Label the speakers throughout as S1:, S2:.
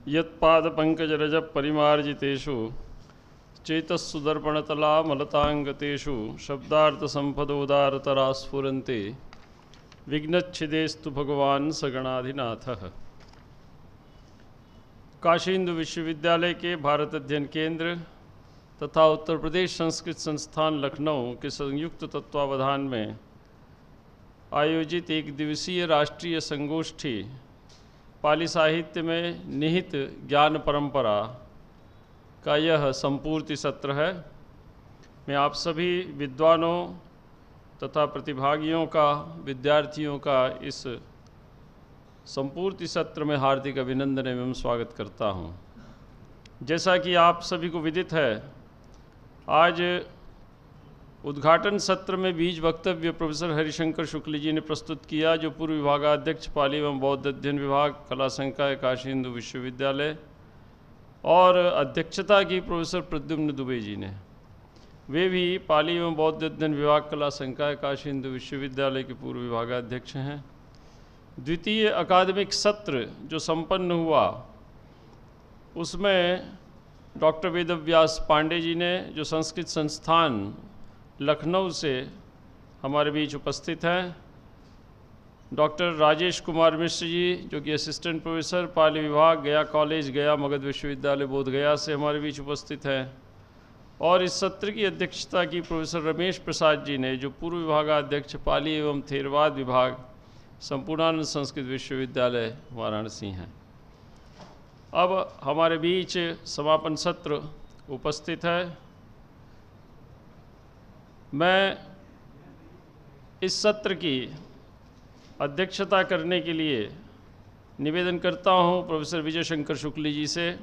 S1: यत्पादपङ्कजरजपरिमार्जितेषु चेतस्सुदर्पणतलामलताङ्गतेषु शब्दार्थसम्पदोदारतरा स्फुरन्ते विघ्नच्छिदेस्तु भगवान् सगणाधिनाथः। काशी हिंदू विश्वविद्यालय के भारत अध्ययन केंद्र तथा उत्तर प्रदेश संस्कृत संस्थान लखनऊ के संयुक्त तत्वावधान में आयोजित एक दिवसीय राष्ट्रीय संगोष्ठी पाली साहित्य में निहित ज्ञान परंपरा का यह संपूर्ति सत्र है। मैं आप सभी विद्वानों तथा प्रतिभागियों का, विद्यार्थियों का इस संपूर्ति सत्र में हार्दिक अभिनंदन एवं स्वागत करता हूं। जैसा कि आप सभी को विदित है, आज उद्घाटन सत्र में बीज वक्तव्य प्रोफेसर हरिशंकर शुक्ल जी ने प्रस्तुत किया, जो पूर्व विभागाध्यक्ष पाली एवं बौद्ध अध्ययन विभाग कला संकाय काशी हिंदू विश्वविद्यालय, और अध्यक्षता की प्रोफेसर प्रद्युम्न दुबे जी ने। वे भी पाली एवं बौद्ध अध्ययन विभाग कला संकाय काशी हिंदू विश्वविद्यालय के पूर्व विभागाध्यक्ष हैं। द्वितीय अकादमिक सत्र जो संपन्न हुआ, उसमें डॉक्टर वेदव्यास पांडे जी ने, जो संस्कृत संस्थान लखनऊ से हमारे बीच उपस्थित हैं, डॉक्टर राजेश कुमार मिश्र जी जो कि असिस्टेंट प्रोफेसर पाली विभाग गया कॉलेज गया मगध विश्वविद्यालय बोध गया से हमारे बीच उपस्थित हैं, और इस सत्र की अध्यक्षता की प्रोफेसर रमेश प्रसाद जी ने, जो पूर्व विभागाध्यक्ष पाली एवं थेरवाद विभाग संपूर्णानंद संस्कृत विश्वविद्यालय वाराणसी हैं। अब हमारे बीच समापन सत्र उपस्थित है। मैं इस सत्र की अध्यक्षता करने के लिए निवेदन करता हूं प्रोफेसर विजय शंकर शुक्ल जी से।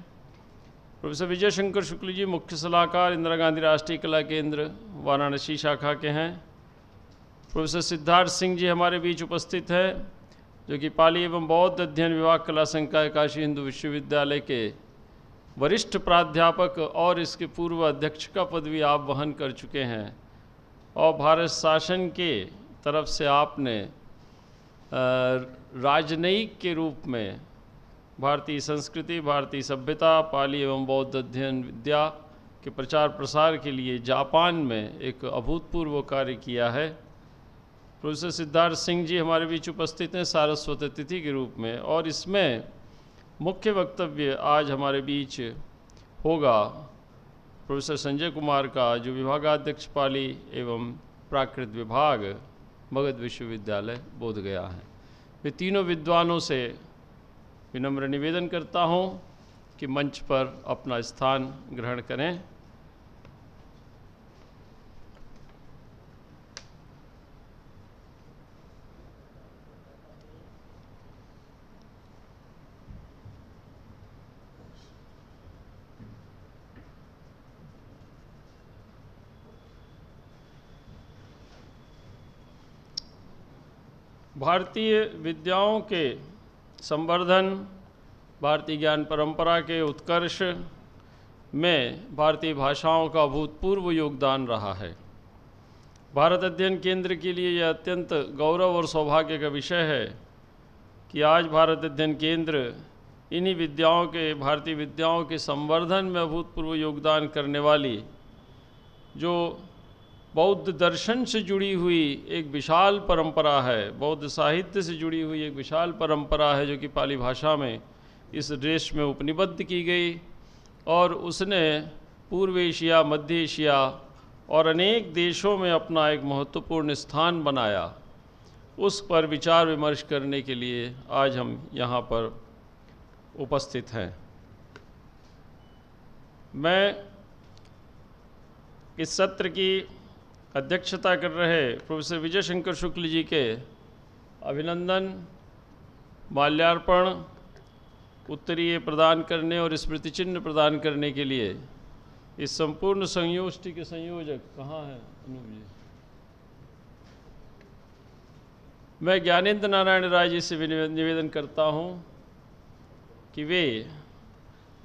S1: प्रोफेसर विजय शंकर शुक्ल जी मुख्य सलाहकार इंदिरा गांधी राष्ट्रीय कला केंद्र वाराणसी शाखा के हैं। प्रोफेसर सिद्धार्थ सिंह जी हमारे बीच उपस्थित हैं, जो कि पाली एवं बौद्ध अध्ययन विभाग कला संकाय काशी हिंदू विश्वविद्यालय के वरिष्ठ प्राध्यापक और इसके पूर्व अध्यक्ष का पद भी आप वहन कर चुके हैं, और भारत शासन के तरफ से आपने राजनयिक के रूप में भारतीय संस्कृति, भारतीय सभ्यता, पाली एवं बौद्ध अध्ययन विद्या के प्रचार प्रसार के लिए जापान में एक अभूतपूर्व कार्य किया है। प्रोफेसर सिद्धार्थ सिंह जी हमारे बीच उपस्थित हैं सारस्वत अतिथि के रूप में, और इसमें मुख्य वक्तव्य आज हमारे बीच होगा प्रोफेसर संजय कुमार का, जो विभागाध्यक्ष पाली एवं प्राकृत विभाग मगध विश्वविद्यालय बोध गया है। वे तीनों विद्वानों से विनम्र निवेदन करता हूं कि मंच पर अपना स्थान ग्रहण करें। भारतीय विद्याओं के संवर्धन, भारतीय ज्ञान परंपरा के उत्कर्ष में भारतीय भाषाओं का अभूतपूर्व योगदान रहा है। भारत अध्ययन केंद्र के लिए यह अत्यंत गौरव और सौभाग्य का विषय है कि आज भारत अध्ययन केंद्र इन्हीं विद्याओं के, भारतीय विद्याओं के संवर्धन में अभूतपूर्व योगदान करने वाली, जो बौद्ध दर्शन से जुड़ी हुई एक विशाल परंपरा है, बौद्ध साहित्य से जुड़ी हुई एक विशाल परंपरा है, जो कि पाली भाषा में इस देश में उपनिबद्ध की गई, और उसने पूर्व एशिया, मध्य एशिया और अनेक देशों में अपना एक महत्वपूर्ण स्थान बनाया। उस पर विचार विमर्श करने के लिए आज हम यहाँ पर उपस्थित हैं। मैं इस सत्र की अध्यक्षता कर रहे प्रोफेसर विजय शंकर शुक्ल जी के अभिनंदन, माल्यार्पण, उत्तरीय प्रदान करने और स्मृति चिन्ह प्रदान करने के लिए इस संपूर्ण संगोष्ठी के संयोजक कहाँ हैं अनूप जी? मैं ज्ञानेंद्र नारायण राय जी से निवेदन करता हूँ कि वे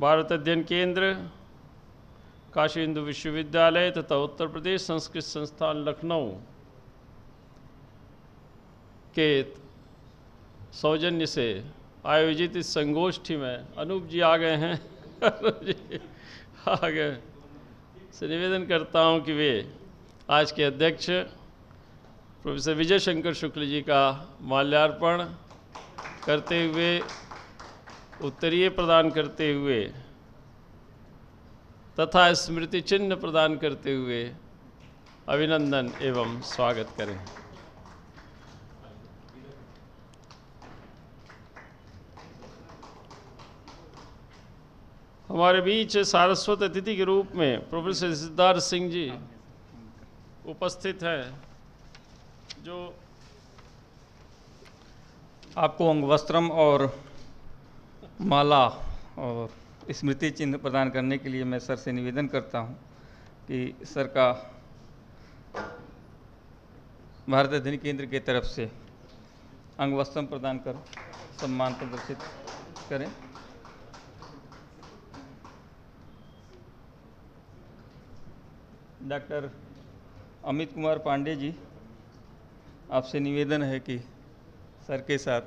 S1: भारत अध्ययन केंद्र काशी हिंदू विश्वविद्यालय तथा उत्तर प्रदेश संस्कृत संस्थान लखनऊ के सौजन्य से आयोजित इस संगोष्ठी में अनूप जी आ गए हैं। अनूप जी आ गए से निवेदन करता हूं कि वे आज के अध्यक्ष प्रोफेसर विजय शंकर शुक्ल जी का माल्यार्पण करते हुए, उत्तरीय प्रदान करते हुए तथा स्मृति चिन्ह प्रदान करते हुए अभिनंदन एवं स्वागत करें। हमारे बीच सारस्वत अतिथि के रूप में प्रोफेसर सिद्धार्थ सिंह जी उपस्थित हैं, जो
S2: आपको अंगवस्त्रम और माला और स्मृति चिन्ह प्रदान करने के लिए मैं सर से निवेदन करता हूं कि सर का भारत अध्ययन केंद्र की तरफ से अंगवस्त्रम प्रदान कर सम्मान प्रदर्शित करें। डॉक्टर अमित कुमार पांडे जी, आपसे निवेदन है कि सर के साथ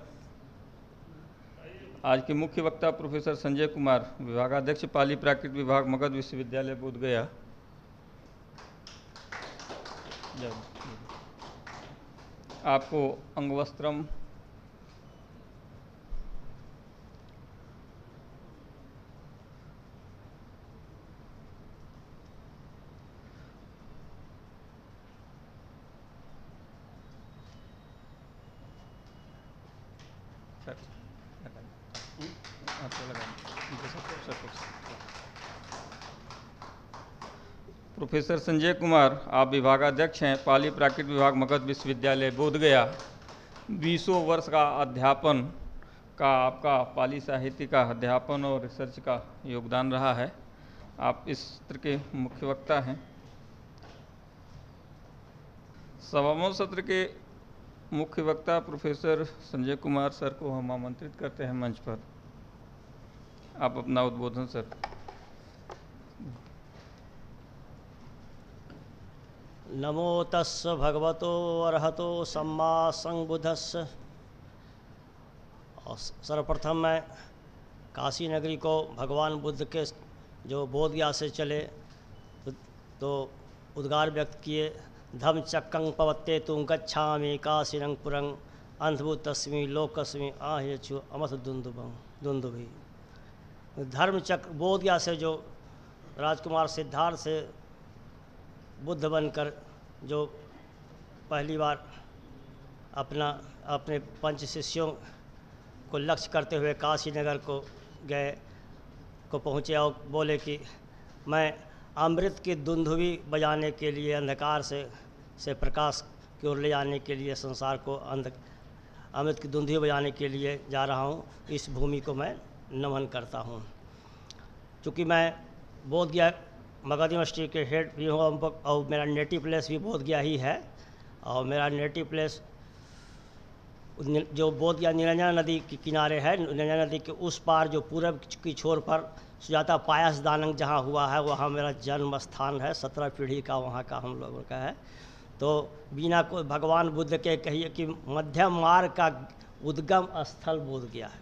S2: आज के मुख्य वक्ता प्रोफेसर संजय कुमार, विभागाध्यक्ष पाली प्राकृत विभाग, मगध विश्वविद्यालय बोधगया, आपको अंगवस्त्रम प्रोफेसर संजय कुमार, आप विभागाध्यक्ष हैं, पाली प्राकृत विभाग, मगध विश्वविद्यालय बोधगया। 20 वर्ष का अध्यापन का आपका पाली साहित्य का अध्यापन और रिसर्च का योगदान रहा है। आप इस सत्र के मुख्य वक्ता हैं। 1वां सत्र के मुख्य वक्ता प्रोफेसर संजय कुमार सर को हम आमंत्रित करते हैं मंच पर। आप अपना उद्बोधन सर।
S3: नमो तस्स भगवतो अरहतो सम्मा संबुद्धस्स। और सर्वप्रथम मैं काशी नगरी को भगवान बुद्ध के जो बोधगया से चले तो उद्गार व्यक्त किए, धम्म चक्कं पवत्ते तुम गच्छामि काशीनं पुरं अंधभूतस्मि लोकस्मि आहेचु अमथ दुंदुभि। धर्म चक्र बोधगया से जो राजकुमार सिद्धार्थ से बुद्ध बनकर जो पहली बार अपने 5 शिष्यों को लक्ष्य करते हुए काशी नगर को पहुँचे और बोले कि मैं अमृत की दुंदुभी बजाने के लिए, अंधकार से प्रकाश की ओर ले जाने के लिए, संसार को अमृत की दुंदुभी बजाने के लिए जा रहा हूँ। इस भूमि को मैं नमन करता हूँ। चूँकि मैं बोधगया मगध यूनिवर्सिटी के हेड भी हूँ और मेरा नेटिव प्लेस भी बोधगया ही है। और मेरा नेटिव प्लेस जो बोधगया निरंजना नदी के किनारे है, निरंजना नदी के उस पार जो पूरब की छोर पर सुजाता पायस दानंग जहाँ हुआ है, वहाँ मेरा जन्म स्थान है। 17 पीढ़ी का वहाँ का हम लोगों का है। तो बिना को भगवान बुद्ध के कहिए कि मध्यम मार्ग का उद्गम स्थल बोधगया है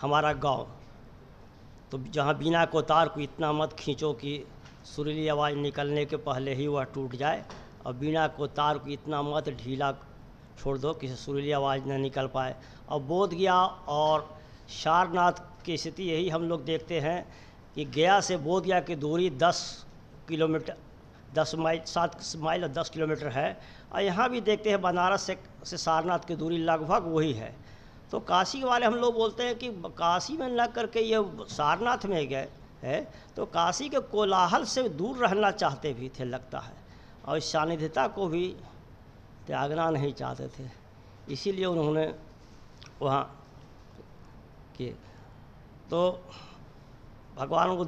S3: हमारा गांव। तो जहाँ बिना को तार को इतना मत खींचो कि सुरीली आवाज़ निकलने के पहले ही वह टूट जाए, और बिना को तार को इतना मत ढीला छोड़ दो कि सुरीली आवाज़ न निकल पाए। और बोधगया और सारनाथ की स्थिति यही हम लोग देखते हैं कि गया से बोधगया की दूरी 10 किलोमीटर, 10 माइल, 7 माइल और 10 किलोमीटर है। और यहाँ भी देखते हैं बनारस से सारनाथ की दूरी लगभग वही है। तो काशी वाले हम लोग बोलते हैं कि काशी में न करके ये सारनाथ में गए है, तो काशी के कोलाहल से दूर रहना चाहते भी थे लगता है, और इस सानिध्यता को भी त्यागना नहीं चाहते थे। इसीलिए उन्होंने वहाँ किए। तो भगवान को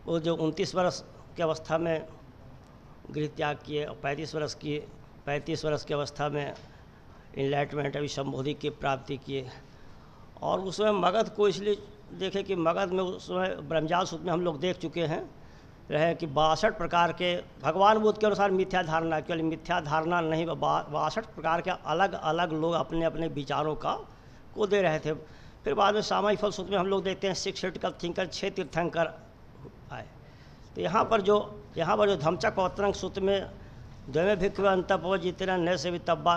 S3: वो जो 29 वर्ष की अवस्था में गृह त्याग किए और 35 वर्ष की अवस्था में इनलाइटमेंट अभिसंबोधि की प्राप्ति किए। और उसमें मगध को इसलिए देखे कि मगध में उस समय ब्रह्मजाल सूत्र में हम लोग देख चुके हैं रहे कि 62 प्रकार के भगवान बुद्ध के अनुसार मिथ्या धारणा, केवल मिथ्या धारणा नहीं, 62 प्रकार के अलग अलग लोग अपने अपने विचारों को दे रहे थे। फिर बाद में सामाजिक फलश्रुति में हम लोग देखते हैं 6 क्रिटिकल थिंकर, 6 तीर्थंकर आए। तो यहाँ पर जो धम्मचक्र प्रवर्तन सूत्र में द्वैमे भिक्खवे अंतपो जितना नय से भी तब्बा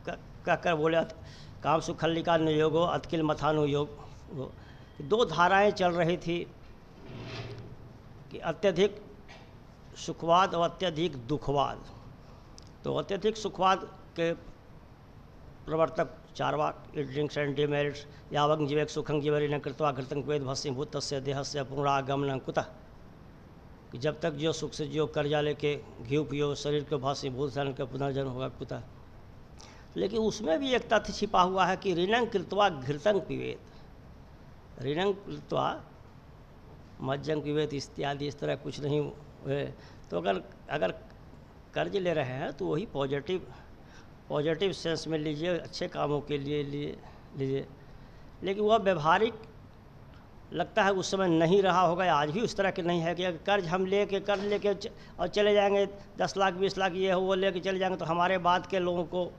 S3: कहकर बोले काम सुखल्लिका नियोगो अतकिल मथानुयोग। 2 धाराएं चल रही थी कि अत्यधिक सुखवाद और अत्यधिक दुखवाद। तो अत्यधिक सुखवाद के प्रवर्तक Charvaka, eat drinks and demerits यावं जीवेक सुखं जीवरिन कृत्वा घृतं वेद भस्मीभूत तस्य देहस्य पुनरागमनं कुतः, कि जब तक जियो सुख से जियो, कर्जा लेके घी पियो, शरीर के भस्मीभूत धन का पुनर्जन्म होगा कुतः। लेकिन उसमें भी एक तथ्य छिपा हुआ है कि ऋणं कृत्वा घृतं पिबेत, ऋणं कृत्वा मज्जं पिबेत इत्यादि, इस तरह कुछ नहीं है। तो अगर कर्ज ले रहे हैं तो वही पॉजिटिव सेंस में लीजिए, अच्छे कामों के लिए लीजिए। लेकिन वह व्यवहारिक लगता है उस समय नहीं रहा होगा, आज भी उस तरह के नहीं है कि अगर कर्ज लेके और चले जाएंगे 10 लाख 20 लाख ये वो लेके चले जाएंगे तो हमारे बाद के लोगों को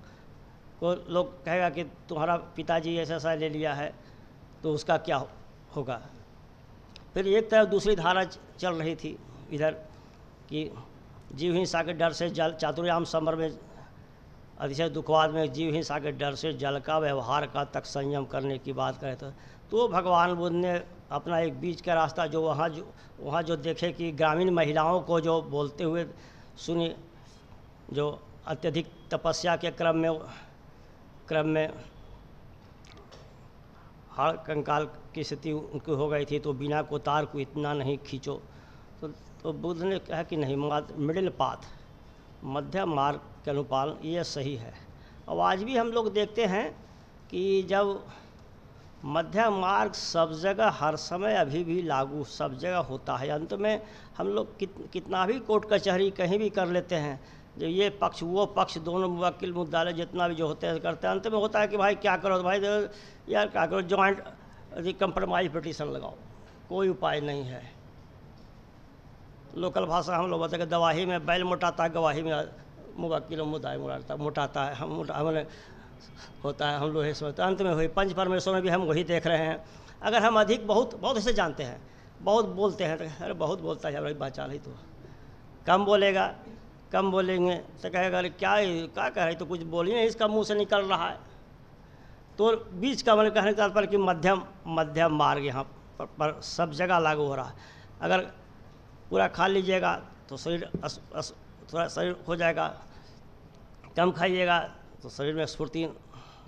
S3: लोग कहेगा कि तुम्हारा पिताजी ऐसा ले लिया है, तो उसका क्या होगा। फिर एक तरफ दूसरी धारा चल रही थी इधर कि जीव हिंसा के डर से जल, चातुर्याम समर में अतिशय दुखवाद में जीव हिंसा के डर से जल का व्यवहार का तक संयम करने की बात करे तो भगवान बुद्ध ने अपना एक बीच का रास्ता जो वहाँ जो देखे कि ग्रामीण महिलाओं को जो बोलते हुए सुनी, जो अत्यधिक तपस्या के क्रम में हाड़ कंकाल की स्थिति उनकी हो गई थी, तो बिना कोतार को इतना नहीं खींचो। तो बुद्ध ने कहा कि नहीं, मिडिल पाथ, मध्यम मार्ग के अनुपालन ये सही है। अब आज भी हम लोग देखते हैं कि जब मध्यम मार्ग सब जगह हर समय अभी भी लागू सब जगह होता है, अंत में हम लोग कितना भी कोर्ट कचहरी कहीं भी कर लेते हैं, जो ये पक्ष वो पक्ष दोनों वकील मुद्दालय जितना भी जो होते हैं करते हैं, अंत में होता है कि भाई क्या करो, भाई यार क्या करो, जॉइंट कंप्रोमाइज पिटीशन लगाओ, कोई उपाय नहीं है। लोकल भाषा हम लोग बताते हैं दवाही में बैल मोटाता है, गवाही में मुवक्किल मुद्दाई मोटाता है, हमने होता है, हम लोग ये सोचते हैं। अंत में हुई पंच परमेश्वर में भी हम वही देख रहे हैं। अगर हम अधिक बहुत ऐसे जानते हैं, बहुत बोलते हैं, तो अरे बहुत बोलता है भाई बात चाल ही, तो कम बोलेंगे तो कहेगा अरे क्या कह रही, तो कुछ बोल ही नहीं, इसका मुंह से निकल रहा है। तो बीच का मैंने कहने का तात्पर्य कि मध्यम मार्ग यहाँ पर सब जगह लागू हो रहा है। अगर पूरा खा लीजिएगा तो शरीर थोड़ा शरीर हो जाएगा, कम खाइएगा तो शरीर में स्फूर्ति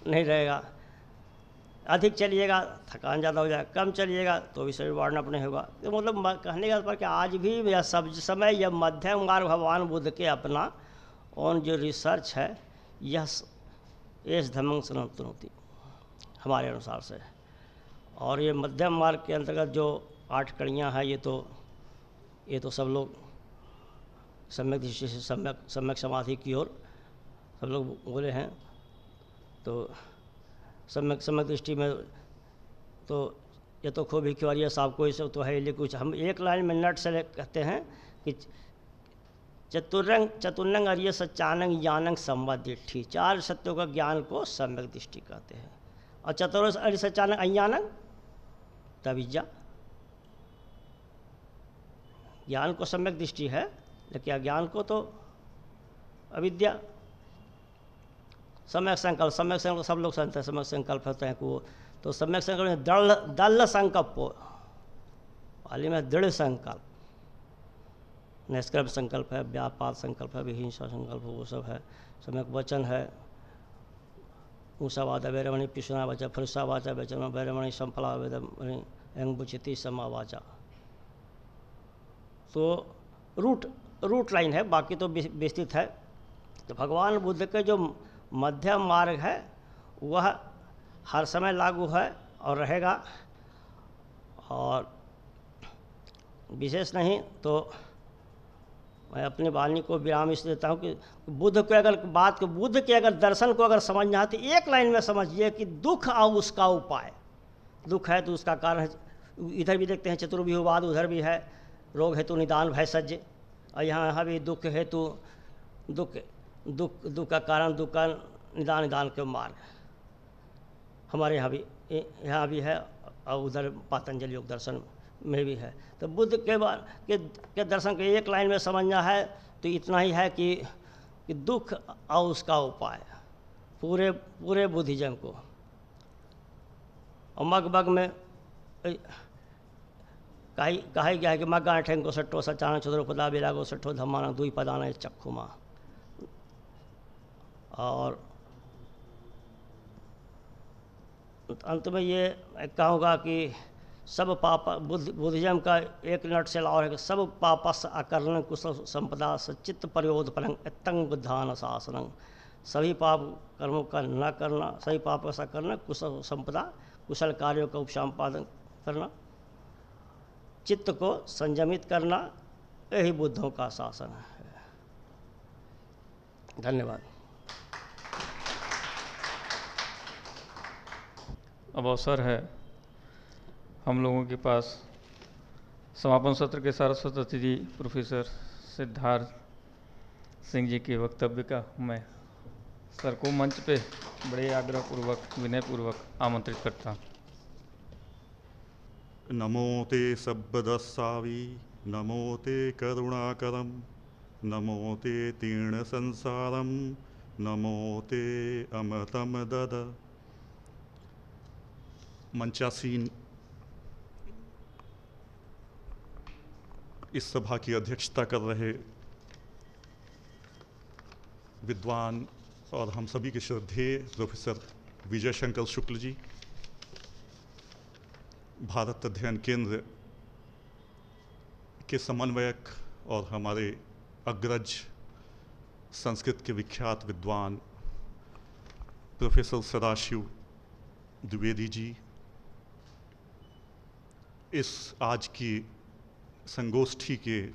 S3: नहीं रहेगा, अधिक चलिएगा थकान ज़्यादा हो जाएगा, कम चलिएगा तो भी शरीर वार्न अप नहीं होगा। तो मतलब कहने का पर कि आज भी यह सब समय यह मध्यम मार्ग भगवान बुद्ध के अपना और जो रिसर्च है यह एस धम्मं सनातन होती हमारे अनुसार से। और ये मध्यम मार्ग के अंतर्गत जो 8 कड़ियाँ हैं, ये तो सब लोग सम्यक दृष्टि से सम्यक समाधि की ओर सब लोग बोले हैं। तो सम्यक दृष्टि में तो ये तो खूब भिखवारिया साहब को ये सब तो है, लेकिन कुछ हम एक लाइन में नट से कहते हैं कि चतुर्नंग अर्य सच्चानंग ज्ञानंग सम्मत दृष्टि, 4 सत्यों का ज्ञान को सम्यक दृष्टि कहते हैं। और चतुर्थ अर्य सच्चानंग अज्ञानंग तविज्ञा, ज्ञान को सम्यक दृष्टि है लेकिन अज्ञान को तो अविद्या। सम्यक संकल्प सब लोग समझते हैं, सम्यक संकल्प होते हैं को, तो सम्यक संकल्प में दृढ़ संकल्प वाली में दृढ़ संकल्प, निष्कर्म संकल्प है, व्यापार संकल्प है, विहिंसा संकल्प वो सब है। सम्यक वचन है, ऊषावाचा वैरमणि पिशुना वाचा फरुषा वाचा वचन वैरमणि संफला वेदमणि अंगुचिति समावाचा। तो रूट लाइन है, बाकी तो विस्तृत है। तो भगवान बुद्ध के जो मध्यम मार्ग है वह हर समय लागू है और रहेगा। और विशेष नहीं तो मैं अपनी वाणी को विराम इसलिए देता हूँ कि बुद्ध के अगर दर्शन को अगर समझना है तो एक लाइन में समझिए कि दुख और उसका उपाय। दुख है तो उसका कारण है, इधर भी देखते हैं चतुर्व्यूहवाद, उधर भी है रोग हेतु निदान भय सज्ज, और यहाँ भी दुख हेतु दुख का कारण, दुख का निदान के मार्ग हमारे यहाँ भी यहाँ भी है और उधर पतंजलि योग दर्शन में भी है। तो बुद्ध के दर्शन के एक लाइन में समझना है तो इतना ही है कि दुख और उसका उपाय पूरे बुद्धिज्म को। और मगबग में कहा गया है कि मग्गा ठेंको सट्टो सचान चतुर्पदा विरागो सट्ठो धम्माना दुई पदाना चक्षुमा। और अंत में ये कहूँगा कि सब पाप बुद्धिज्म का एक नट से लाओ है कि सब पापस अकर्ण कुशल संपदा सचित्त प्रयोधपरंग एतंग बुद्धान शासनंग। सभी पाप कर्मों का न करना, सभी पाप ऐसा करना, कुशल संपदा कुशल कार्यों का उपसंपादन करना, चित्त को संयमित करना, यही बुद्धों का शासन है। धन्यवाद।
S2: अब अवसर है हम लोगों के पास समापन सत्र के सारस्वत अतिथि प्रोफेसर सिद्धार्थ सिंह जी के वक्तव्य का मैं सर को मंच पे बड़े आग्रहपूर्वक विनयपूर्वक आमंत्रित करता हूँ।
S4: नमो ते सब्बदस्सावी, नमो ते करुणाकरम, नमो ते तीर्ण संसारम, नमो ते अमृतम दद। मंचासीन इस सभा की अध्यक्षता कर रहे विद्वान और हम सभी के श्रद्धेय प्रोफेसर विजय शंकर शुक्ल जी, भारत अध्ययन केंद्र के समन्वयक और हमारे अग्रज संस्कृत के विख्यात विद्वान प्रोफेसर सदाशिव द्विवेदी जी, इस आज की संगोष्ठी के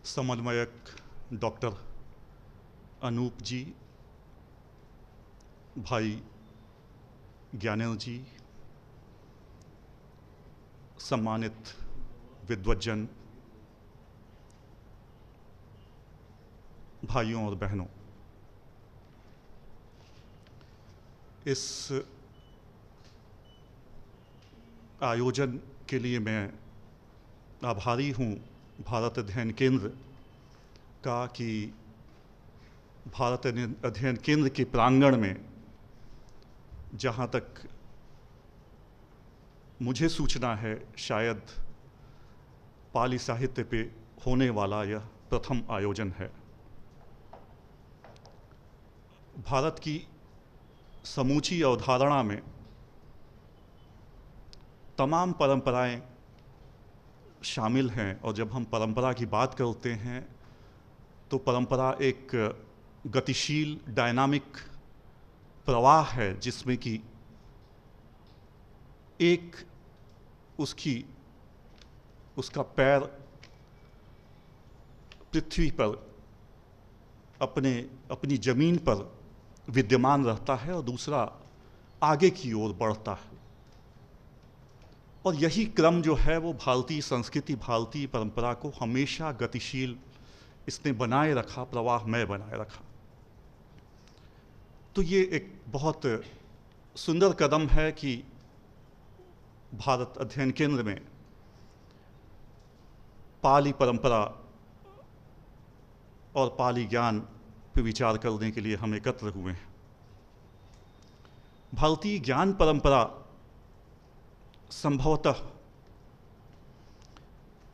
S4: समन्वयक डॉक्टर अनूप जी, भाई ज्ञानेन्द्र जी, सम्मानित विद्वज्जन भाइयों और बहनों, इस आयोजन के लिए मैं आभारी हूँ भारत अध्ययन केंद्र का कि भारत अध्ययन केंद्र के प्रांगण में, जहाँ तक मुझे सूचना है, शायद पाली साहित्य पे होने वाला यह प्रथम आयोजन है। भारत की समूची अवधारणा में तमाम परंपराएं शामिल हैं, और जब हम परंपरा की बात करते हैं तो परंपरा एक गतिशील डायनामिक प्रवाह है जिसमें कि एक उसका पैर पृथ्वी पर अपनी जमीन पर विद्यमान रहता है और दूसरा आगे की ओर बढ़ता है। और यही क्रम जो है वो भारतीय संस्कृति, भारतीय परंपरा को हमेशा गतिशील इसने बनाए रखा, प्रवाहमय बनाए रखा। तो ये एक बहुत सुंदर कदम है कि भारत अध्ययन केंद्र में पाली परंपरा और पाली ज्ञान पर विचार करने के लिए हम एकत्र हुए हैं। भारतीय ज्ञान परंपरा संभवतः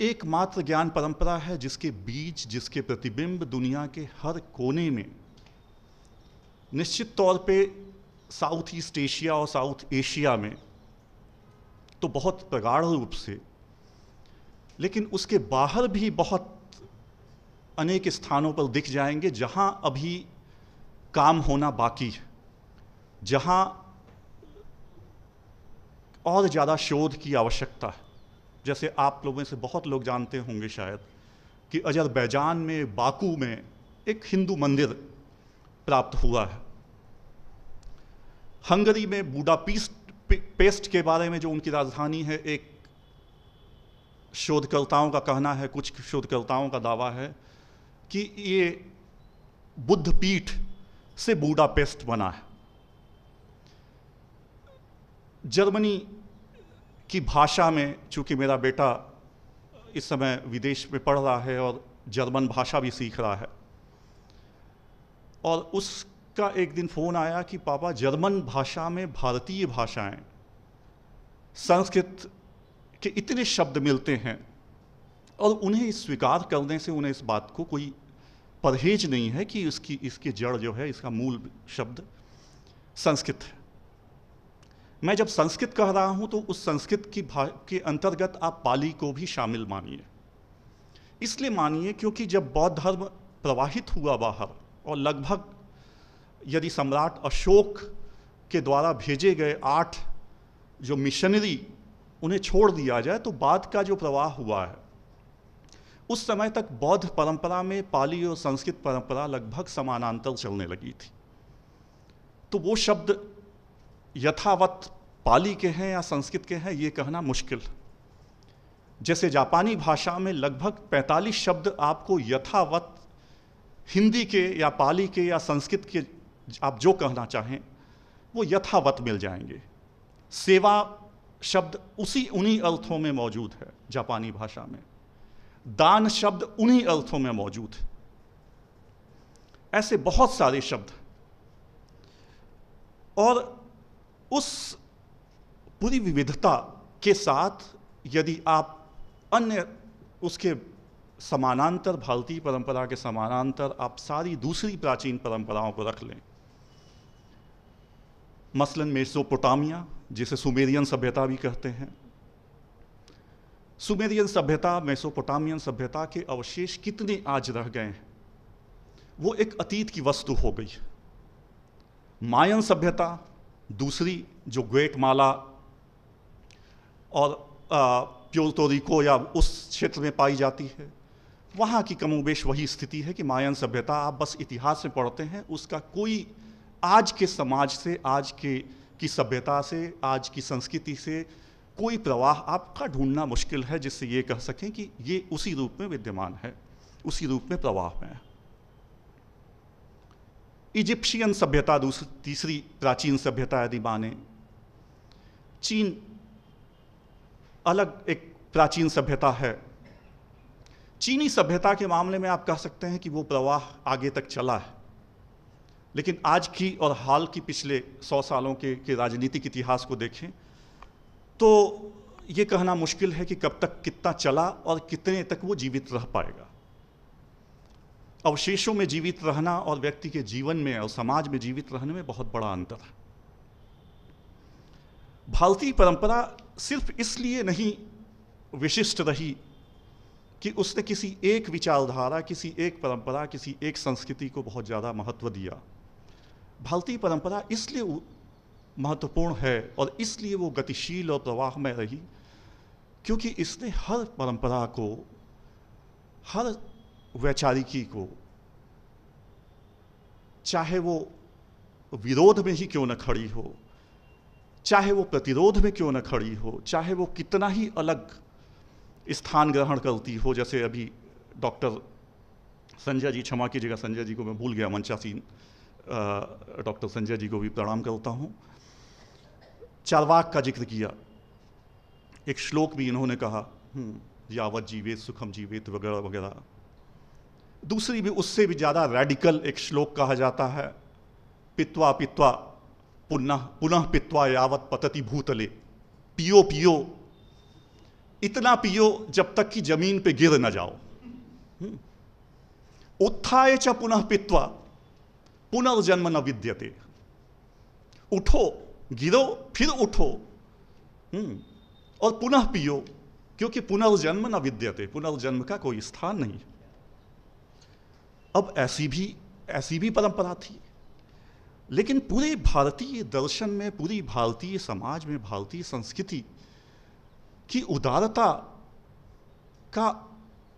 S4: एकमात्र ज्ञान परंपरा है जिसके बीज, जिसके प्रतिबिंब दुनिया के हर कोने में, निश्चित तौर पे साउथ ईस्ट एशिया और साउथ एशिया में तो बहुत प्रगाढ़ रूप से, लेकिन उसके बाहर भी बहुत अनेक स्थानों पर दिख जाएंगे जहां अभी काम होना बाकी है, जहां और ज़्यादा शोध की आवश्यकता है। जैसे आप लोगों में से बहुत लोग जानते होंगे शायद कि अजरबैजान में, बाकू में एक हिंदू मंदिर प्राप्त हुआ है। हंगरी में बुडापेस्ट के बारे में, जो उनकी राजधानी है, एक शोधकर्ताओं का कहना है, कुछ शोधकर्ताओं का दावा है कि ये बुद्ध पीठ से बुडापेस्ट बना है। जर्मनी की भाषा में, चूँकि मेरा बेटा इस समय विदेश में पढ़ रहा है और जर्मन भाषा भी सीख रहा है, और उसका एक दिन फ़ोन आया कि पापा जर्मन भाषा में भारतीय भाषाएं, संस्कृत के इतने शब्द मिलते हैं और उन्हें स्वीकार करने से उन्हें इस बात को कोई परहेज नहीं है कि इसकी जड़ जो है, इसका मूल शब्द संस्कृत है। मैं जब संस्कृत कह रहा हूं तो उस संस्कृत के अंतर्गत आप पाली को भी शामिल मानिए। इसलिए मानिए क्योंकि जब बौद्ध धर्म प्रवाहित हुआ बाहर, और लगभग यदि सम्राट अशोक के द्वारा भेजे गए 8 जो मिशनरी उन्हें छोड़ दिया जाए, तो बाद का जो प्रवाह हुआ है, उस समय तक बौद्ध परंपरा में पाली और संस्कृत परंपरा लगभग समानांतर चलने लगी थी। तो वो शब्द यथावत पाली के हैं या संस्कृत के हैं, ये कहना मुश्किल। जैसे जापानी भाषा में लगभग 45 शब्द आपको यथावत हिंदी के या पाली के या संस्कृत के, आप जो कहना चाहें, वो यथावत मिल जाएंगे। सेवा शब्द उन्हीं अर्थों में मौजूद है जापानी भाषा में, दान शब्द उन्हीं अर्थों में मौजूद है। ऐसे बहुत सारे शब्द, और उस पूरी विविधता के साथ यदि आप अन्य उसके समानांतर, भारतीय परंपरा के समानांतर आप सारी दूसरी प्राचीन परंपराओं को रख लें, मसलन मेसोपोटामिया, जिसे सुमेरियन सभ्यता भी कहते हैं, सुमेरियन सभ्यता, मेसोपोटामियन सभ्यता के अवशेष कितने आज रह गए हैं, वो एक अतीत की वस्तु हो गई। मायन सभ्यता दूसरी, जो ग्वेटमाला और प्योर्तो रिको या उस क्षेत्र में पाई जाती है, वहाँ की कमोबेश वही स्थिति है कि मायन सभ्यता, आप बस इतिहास में पढ़ते हैं, उसका कोई आज के समाज से, आज की सभ्यता से, आज की संस्कृति से कोई प्रवाह आपका ढूंढना मुश्किल है जिससे ये कह सकें कि ये उसी रूप में विद्यमान है, उसी रूप में प्रवाह में है। इजिप्शियन सभ्यता तीसरी प्राचीन सभ्यता यदि माने, चीन अलग एक प्राचीन सभ्यता है। चीनी सभ्यता के मामले में आप कह सकते हैं कि वो प्रवाह आगे तक चला है, लेकिन आज की और हाल की पिछले 100 सालों के राजनीतिक इतिहास को देखें तो ये कहना मुश्किल है कि कब तक कितना चला और कितने तक वो जीवित रह पाएगा। अवशेषों में जीवित रहना और व्यक्ति के जीवन में और समाज में जीवित रहने में बहुत बड़ा अंतर है। भारतीय परंपरा सिर्फ इसलिए नहीं विशिष्ट रही कि उसने किसी एक विचारधारा, किसी एक परंपरा, किसी एक संस्कृति को बहुत ज़्यादा महत्व दिया। भारतीय परंपरा इसलिए महत्वपूर्ण है और इसलिए वो गतिशील और प्रवाह में रही क्योंकि इसने हर परंपरा को, हर वैचारिकी को, चाहे वो विरोध में ही क्यों न खड़ी हो, चाहे वो प्रतिरोध में क्यों न खड़ी हो, चाहे वो कितना ही अलग स्थान ग्रहण करती हो, जैसे अभी डॉक्टर संजय जी, क्षमा कीजिएगा संजय जी को मैं भूल गया, मंचासीन डॉक्टर संजय जी को भी प्रणाम करता हूँ, चार्वाक का जिक्र किया, एक श्लोक भी इन्होंने कहा, यावत जीवेत सुखम जीवेत वगैरह वगैरह। दूसरी भी उससे भी ज़्यादा रेडिकल एक श्लोक कहा जाता है, पित्वा पित्वा पुनः पित्वा यावत पतति भूतले, पियो पियो, इतना पियो जब तक कि जमीन पे गिर न जाओ। उत्थाय च पुनः पित्वा पुनर्जन्म न विद्यते, उठो, गिरो, फिर उठो और पुनः पियो, क्योंकि पुनर्जन्म न विद्यते, पुनर्जन्म का कोई स्थान नहीं। अब ऐसी भी परंपरा थी, लेकिन पूरे भारतीय दर्शन में, पूरी भारतीय समाज में, भारतीय संस्कृति की उदारता का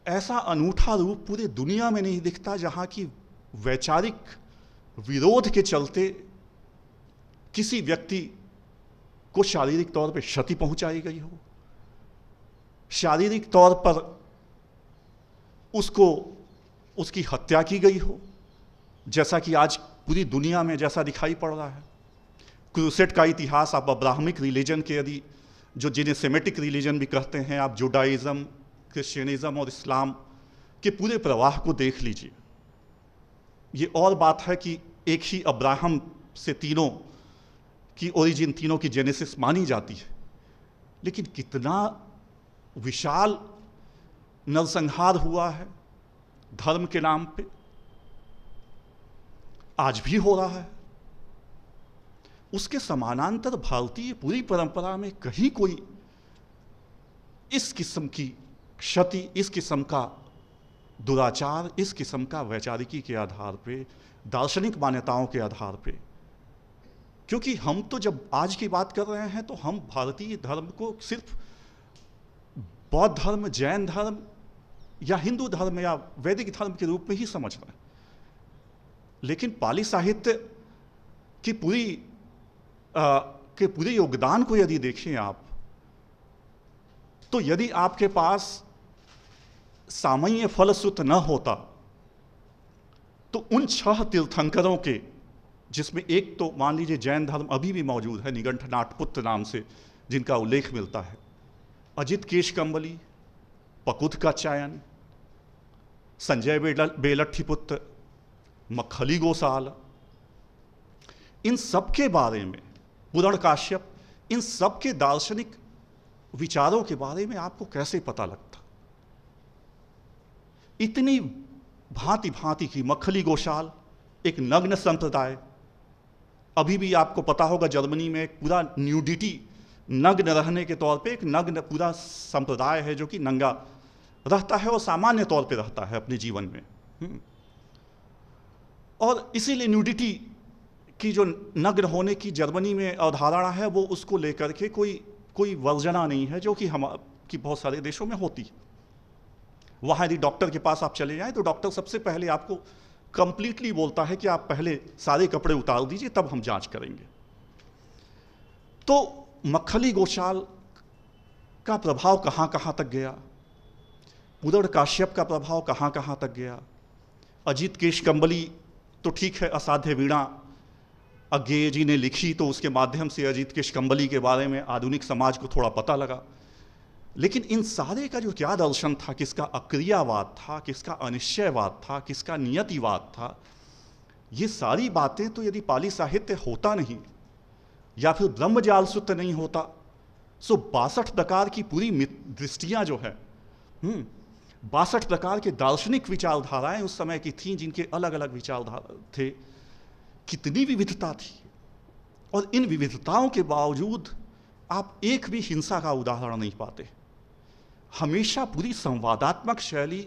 S4: ऐसा अनूठा रूप पूरे दुनिया में नहीं दिखता, जहाँ की वैचारिक विरोध के चलते किसी व्यक्ति को शारीरिक तौर पर क्षति पहुंचाई गई हो, शारीरिक तौर पर उसकी हत्या की गई हो, जैसा कि आज पूरी दुनिया में जैसा दिखाई पड़ रहा है। क्रूसेड का इतिहास, आप अब्राहमिक रिलीजन के यदि जो जिन्हें सेमेटिक रिलीजन भी कहते हैं, आप जुडाइज़म, क्रिश्चियनिज़म और इस्लाम के पूरे प्रवाह को देख लीजिए। ये और बात है कि एक ही अब्राहम से तीनों की ओरिजिन, तीनों की जेनेसिस मानी जाती है, लेकिन कितना विशाल नरसंहार हुआ है धर्म के नाम पे, आज भी हो रहा है। उसके समानांतर भारतीय पूरी परंपरा में कहीं कोई इस किस्म की क्षति, इस किस्म का दुराचार, इस किस्म का वैचारिकी के आधार पे, दार्शनिक मान्यताओं के आधार पे, क्योंकि हम तो जब आज की बात कर रहे हैं तो हम भारतीय धर्म को सिर्फ बौद्ध धर्म, जैन धर्म या हिंदू धर्म या वैदिक धर्म के रूप में ही समझ रहे हैं, लेकिन पाली साहित्य की पूरे योगदान को यदि देखें आप, तो यदि आपके पास सामय्य फलश्रुत न होता तो उन 6 तीर्थंकरों के, जिसमें एक तो मान लीजिए जैन धर्म अभी भी मौजूद है, निगंठ नाटपुत्र नाम से जिनका उल्लेख मिलता है, अजित केशकंबली, पकुद का चायन, संजय बेलट्ठीपुत्र, मक्खली गोसाल, इन सब के बारे में, पुरण काश्यप, इन सब के दार्शनिक विचारों के बारे में आपको कैसे पता लगता? इतनी भांति भांति की, मक्खली गोशाल एक नग्न संप्रदाय, अभी भी आपको पता होगा जर्मनी में एक पूरा न्यूडिटी, नग्न रहने के तौर पे एक नग्न पूरा संप्रदाय है जो कि नंगा रहता है और सामान्य तौर पे रहता है अपने जीवन में। और इसीलिए न्यूडिटी की जो नग्न होने की जर्मनी में अवधारणा है, वो उसको लेकर के कोई वर्जना नहीं है, जो कि कि बहुत सारे देशों में होती है। वहाँ यदि डॉक्टर के पास आप चले जाएं तो डॉक्टर सबसे पहले आपको कंप्लीटली बोलता है कि आप पहले सारे कपड़े उतार दीजिए, तब हम जांच करेंगे। तो मक्खली गोशाल का प्रभाव कहाँ कहाँ तक गया, पुरण काश्यप का प्रभाव कहाँ कहाँ तक गया, अजित केशकंबली तो ठीक है, असाध्य वीणा अज्ञेय जी ने लिखी तो उसके माध्यम से अजित केशकंबली के बारे में आधुनिक समाज को थोड़ा पता लगा, लेकिन इन सारे का जो क्या दर्शन था, किसका अक्रियावाद था, किसका अनिश्चयवाद था, किसका नियतिवाद था, ये सारी बातें तो यदि पाली साहित्य होता नहीं या फिर ब्रह्मजाल सूत्र नहीं होता, सो 62 प्रकार की पूरी दृष्टियां जो है, 62 प्रकार के दार्शनिक विचारधाराएं उस समय की थीं, जिनके अलग अलग विचारधारा थे, कितनी विविधता थी। और इन विविधताओं के बावजूद आप एक भी हिंसा का उदाहरण नहीं पाते। हमेशा पूरी संवादात्मक शैली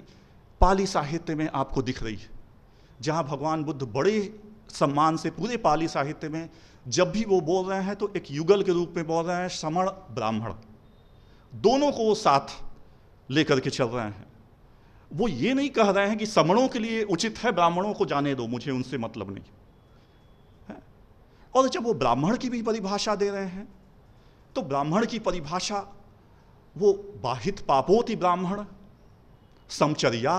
S4: पाली साहित्य में आपको दिख रही है, जहाँ भगवान बुद्ध बड़े सम्मान से पूरे पाली साहित्य में जब भी वो बोल रहे हैं तो एक युगल के रूप में बोल रहे हैं, समण ब्राह्मण दोनों को वो साथ लेकर के चल रहे हैं। वो ये नहीं कह रहे हैं कि समणों के लिए उचित है, ब्राह्मणों को जाने दो, मुझे उनसे मतलब नहीं है। और जब वो ब्राह्मण की भी परिभाषा दे रहे हैं तो ब्राह्मण की परिभाषा वो बाहित पापोति ब्राह्मण समचर्या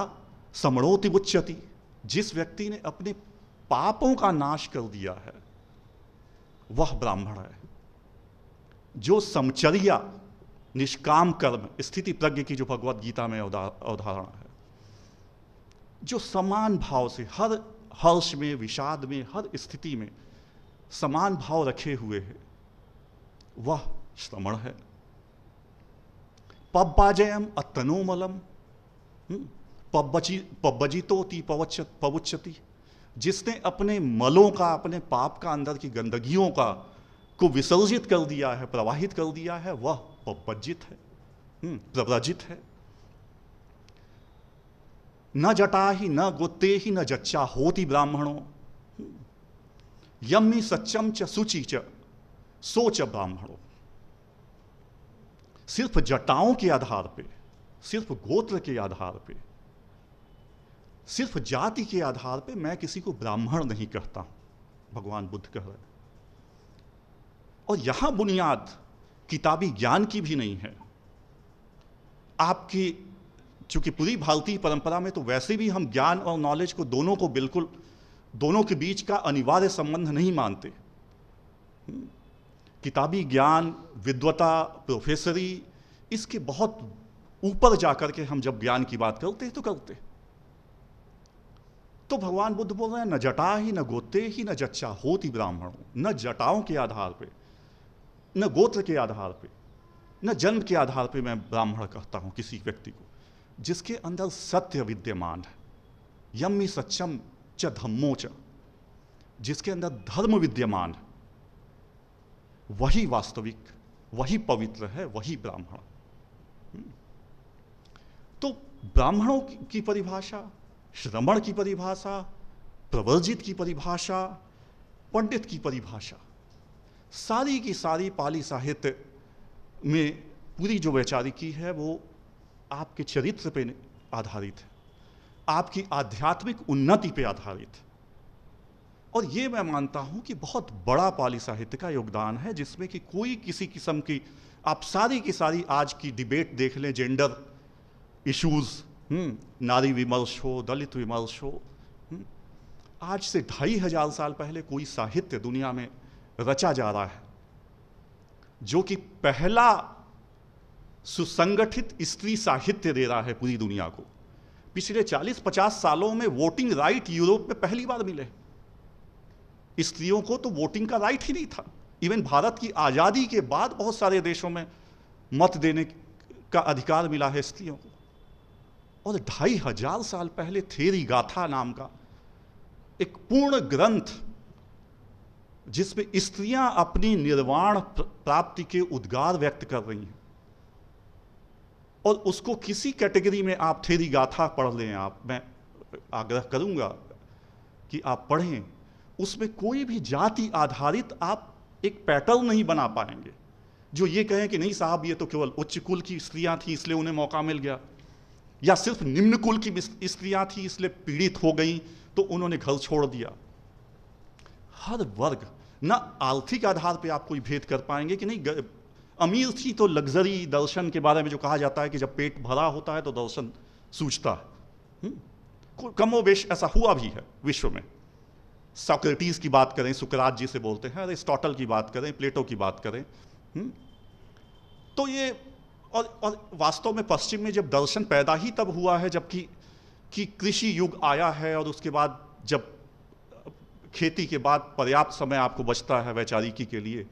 S4: समणोति मुच्यति, जिस व्यक्ति ने अपने पापों का नाश कर दिया है वह ब्राह्मण है। जो समचर्या निष्काम कर्म, स्थिति प्रज्ञ की जो भगवत गीता में अवधारणा है, जो समान भाव से हर हर्ष में, विषाद में, हर स्थिति में समान भाव रखे हुए है, वह श्रमण है। पब्बाजयम अतनोमलम पब्बजितोति पवुच्यति, जिसने अपने मलों का, अपने पाप का, अंदर की गंदगियों का को विसर्जित कर दिया है, प्रवाहित कर दिया है, वह पब्बजित है, प्रव्रजित है। न जटा ही न गोते ही न जच्चा होती ब्राह्मणों, यम्मी सच्चम च सुचि च सोच ब्राह्मणों। सिर्फ जटाओं के आधार पे, सिर्फ गोत्र के आधार पे, सिर्फ जाति के आधार पे मैं किसी को ब्राह्मण नहीं कहता, भगवान बुद्ध कह रहे हैं। और यहां बुनियाद किताबी ज्ञान की भी नहीं है। आपकी चूंकि पूरी भारतीय परंपरा में तो वैसे भी हम ज्ञान और नॉलेज को दोनों के बीच का अनिवार्य संबंध नहीं मानते। किताबी ज्ञान, विद्वता, प्रोफेसरी, इसके बहुत ऊपर जाकर के हम जब ज्ञान की बात करते हैं तो करते हैं। तो भगवान बुद्ध बोल रहे हैं, न जटा ही न गोते ही न जच्चा होती ब्राह्मणों, न जटाओं के आधार पे, न गोत्र के आधार पे, न जन्म के आधार पे मैं ब्राह्मण कहता हूं किसी व्यक्ति को, जिसके अंदर सत्य विद्यमान है, यम्मी सच्चम च धम्मो च, जिसके अंदर धर्म विद्यमान है, वही वास्तविक, वही पवित्र है, वही ब्राह्मण। तो ब्राह्मणों की परिभाषा, श्रमण की परिभाषा, प्रवर्जित की परिभाषा, पंडित की परिभाषा, सारी की सारी पाली साहित्य में पूरी जो वैचारिकी है वो आपके चरित्र पे आधारित है, आपकी आध्यात्मिक उन्नति पे आधारित है। और ये मैं मानता हूं कि बहुत बड़ा पाली साहित्य का योगदान है, जिसमें कि कोई किसी किस्म की, आप सारी की सारी आज की डिबेट देख लें, जेंडर इश्यूज, नारी विमर्श हो, दलित विमर्श हो, आज से 2500 साल पहले कोई साहित्य दुनिया में रचा जा रहा है जो कि पहला सुसंगठित स्त्री साहित्य दे रहा है पूरी दुनिया को। पिछले 40-50 सालों में वोटिंग राइट यूरोप में पहली बार मिले। स्त्रियों को तो वोटिंग का राइट ही नहीं था। इवन भारत की आज़ादी के बाद बहुत सारे देशों में मत देने का अधिकार मिला है स्त्रियों को। और 2500 साल पहले थेरी गाथा नाम का एक पूर्ण ग्रंथ, जिसमें स्त्रियां अपनी निर्वाण प्राप्ति के उद्गार व्यक्त कर रही हैं, और उसको किसी कैटेगरी में आप थेरी गाथा पढ़ लें, आप, मैं आग्रह करूंगा कि आप पढ़ें, उसमें कोई भी जाति आधारित आप एक पैटर्न नहीं बना पाएंगे जो ये कहें कि नहीं साहब ये तो केवल उच्च कुल की स्त्रियां थी इसलिए उन्हें मौका मिल गया, या सिर्फ निम्न कुल की स्त्रियां थी इसलिए पीड़ित हो गई तो उन्होंने घर छोड़ दिया। हर वर्ग, न आर्थिक आधार पे आप कोई भेद कर पाएंगे कि नहीं अमीर थी तो लग्जरी दर्शन के बारे में जो कहा जाता है कि जब पेट भरा होता है तो दर्शन सूझता है, कमोबेश ऐसा हुआ भी है विश्व में। सोक्रेटिस की बात करें, सुकरात जी से बोलते हैं, अरिस्टोटल की बात करें, प्लेटो की बात करें, तो ये और वास्तव में पश्चिम में जब दर्शन पैदा ही तब हुआ है जबकि कृषि युग आया है, और उसके बाद जब खेती के बाद पर्याप्त समय आपको बचता है वैचारिकी के लिए,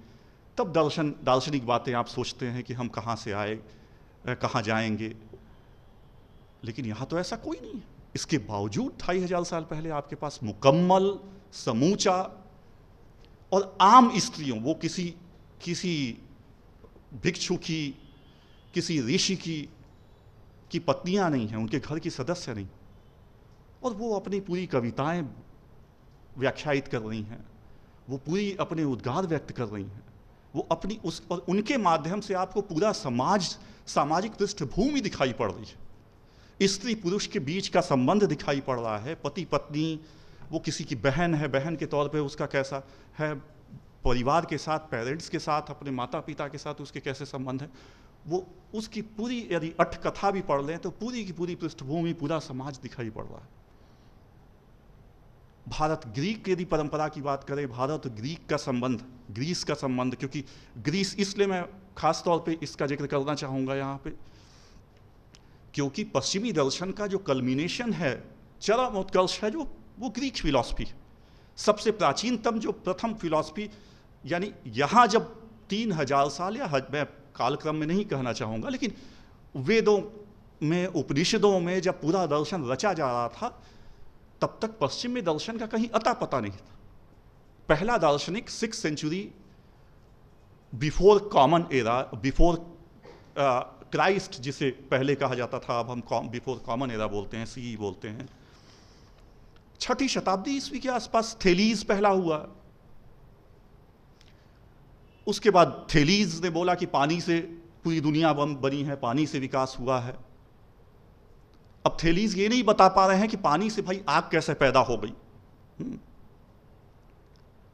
S4: तब दार्शनिक बातें आप सोचते हैं कि हम कहाँ से आए, कहाँ जाएंगे। लेकिन यहाँ तो ऐसा कोई नहीं है। इसके बावजूद 2500 साल पहले आपके पास मुकम्मल, समूचा और आम स्त्रियों, वो किसी भिक्षु की, किसी ऋषि की पत्नियां नहीं हैं, उनके घर की सदस्य नहीं, और वो अपनी पूरी कविताएं व्याख्यायित कर रही हैं, वो पूरी अपने उद्गार व्यक्त कर रही हैं, वो अपनी और उनके माध्यम से आपको पूरा सामाजिक पृष्ठभूमि दिखाई पड़ रही है। स्त्री पुरुष के बीच का संबंध दिखाई पड़ रहा है, पति पत्नी, वो किसी की बहन है, बहन के तौर पे उसका कैसा है, परिवार के साथ, पेरेंट्स के साथ, अपने माता पिता के साथ उसके कैसे संबंध है, वो उसकी पूरी, यदि अठकथा भी पढ़ लें तो पूरी की पूरी पृष्ठभूमि, पूरा समाज दिखाई पड़ रहा है। भारत ग्रीक की यदि परंपरा की बात करें, भारत ग्रीक का संबंध, ग्रीस का संबंध, क्योंकि ग्रीस, इसलिए मैं खास तौर पे इसका जिक्र करना चाहूँगा यहाँ पे, क्योंकि पश्चिमी दर्शन का जो कल्मिनेशन है, चरम उत्कर्ष है, जो वो ग्रीक फिलॉसफी है। सबसे प्राचीनतम जो प्रथम फिलॉसफी, यानी यहाँ जब 3000 साल, या मैं कालक्रम में नहीं कहना चाहूँगा, लेकिन वेदों में, उपनिषदों में जब पूरा दर्शन रचा जा रहा था, तब तक पश्चिम में दर्शन का कहीं अता पता नहीं था। पहला दार्शनिक 6th century before common era, before Christ जिसे पहले कहा जाता था, अब हम बिफोर कॉमन एरा बोलते हैं, CE बोलते हैं, 6ठी शताब्दी ईस्वी के आसपास थेलीज पहला हुआ। उसके बाद थेलीज ने बोला कि पानी से पूरी दुनिया बनी है, पानी से विकास हुआ है। अब थेलीज ये नहीं बता पा रहे हैं कि पानी से भाई आग कैसे पैदा हो गई।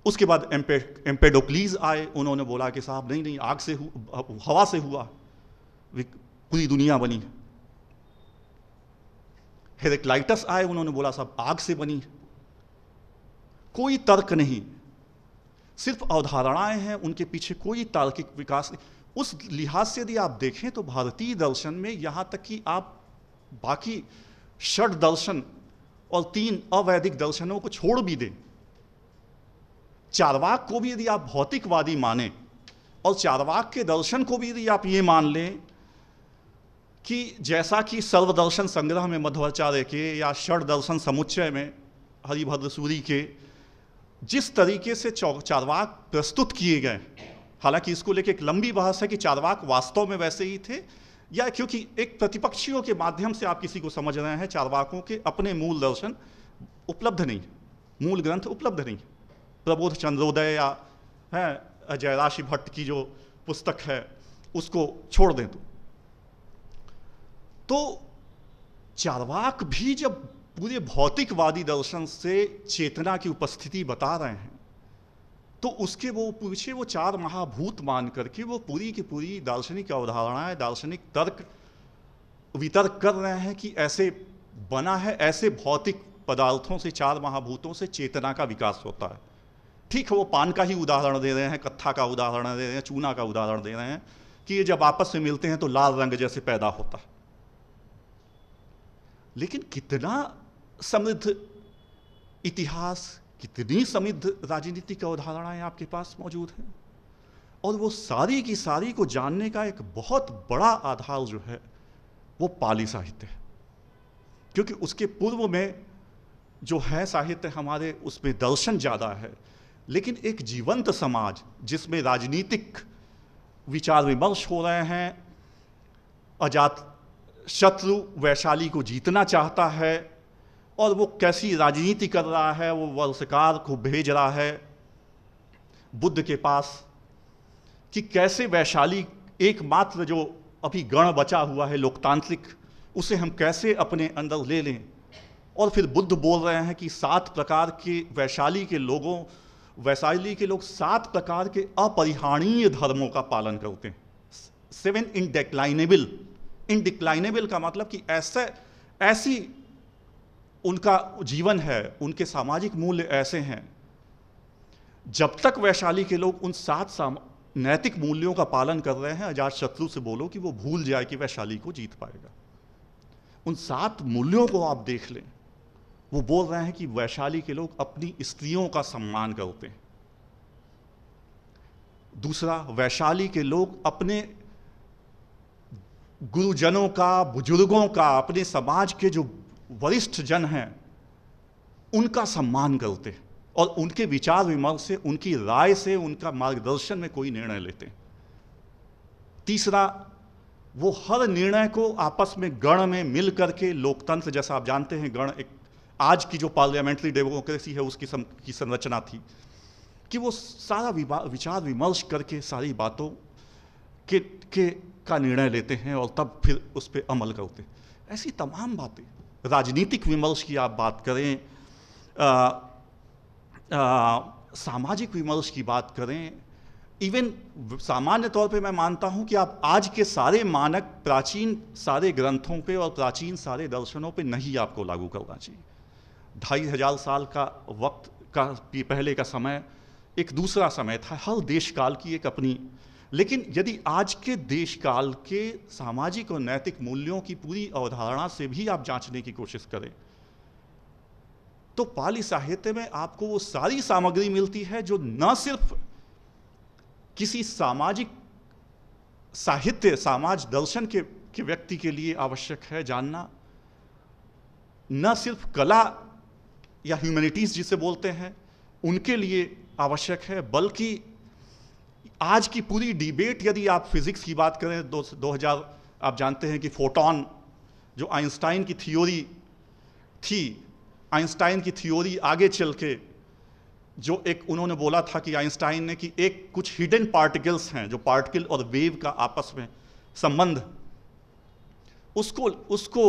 S4: उसके बाद एम्पेडोक्लीज आए, उन्होंने बोला कि साहब नहीं, आग से हवा से हुआ, पूरी दुनिया बनी है। हेरेक्लाइटस आए, उन्होंने बोला साहब आग से बनी है। कोई तर्क नहीं, सिर्फ अवधारणाएं हैं, उनके पीछे कोई तार्किक विकास नहीं। उस लिहाज से यदि आप देखें तो भारतीय दर्शन में यहाँ तक कि आप बाकी षड दर्शन और 3 अवैदिक दर्शनों को छोड़ भी दें, चार्वाक को भी यदि आप भौतिकवादी माने और चार्वाक के दर्शन को भी यदि आप ये मान लें कि जैसा कि सर्वदर्शन संग्रह में मध्वाचार्य के या षड दर्शन समुच्चय में हरिभद्र सूरी के जिस तरीके से चार्वाक प्रस्तुत किए गए, हालांकि इसको लेकर एक लंबी बहस है कि चार्वाक वास्तव में वैसे ही थे या क्योंकि एक प्रतिपक्षियों के माध्यम से आप किसी को समझ रहे हैं। चार्वाकों के अपने मूल दर्शन उपलब्ध नहीं, मूल ग्रंथ उपलब्ध नहीं। प्रबोध चंद्रोदय या है जयराशि भट्ट की जो पुस्तक है उसको छोड़ दें तो चार्वाक भी जब पूरे भौतिकवादी दर्शन से चेतना की उपस्थिति बता रहे हैं तो उसके वो पीछे वो 4 महाभूत मान करके वो पूरी की पूरी दार्शनिक अवधारणाएं, दार्शनिक तर्क वितर्क कर रहे हैं कि ऐसे बना है, ऐसे भौतिक पदार्थों से, 4 महाभूतों से चेतना का विकास होता है। ठीक है, वो पान का ही उदाहरण दे रहे हैं, कत्था का उदाहरण दे रहे हैं, चूना का उदाहरण दे रहे हैं कि ये जब आपस में मिलते हैं तो लाल रंग जैसे पैदा होता है। लेकिन कितना समृद्ध इतिहास, कितनी समृद्ध राजनीतिक अवधारणाएं आपके पास मौजूद हैं, और वो सारी की सारी को जानने का एक बहुत बड़ा आधार जो है वो पाली साहित्य है। क्योंकि उसके पूर्व में जो है साहित्य हमारे, उसमें दर्शन ज़्यादा है, लेकिन एक जीवंत समाज जिसमें राजनीतिक विचार विमर्श हो रहे हैं, अजात शत्रु वैशाली को जीतना चाहता है और वो कैसी राजनीति कर रहा है, वो वंशकार को भेज रहा है बुद्ध के पास कि कैसे वैशाली एकमात्र जो अभी गण बचा हुआ है लोकतांत्रिक, उसे हम कैसे अपने अंदर ले लें। और फिर बुद्ध बोल रहे हैं कि 7 प्रकार के वैशाली के लोग 7 प्रकार के अपरिहार्य धर्मों का पालन करते हैं। 7 इनडिक्लाइनेबल। इनडिक्लाइनेबल का मतलब कि ऐसी उनका जीवन है, उनके सामाजिक मूल्य ऐसे हैं, जब तक वैशाली के लोग उन 7 नैतिक मूल्यों का पालन कर रहे हैं, अजात शत्रु से बोलो कि वो भूल जाए कि वैशाली को जीत पाएगा। उन 7 मूल्यों को आप देख लें, वो बोल रहे हैं कि वैशाली के लोग अपनी स्त्रियों का सम्मान करते हैं। दूसरा, वैशाली के लोग अपने गुरुजनों का, बुजुर्गों का, अपने समाज के जो वरिष्ठ जन हैं उनका सम्मान करते हैं और उनके विचार विमर्श से, उनकी राय से, उनका मार्गदर्शन में कोई निर्णय लेते हैं। तीसरा, वो हर निर्णय को आपस में गण में मिल करके, लोकतंत्र जैसा आप जानते हैं, गण एक आज की जो पार्लियामेंट्री डेमोक्रेसी है उसकी की संरचना थी कि वो सारा विचार विमर्श करके सारी बातों का निर्णय लेते हैं और तब फिर उस पर अमल करते हैं। ऐसी तमाम बातें, राजनीतिक विमर्श की आप बात करें, सामाजिक विमर्श की बात करें, इवन सामान्य तौर पे मैं मानता हूं कि आप आज के सारे मानक प्राचीन सारे ग्रंथों पे और प्राचीन सारे दर्शनों पे नहीं आपको लागू करना चाहिए। 2500 साल का वक्त का पहले का समय एक दूसरा समय था, हर देश काल की एक अपनी। लेकिन यदि आज के देश काल के सामाजिक और नैतिक मूल्यों की पूरी अवधारणा से भी आप जांचने की कोशिश करें तो पाली साहित्य में आपको वो सारी सामग्री मिलती है जो न सिर्फ किसी सामाजिक साहित्य, समाज दर्शन के व्यक्ति के लिए आवश्यक है जानना, न सिर्फ कला या ह्यूमैनिटीज जिसे बोलते हैं उनके लिए आवश्यक है, बल्कि आज की पूरी डिबेट, यदि आप फिजिक्स की बात करें, 2000 आप जानते हैं कि फोटॉन जो आइंस्टाइन की थ्योरी थी, आइंस्टाइन की थ्योरी आगे चल के जो एक उन्होंने बोला था कि आइंस्टाइन ने कि एक कुछ हिडन पार्टिकल्स हैं, जो पार्टिकल और वेव का आपस में संबंध, उसको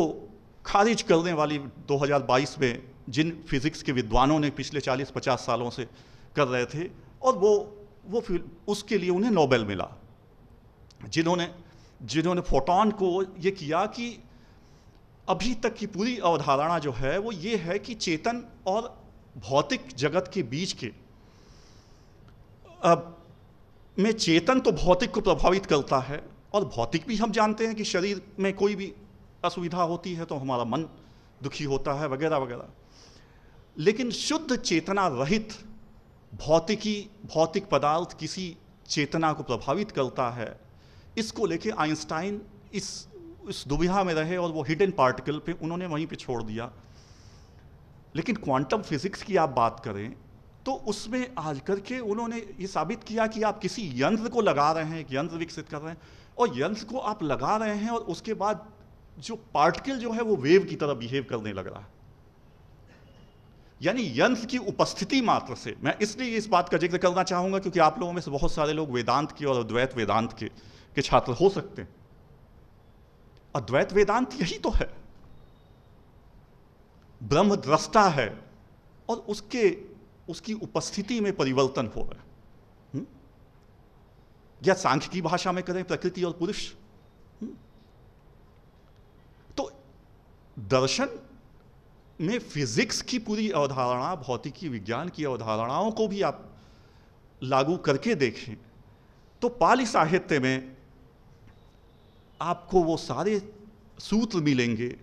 S4: खारिज करने वाली 2022 में जिन फिजिक्स के विद्वानों ने पिछले 40-50 सालों से कर रहे थे, और वो फिर उसके लिए उन्हें नोबेल मिला, जिन्होंने फोटॉन को ये किया कि अभी तक की पूरी अवधारणा जो है वो ये है कि चेतन और भौतिक जगत के बीच के में चेतन तो भौतिक को प्रभावित करता है, और भौतिक भी हम जानते हैं कि शरीर में कोई भी असुविधा होती है तो हमारा मन दुखी होता है वगैरह वगैरह। लेकिन शुद्ध चेतना रहित भौतिक पदार्थ किसी चेतना को प्रभावित करता है, इसको लेके आइंस्टाइन इस दुविधा में रहे और वो हिडन पार्टिकल पे उन्होंने वहीं पे छोड़ दिया। लेकिन क्वांटम फिजिक्स की आप बात करें तो उसमें आज करके उन्होंने ये साबित किया कि आप किसी यंत्र को लगा रहे हैं, एक यंत्र विकसित कर रहे हैं, और यंत्र को आप लगा रहे हैं और उसके बाद जो पार्टिकल जो है वो वेव की तरह बिहेव करने लग रहा है। यानी यंत्र की उपस्थिति मात्र से, मैं इसलिए इस बात का जिक्र करना चाहूंगा क्योंकि आप लोगों में से बहुत सारे लोग वेदांत के और अद्वैत वेदांत के छात्र हो सकते हैं। अद्वैत वेदांत यही तो है, ब्रह्म दृष्टा है और उसकी उपस्थिति में परिवर्तन हो रहा है। या सांख्य की भाषा में करें प्रकृति और पुरुष। तो दर्शन में फिजिक्स की पूरी अवधारणा, भौतिकी विज्ञान की अवधारणाओं को भी आप लागू करके देखें तो पाली साहित्य में आपको वो सारे सूत्र मिलेंगे,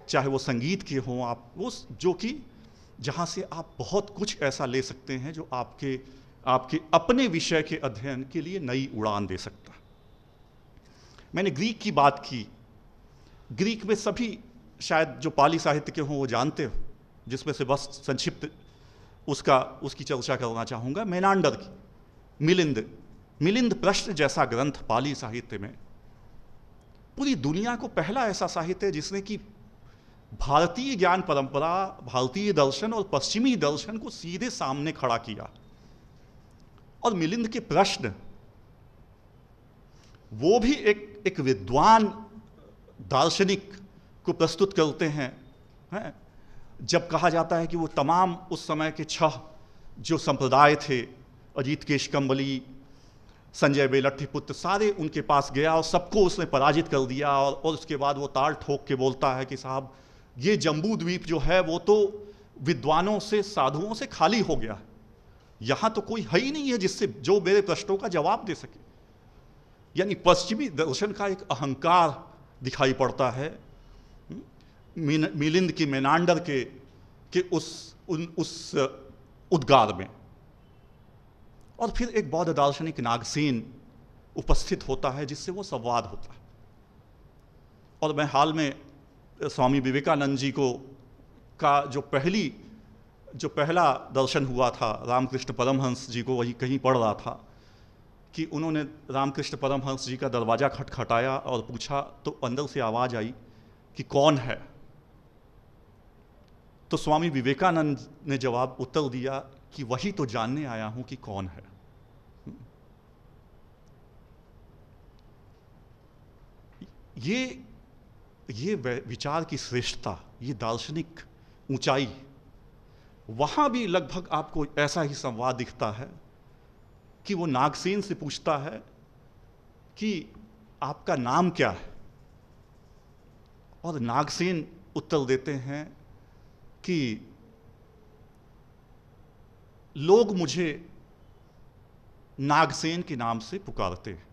S4: चाहे वो संगीत के हों, आप वो जो कि जहाँ से आप बहुत कुछ ऐसा ले सकते हैं जो आपके अपने विषय के अध्ययन के लिए नई उड़ान दे सकता। मैंने ग्रीक की बात की। ग्रीक में सभी शायद जो पाली साहित्य के हों वो जानते हो, जिसमें से बस संक्षिप्त उसकी चर्चा करना चाहूँगा। मेनांडर की मिलिंद प्रश्न जैसा ग्रंथ पाली साहित्य में पूरी दुनिया को पहला ऐसा साहित्य है जिसने कि भारतीय ज्ञान परंपरा, भारतीय दर्शन और पश्चिमी दर्शन को सीधे सामने खड़ा किया। और मिलिंद के प्रश्न वो भी एक विद्वान दार्शनिक को प्रस्तुत करते हैं। जब कहा जाता है कि वो तमाम उस समय के 6 जो संप्रदाय थे, अजीत केशकम्बली, संजय बेलट्ठीपुत्र, सारे उनके पास गया और सबको उसने पराजित कर दिया। और उसके बाद वो ताल ठोक के बोलता है कि साहब ये जम्बू द्वीप जो है वो तो विद्वानों से, साधुओं से खाली हो गया, यहाँ तो कोई है ही नहीं है जिससे जो मेरे प्रश्नों का जवाब दे सके। यानी पश्चिमी दर्शन का एक अहंकार दिखाई पड़ता है मिलिंद की मेनांडर के उस उद्गार में। और फिर एक बौद्ध दार्शनिक नागसेन उपस्थित होता है जिससे वो संवाद होता है। और मैं हाल में स्वामी विवेकानंद जी का जो पहला दर्शन हुआ था रामकृष्ण परमहंस जी को, वही कहीं पढ़ रहा था कि उन्होंने रामकृष्ण परमहंस जी का दरवाज़ा खटखटाया और पूछा तो अंदर से आवाज़ आई कि कौन है। तो स्वामी विवेकानंद ने जवाब उत्तर दिया कि वही तो जानने आया हूं कि कौन है। ये विचार की श्रेष्ठता, ये दार्शनिक ऊंचाई, वहां भी लगभग आपको ऐसा ही संवाद दिखता है कि वो नागसेन से पूछता है कि आपका नाम क्या है, और नागसेन उत्तर देते हैं कि लोग मुझे नागसेन के नाम से पुकारते हैं।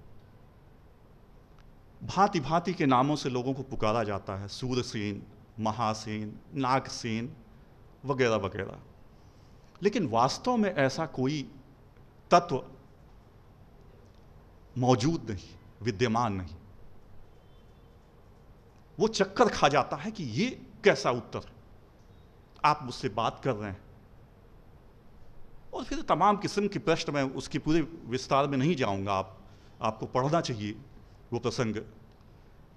S4: भांति भांति के नामों से लोगों को पुकारा जाता है, सूरसेन, महासेन, नागसेन वगैरह वगैरह। लेकिन वास्तव में ऐसा कोई तत्व मौजूद नहीं, विद्यमान नहीं। वो चक्कर खा जाता है कि ये कैसा उत्तर, आप मुझसे बात कर रहे हैं। और फिर तमाम किस्म के प्रश्न, मैं उसके पूरे विस्तार में नहीं जाऊंगा, आपको पढ़ना चाहिए वो प्रसंग।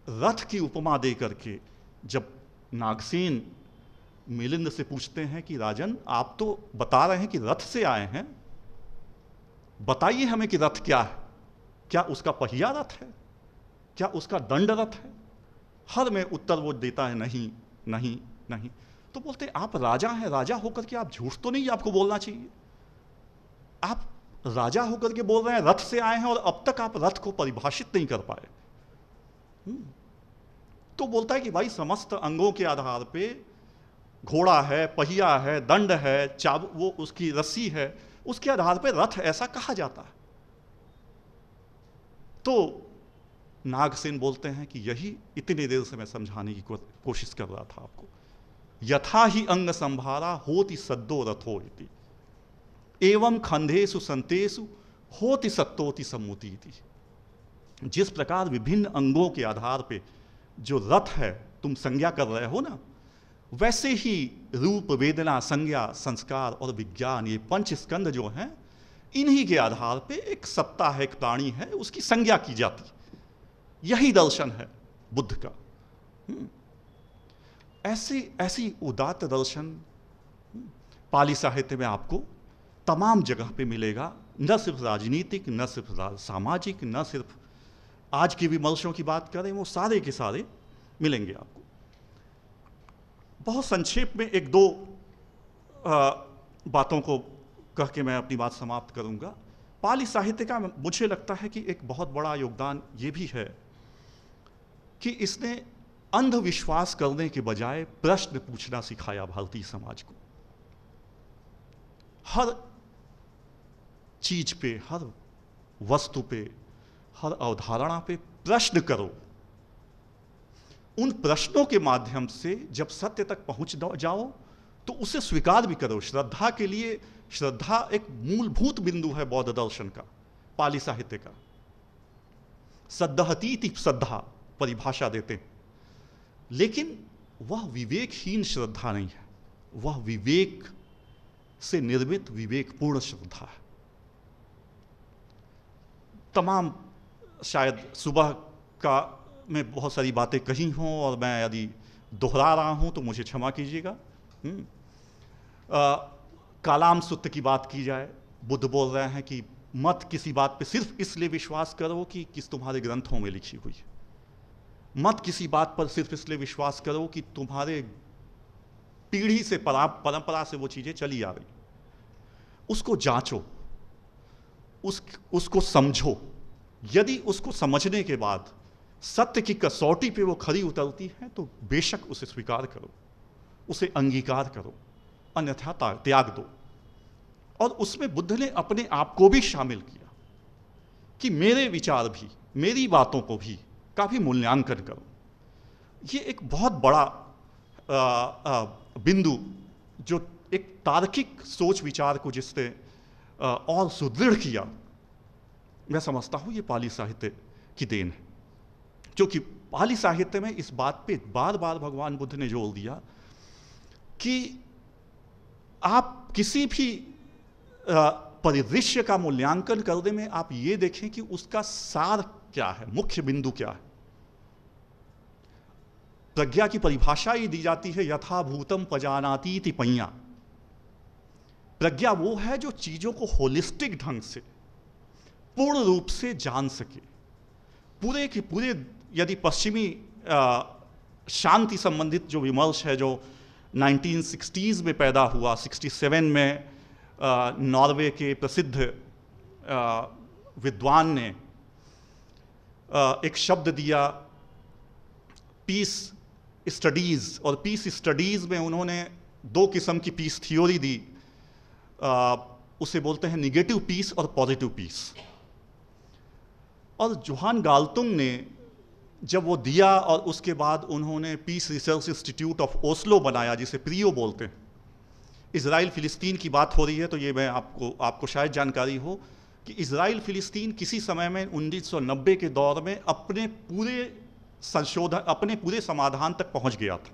S4: रथ की उपमा दे करके जब नागसेन मिलिंद से पूछते हैं कि राजन आप तो बता रहे हैं कि रथ से आए हैं, बताइए हमें कि रथ क्या है, क्या उसका पहिया रथ है, क्या उसका दंड रथ है। हर में उत्तर वो देता है नहीं नहीं नहीं। तो बोलते आप राजा हैं, राजा होकर के आप झूठ तो नहीं आपको बोलना चाहिए। आप राजा होकर के बोल रहे हैं रथ से आए हैं और अब तक आप रथ को परिभाषित नहीं कर पाए। तो बोलता है कि भाई समस्त अंगों के आधार पे घोड़ा है, पहिया है, दंड है, वो उसकी रस्सी है, उसके आधार पर रथ ऐसा कहा जाता है। तो नागसेन बोलते हैं कि यही इतनी देर से मैं समझाने की कोशिश कर रहा था आपको। यथा ही अंग संभारा होति सद्दो रथो इति, एवं खंडेषु संतेषु होति सत्तोति सम्मुति इति। जिस प्रकार विभिन्न अंगों के आधार पे जो रथ है तुम संज्ञा कर रहे हो ना, वैसे ही रूप, वेदना, संज्ञा, संस्कार और विज्ञान, ये पंच स्कंद जो हैं, इन्हीं के आधार पे एक सत्ता है, एक प्राणी है, उसकी संज्ञा की जाती। यही दर्शन है बुद्ध का। ऐसी उदात्त दर्शन पाली साहित्य में आपको तमाम जगह पे मिलेगा। न सिर्फ राजनीतिक, न सिर्फ सामाजिक, न सिर्फ आज की विमर्शों की बात करें, वो सारे के सारे मिलेंगे आपको। बहुत संक्षेप में एक दो बातों को कह के मैं अपनी बात समाप्त करूंगा। पाली साहित्य का मुझे लगता है कि एक बहुत बड़ा योगदान ये भी है कि इसने अंधविश्वास करने के बजाय प्रश्न पूछना सिखाया भारतीय समाज को। हर चीज पे, हर वस्तु पे, हर अवधारणा पे प्रश्न करो। उन प्रश्नों के माध्यम से जब सत्य तक पहुंच जाओ तो उसे स्वीकार भी करो। श्रद्धा के लिए, श्रद्धा एक मूलभूत बिंदु है बौद्ध दर्शन का, पाली साहित्य का। सद्धहतीति श्रद्धा परिभाषा देते हैं, लेकिन वह विवेकहीन श्रद्धा नहीं है, वह विवेक से निर्मित विवेकपूर्ण श्रद्धा है। तमाम शायद सुबह का में बहुत सारी बातें कही हों और मैं यदि दोहरा रहा हूं तो मुझे क्षमा कीजिएगा। कालाम सूत्र की बात की जाए, बुद्ध बोल रहे हैं कि मत किसी बात पे सिर्फ इसलिए विश्वास करो कि किस तुम्हारे ग्रंथों में लिखी हुई है। मत किसी बात पर सिर्फ इसलिए विश्वास करो कि तुम्हारे पीढ़ी से, परंपरा से वो चीजें चली आ रही। उसको जांचो, उसको समझो। यदि उसको समझने के बाद सत्य की कसौटी पे वो खरी उतरती है तो बेशक उसे स्वीकार करो, उसे अंगीकार करो, अन्यथा त्याग दो। और उसमें बुद्ध ने अपने आप को भी शामिल किया कि मेरे विचार भी, मेरी बातों को भी का भी मूल्यांकन करो। ये एक बहुत बड़ा बिंदु जो एक तार्किक सोच विचार को जिसने और सुदृढ़ किया, मैं समझता हूं ये पाली साहित्य की देन है। क्योंकि पाली साहित्य में इस बात पे बार बार भगवान बुद्ध ने जोर दिया कि आप किसी भी परिदृश्य का मूल्यांकन करने में आप ये देखें कि उसका सार क्या है, मुख्य बिंदु क्या है। प्रज्ञा की परिभाषा ही दी जाती है यथा भूतम पजानाति इति पय्या। प्रज्ञा वो है जो चीजों को होलिस्टिक ढंग से, पूर्ण रूप से जान सके। पूरे के पूरे, यदि पश्चिमी शांति संबंधित जो विमर्श है जो 1960s में पैदा हुआ, 67 में नॉर्वे के प्रसिद्ध विद्वान ने एक शब्द दिया पीस स्टडीज, और पीस स्टडीज में उन्होंने दो किस्म की पीस थ्योरी दी। उसे बोलते हैं निगेटिव पीस और पॉजिटिव पीस। और जोहान गाल्टुंग ने जब वो दिया और उसके बाद उन्होंने peace research institute of Oslo बनाया, जिसे प्रियो बोलते हैं। इजराइल फिलिस्तीन की बात हो रही है तो ये मैं आपको शायद जानकारी हो कि इजराइल फिलिस्तीन किसी समय में 1990 के दौर में अपने पूरे संशोधन, अपने पूरे समाधान तक पहुंच गया था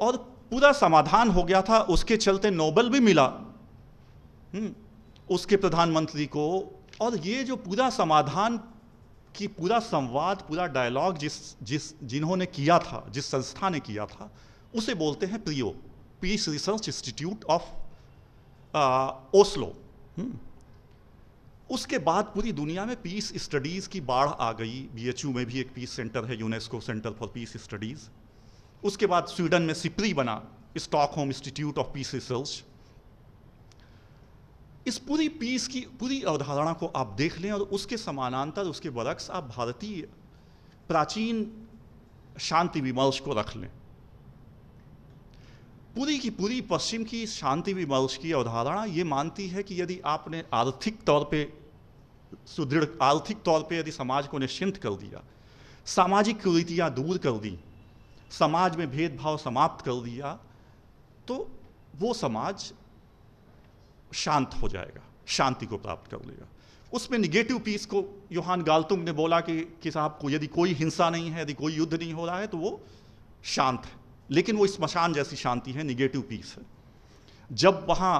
S4: और पूरा समाधान हो गया था। उसके चलते नोबेल भी मिला उसके प्रधानमंत्री को। और ये जो पूरा समाधान की, पूरा संवाद, पूरा डायलॉग जिन्होंने किया था, जिस संस्था ने किया था, उसे बोलते हैं PRIO, peace research institute of Oslo. उसके बाद पूरी दुनिया में पीस स्टडीज की बाढ़ आ गई। BHU में भी एक पीस सेंटर है, UNESCO centre for piece studies. उसके बाद स्वीडन में सिप्री बना, Stockholm institute of Peace Research. इस पूरी पीस की पूरी अवधारणा को आप देख लें और उसके समानांतर, उसके बरक्स आप भारतीय प्राचीन शांति विमर्श को रख लें। पूरी की पूरी पश्चिम की शांति विमर्श की अवधारणा ये मानती है कि यदि आपने आर्थिक तौर पे सुदृढ़, आर्थिक तौर पे यदि समाज को निश्चिंत कर दिया, सामाजिक कुरीतियाँ दूर कर दी, समाज में भेदभाव समाप्त कर दिया, तो वो समाज शांत हो जाएगा, शांति को प्राप्त कर लेगा। उसमें निगेटिव पीस को योहान गाल्तुंग ने बोला कि साहब को यदि कोई हिंसा नहीं है, यदि कोई युद्ध नहीं हो रहा है तो वो शांत है, लेकिन वो स्मशान जैसी शांति है, निगेटिव पीस है। जब वहाँ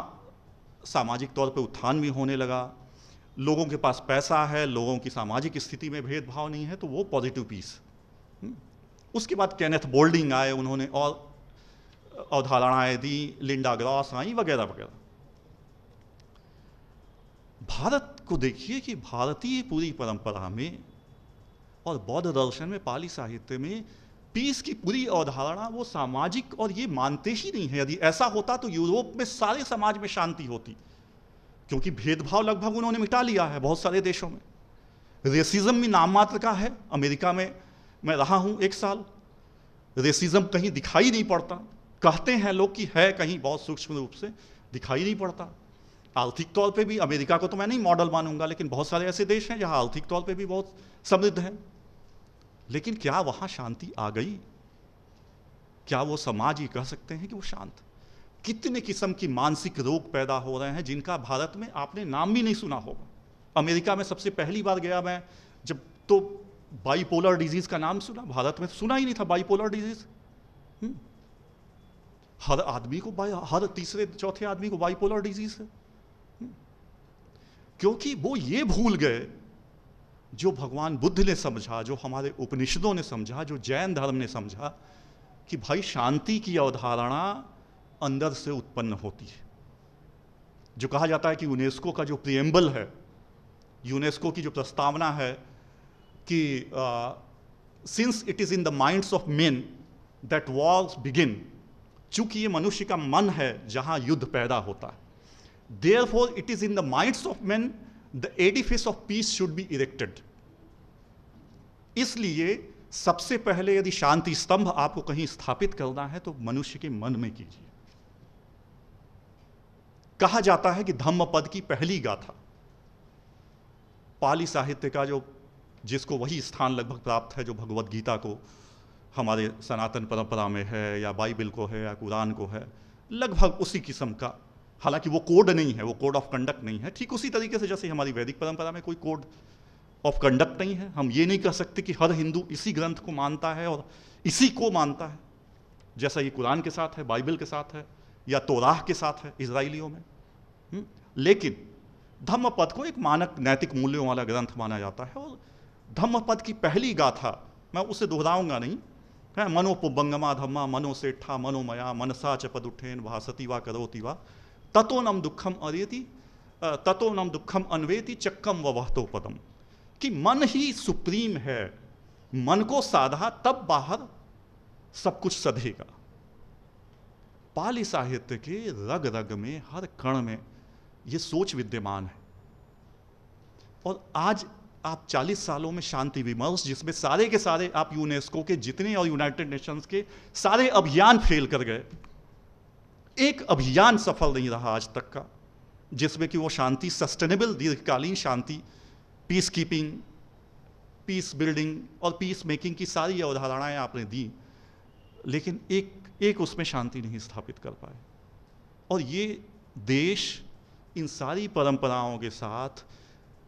S4: सामाजिक तौर पे उत्थान भी होने लगा, लोगों के पास पैसा है, लोगों की सामाजिक स्थिति में भेदभाव नहीं है, तो वो पॉजिटिव पीस। उसके बाद केनेथ बोल्डिंग आए, उन्होंने और अवधारणाएं दी, लिंडा ग्रॉस आई वगैरह वगैरह। भारत को देखिए कि भारतीय पूरी परंपरा में और बौद्ध दर्शन में, पाली साहित्य में पीस की पूरी अवधारणा वो सामाजिक, और ये मानते ही नहीं है। यदि ऐसा होता तो यूरोप में सारे समाज में शांति होती, क्योंकि भेदभाव लगभग उन्होंने मिटा लिया है बहुत सारे देशों में। रेसिज्म भी नाम मात्र का है। अमेरिका में मैं रहा हूं 1 साल, रेसिज्म कहीं दिखाई नहीं पड़ता। कहते हैं लोग कि है कहीं, बहुत सूक्ष्म रूप से दिखाई नहीं पड़ता। आर्थिक तौर पे भी अमेरिका को तो मैं नहीं मॉडल मानूंगा, लेकिन बहुत सारे ऐसे देश हैं जहां आर्थिक तौर पे भी बहुत समृद्ध हैं। लेकिन क्या वहां शांति आ गई? क्या वो समाज ये कह सकते हैं कि वो शांत? कितने किस्म की मानसिक रोग पैदा हो रहे हैं जिनका भारत में आपने नाम भी नहीं सुना होगा। अमेरिका में सबसे पहली बार गया मैं जब, तो बाइपोलर डिजीज का नाम सुना, भारत में सुना ही नहीं था बाइपोलर डिजीज। हर आदमी को, हर तीसरे चौथे आदमी को बाइपोलर डिजीज है। क्योंकि वो ये भूल गए जो भगवान बुद्ध ने समझा, जो हमारे उपनिषदों ने समझा, जो जैन धर्म ने समझा, कि भाई शांति की अवधारणा अंदर से उत्पन्न होती है। जो कहा जाता है कि यूनेस्को का जो प्रिएम्बल है, यूनेस्को की जो प्रस्तावना है कि since it is in the minds of main that Wars begin, चूंकि ये मनुष्य का मन है जहां युद्ध पैदा होता है, therefore it is in the minds of men the edifice of peace should be erected। इसलिए सबसे पहले यदि शांति स्तंभ आपको कहीं स्थापित करना है तो मनुष्य के मन में कीजिए। कहा जाता है कि धम्मपद की पहली गाथा पाली साहित्य का, जो जिसको वही स्थान लगभग प्राप्त है जो भगवद गीता को हमारे सनातन परंपरा में है, या बाइबल को है, या कुरान को है, लगभग उसी किस्म का। हालांकि वो कोड नहीं है, वो कोड ऑफ कंडक्ट नहीं है। ठीक उसी तरीके से जैसे हमारी वैदिक परंपरा में कोई कोड ऑफ कंडक्ट नहीं है। हम ये नहीं कह सकते कि हर हिंदू इसी ग्रंथ को मानता है और इसी को मानता है, जैसा ये कुरान के साथ है, बाइबल के साथ है, या तोराह के साथ है इजराइलियों में। लेकिन धम्मपद को एक मानक नैतिक मूल्यों वाला ग्रंथ माना जाता है। और धम्मपद की पहली गाथा, मैं उसे दोहराऊंगा नहीं, है मनोपुबंगमा धम्मा मनोसेठा मनोमया मनसा च पदुठेन भासति वा करोति वा ततो नम दुखम अरेति ततो नम दुखम अन्वेति चक्कम व वहतो पदम। कि मन ही सुप्रीम है, मन को साधा तब बाहर सब कुछ सधेगा। पाली साहित्य के रग रग में, हर कण में ये सोच विद्यमान है। और आज आप 40 सालों में शांति विमर्श, जिसमें सारे के सारे आप यूनेस्को के जितने और यूनाइटेड नेशंस के सारे अभियान फेल कर गए, एक अभियान सफल नहीं रहा आज तक का जिसमें कि वो शांति, सस्टेनेबल दीर्घकालीन शांति, पीस कीपिंग, पीस बिल्डिंग और पीस मेकिंग की सारी अवधारणाएं आपने दी, लेकिन एक उसमें शांति नहीं स्थापित कर पाए। और ये देश इन सारी परंपराओं के साथ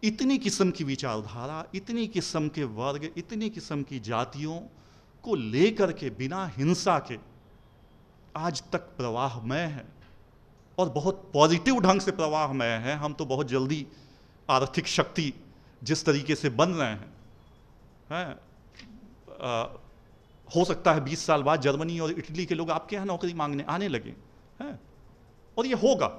S4: इतनी किस्म की विचारधारा, इतनी किस्म के वर्ग, इतनी किस्म की जातियों को लेकर के बिना हिंसा के आज तक प्रवाहमय है, और बहुत पॉजिटिव ढंग से प्रवाहमय है। हम तो बहुत जल्दी आर्थिक शक्ति जिस तरीके से बन रहे हैं, हो सकता है 20 साल बाद जर्मनी और इटली के लोग आपके यहाँ नौकरी मांगने आने लगे हैं, और ये होगा।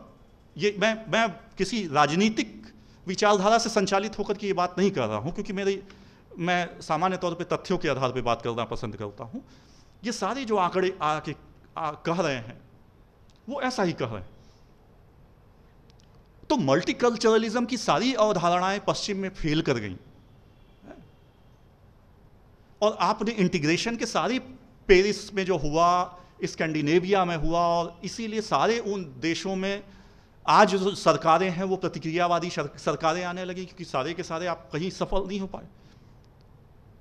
S4: ये मैं किसी राजनीतिक विचारधारा से संचालित होकर के ये बात नहीं कर रहा हूँ, क्योंकि मैं सामान्य तौर पे तथ्यों के आधार पे बात करना पसंद करता हूँ। ये सारे जो आंकड़े आके कह रहे हैं वो ऐसा ही कह रहे हैं। तो मल्टीकल्चरलिज्म की सारी अवधारणाएं पश्चिम में फेल कर गई, और आपने इंटीग्रेशन के सारी, पेरिस में जो हुआ, स्कैंडिनेविया में हुआ, और इसीलिए सारे उन देशों में आज जो सरकारें हैं वो प्रतिक्रियावादी सरकारें आने लगी, क्योंकि सारे के सारे आप कहीं सफल नहीं हो पाए।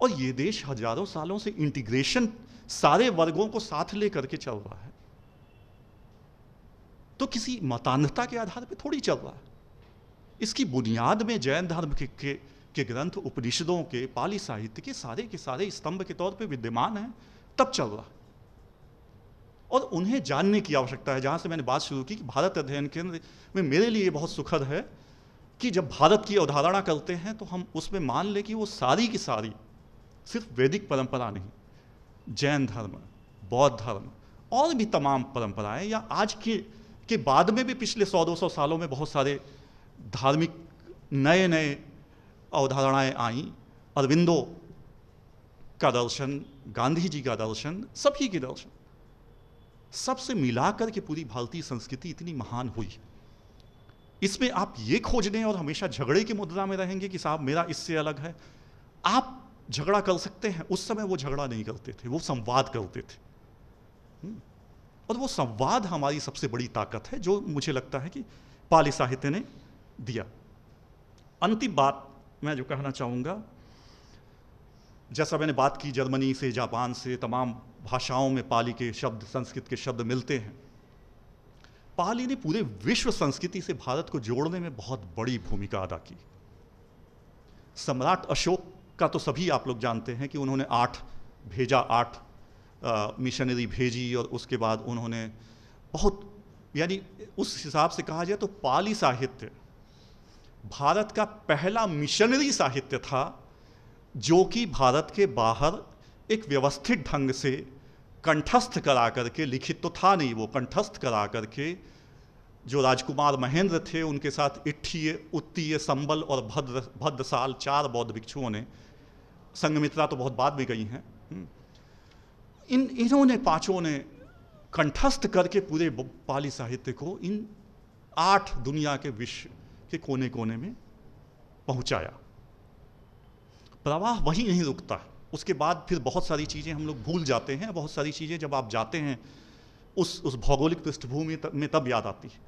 S4: और ये देश हजारों सालों से इंटीग्रेशन सारे वर्गों को साथ लेकर के चल रहा है, तो किसी मतान्धता के आधार पर थोड़ी चल रहा है। इसकी बुनियाद में जैन धर्म के ग्रंथ, उपनिषदों के, पाली साहित्य के सारे स्तंभ के तौर पे विद्यमान हैं, तब चल रहा है। और उन्हें जानने की आवश्यकता है। जहाँ से मैंने बात शुरू की कि भारत अध्ययन केंद्र में मेरे लिए बहुत सुखद है कि जब भारत की अवधारणा करते हैं तो हम उसमें मान लें कि वो सारी की सारी सिर्फ वैदिक परंपरा नहीं, जैन धर्म, बौद्ध धर्म और भी तमाम परंपराएं, या आज के बाद में भी पिछले 100-200 सालों में बहुत सारे धार्मिक नए नए अवधारणाएं आईं। अरविंदो का दर्शन, गांधी जी का दर्शन, सभी के दर्शन, सबसे मिलाकर के पूरी भारतीय संस्कृति इतनी महान हुई। इसमें आप ये खोजने और हमेशा झगड़े की मुद्रा में रहेंगे कि साहब मेरा इससे अलग है। आप झगड़ा कर सकते हैं, उस समय वो झगड़ा नहीं करते थे, वो संवाद करते थे। और वो संवाद हमारी सबसे बड़ी ताकत है, जो मुझे लगता है कि पाली साहित्य ने दिया। अंतिम बात मैं जो कहना चाहूँगा, जैसा मैंने बात की जर्मनी से, जापान से, तमाम भाषाओं में पाली के शब्द, संस्कृत के शब्द मिलते हैं। पाली ने पूरे विश्व संस्कृति से भारत को जोड़ने में बहुत बड़ी भूमिका अदा की। सम्राट अशोक का तो सभी आप लोग जानते हैं कि उन्होंने 8 मिशनरी भेजी, और उसके बाद उन्होंने बहुत, यानी उस हिसाब से कहा जाए तो पाली साहित्य भारत का पहला मिशनरी साहित्य था, जो कि भारत के बाहर एक व्यवस्थित ढंग से कंठस्थ करा करके, लिखित तो था नहीं, वो कंठस्थ करा करके जो राजकुमार महेंद्र थे उनके साथ इट्ठीय, उत्तीय, संबल और भद्रसाल 4 बौद्ध भिक्षुओं ने, संघमित्रा तो बहुत बाद में गई हैं, इन्होंने 5 ने कंठस्थ करके पूरे पाली साहित्य को इन 8 दुनिया के विश्व के कोने कोने में पहुंचाया। प्रवाह वही नहीं रुकता, उसके बाद फिर बहुत सारी चीज़ें हम लोग भूल जाते हैं। बहुत सारी चीज़ें जब आप जाते हैं उस भौगोलिक पृष्ठभूमि में तब याद आती है।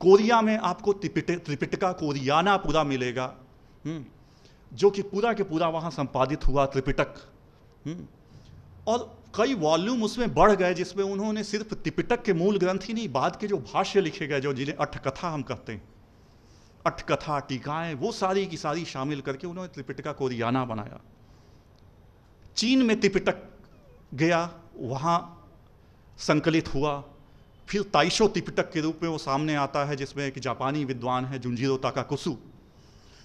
S4: कोरिया में आपको त्रिपिटका कोरियाना पूरा मिलेगा, जो कि पूरा के पूरा वहाँ संपादित हुआ त्रिपिटक, और कई वॉल्यूम उसमें बढ़ गए, जिसमें उन्होंने सिर्फ त्रिपिटक के मूल ग्रंथ ही नहीं, बाद के जो भाष्य लिखे गए, जो जिन्हें अट्ठकथा हम कहते हैं, अट्ठकथा, टीकाएं, वो सारी की सारी शामिल करके उन्होंने त्रिपिटका कोरियाना बनाया। चीन में त्रिपिटक गया, वहाँ संकलित हुआ, फिर ताइशो त्रिपिटक के रूप में वो सामने आता है, जिसमें एक जापानी विद्वान है जुंजीरो ताकाकुसु,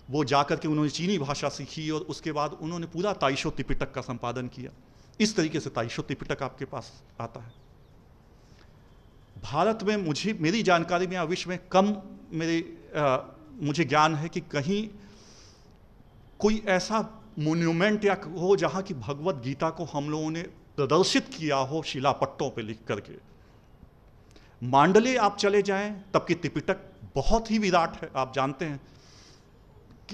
S4: वो जाकर के उन्होंने चीनी भाषा सीखी और उसके बाद उन्होंने पूरा ताइशो त्रिपिटक का संपादन किया। इस तरीके से ताइशो त्रिपिटक आपके पास आता है। भारत में मेरी जानकारी में या विश्व में कम मुझे ज्ञान है कि कहीं कोई ऐसा मोन्यूमेंट या हो जहाँ की भगवत गीता को हम लोगों ने प्रदर्शित किया हो शिलापट्टों पे लिख करके। मांडले आप चले जाएं, तब की त्रिपिटक बहुत ही विराट है। आप जानते हैं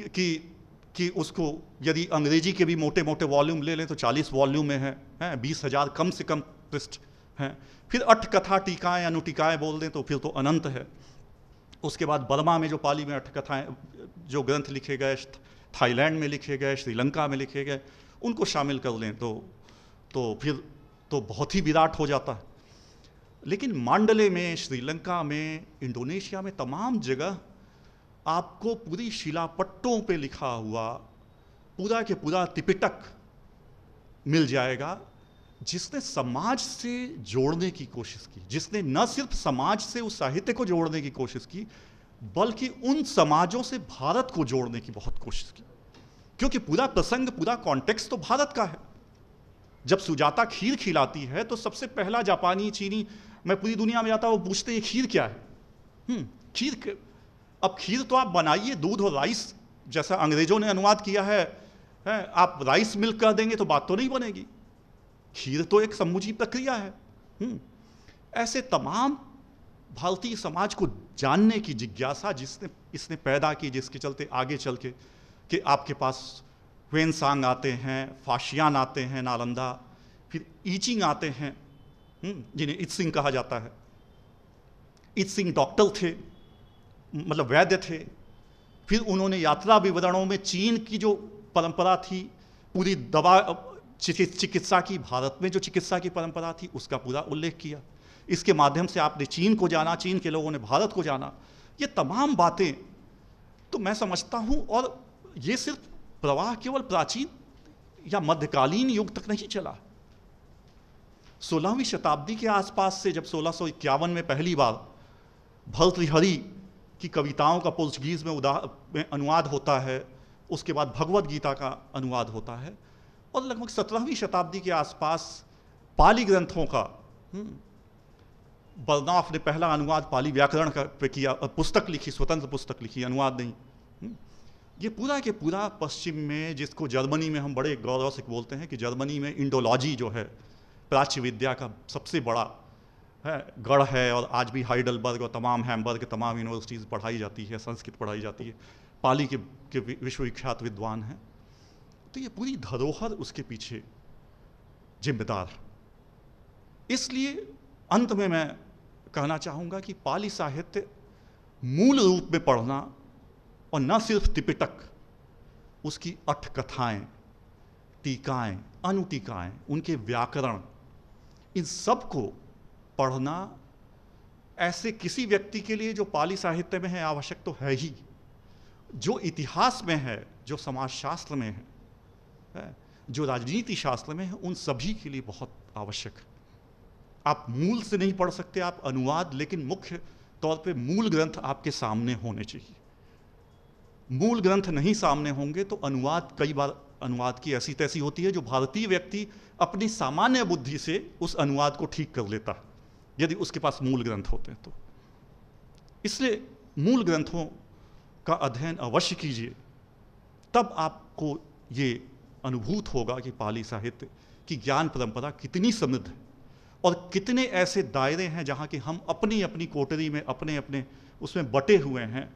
S4: कि उसको यदि अंग्रेजी के भी मोटे मोटे वॉल्यूम ले लें तो 40 वॉल्यूम में है 20,000 कम से कम पृष्ठ हैं। फिर अट्ठकथा, टीकाएं, अनुटीकाएं बोल दें तो फिर तो अनंत है। उसके बाद बर्मा में जो पाली में अट्ठकथाएं जो ग्रंथ लिखे गए, थाईलैंड में लिखे गए, श्रीलंका में लिखे गए, उनको शामिल कर लें तो फिर तो बहुत ही विराट हो जाता है। लेकिन मांडले में, श्रीलंका में, इंडोनेशिया में, तमाम जगह आपको पूरी शिलापट्टों पे लिखा हुआ पूरा के पूरा त्रिपिटक मिल जाएगा, जिसने समाज से जोड़ने की कोशिश की, जिसने न सिर्फ समाज से उस साहित्य को जोड़ने की कोशिश की, बल्कि उन समाजों से भारत को जोड़ने की बहुत कोशिश की। क्योंकि पूरा प्रसंग, पूरा कॉन्टेक्स्ट तो भारत का है। जब सुजाता खीर खिलाती है तो सबसे पहला जापानी, चीनी, मैं पूरी दुनिया में जाता हूँ, वो पूछते हैं खीर क्या है। खीर, अब खीर तो आप बनाइए दूध और राइस, जैसा अंग्रेजों ने अनुवाद किया है, आप राइस मिल्क कर देंगे तो बात तो नहीं बनेगी। खीर तो एक समूची प्रक्रिया है। ऐसे तमाम भारतीय समाज को जानने की जिज्ञासा इसने पैदा की, जिसके चलते आगे चल के कि आपके पास ह्वेनसांग आते हैं, फाशियान आते हैं नालंदा, फिर ईचिंग आते हैं जिन्हें इत सिंह कहा जाता है। इत सिंह डॉक्टर थे, मतलब वैद्य थे। फिर उन्होंने यात्रा विवरणों में चीन की जो परंपरा थी, पूरी दवा चिकित्सा की, भारत में जो चिकित्सा की परंपरा थी, उसका पूरा उल्लेख किया। इसके माध्यम से आपने चीन को जाना, चीन के लोगों ने भारत को जाना। ये तमाम बातें तो मैं समझता हूँ, और ये सिर्फ प्रवाह केवल प्राचीन या मध्यकालीन युग तक नहीं चला। 16वीं शताब्दी के आसपास से जब 1651 में पहली बार भर्तृहरि की कविताओं का पोर्चुगीज में अनुवाद होता है, उसके बाद भगवद गीता का अनुवाद होता है, और लगभग 17वीं शताब्दी के आसपास पाली ग्रंथों का बर्नॉफ ने पहला अनुवाद पाली व्याकरण का पे किया, पुस्तक लिखी, स्वतंत्र पुस्तक लिखी, अनुवाद नहीं। ये पूरा के पूरा पश्चिम में, जिसको जर्मनी में हम बड़े गौरव से बोलते हैं कि जर्मनी में इंडोलॉजी जो है प्राच्य विद्या का सबसे बड़ा है गढ़ है, और आज भी हाइडलबर्ग और तमाम हैम्बर्ग के तमाम यूनिवर्सिटीज़ पढ़ाई जाती है, संस्कृत पढ़ाई जाती है, पाली के विश्वविख्यात विद्वान हैं। तो ये पूरी धरोहर उसके पीछे जिम्मेदार है। इसलिए अंत में मैं कहना चाहूँगा कि पाली साहित्य मूल रूप में पढ़ना, और न सिर्फ त्रिपिटक, उसकी अठकथाएँ, टीकाएँ, अनुटीकाएँ, उनके व्याकरण, इन सब को पढ़ना ऐसे किसी व्यक्ति के लिए जो पाली साहित्य में है आवश्यक तो है ही, जो इतिहास में है, जो समाजशास्त्र में है, जो राजनीति शास्त्र में है, उन सभी के लिए बहुत आवश्यक है। आप मूल से नहीं पढ़ सकते, आप अनुवाद, लेकिन मुख्य तौर पे मूल ग्रंथ आपके सामने होने चाहिए। मूल ग्रंथ नहीं सामने होंगे तो अनुवाद, कई बार अनुवाद की ऐसी तैसी होती है जो भारतीय व्यक्ति अपनी सामान्य बुद्धि से उस अनुवाद को ठीक कर लेता है, यदि उसके पास मूल ग्रंथ होते हैं तो। इसलिए मूल ग्रंथों का अध्ययन अवश्य कीजिए, तब आपको ये अनुभूत होगा कि पाली साहित्य की ज्ञान परंपरा कितनी समृद्ध है, और कितने ऐसे दायरे हैं जहाँ कि हम अपनी अपनी कोटरी में अपने अपने उसमें बटे हुए हैं,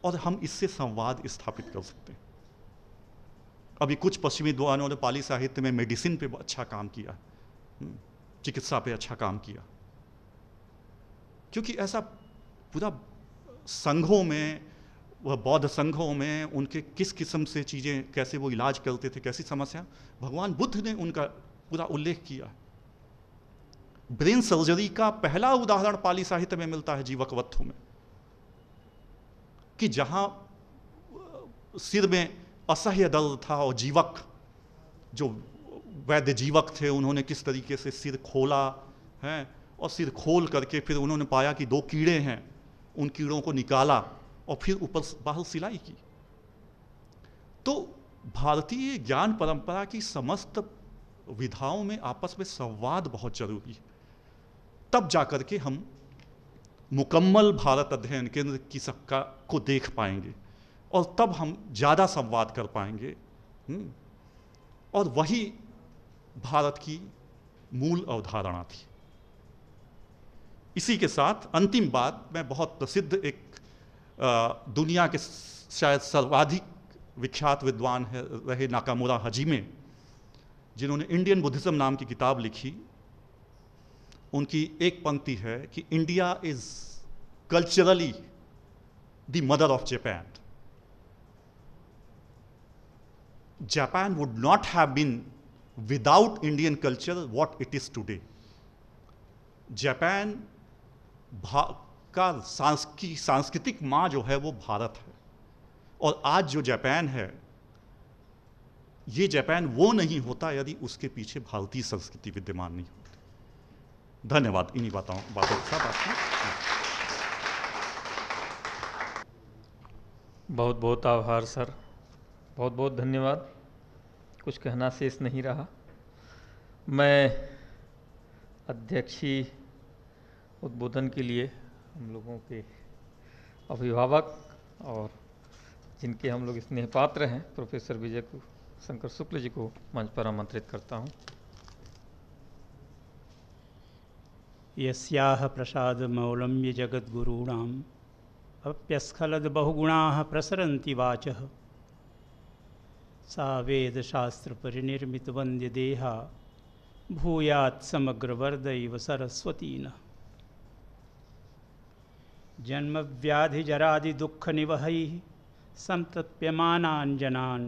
S4: और हम इससे संवाद स्थापित कर सकते हैं। अभी कुछ पश्चिमी विद्वानों ने पाली साहित्य में मेडिसिन पे अच्छा काम किया, चिकित्सा पे अच्छा काम किया, क्योंकि ऐसा पूरा संघों में, वह बौद्ध संघों में उनके किस किस्म से चीज़ें, कैसे वो इलाज करते थे, कैसी समस्या, भगवान बुद्ध ने उनका पूरा उल्लेख किया। ब्रेन सर्जरी का पहला उदाहरण पाली साहित्य में मिलता है जीवकवत्थु में, कि जहाँ सिर में असह्य दर्द था और जीवक, जो वैद्य जीवक थे, उन्होंने किस तरीके से सिर खोला है, और सिर खोल करके फिर उन्होंने पाया कि 2 कीड़े हैं, उन कीड़ों को निकाला और फिर ऊपर बाहर सिलाई की। तो भारतीय ज्ञान परंपरा की समस्त विधाओं में आपस में संवाद बहुत जरूरी है, तब जाकर के हम मुकम्मल भारत अध्ययन केंद्र की सक्का को देख पाएंगे, और तब हम ज़्यादा संवाद कर पाएंगे। और वही भारत की मूल अवधारणा थी। इसी के साथ अंतिम बात, मैं बहुत प्रसिद्ध एक दुनिया के शायद सर्वाधिक विख्यात विद्वान रहे नाकामुरा हजीमे, जिन्होंने इंडियन बुद्धिज्म नाम की किताब लिखी, उनकी एक पंक्ति है कि India is culturally the mother of Japan. Japan would not have been without Indian culture what it is today. Japan का सांस्कृतिक माँ जो है वो भारत है, और आज जो जापान है, ये जापान वो नहीं होता यदि उसके पीछे भारतीय संस्कृति विद्यमान नहीं होती। धन्यवाद। इन्हीं बातों के साथ आपको
S2: बहुत बहुत आभार सर, बहुत बहुत धन्यवाद। कुछ कहना शेष नहीं रहा। मैं अध्यक्षी उद्बोधन के लिए हम लोगों के अभिभावक और जिनके हम लोग स्नेह पात्र हैं, प्रोफेसर विजय शंकर शुक्ल जी को मंच पर आमंत्रित करता हूँ।
S5: यस्याह प्रसादमौलम्य जगद्गुरूणाम् अप्यस्खलद बहुगुणाः प्रसरन्ति वाचः सा वेदशास्त्रपरिनिर्मितवन्द्यदेहा भूयात् समग्र वरदैव सरस्वती न। जन्म व्याधि जरादि दुख निवहैः संतप्यमानान् जनान्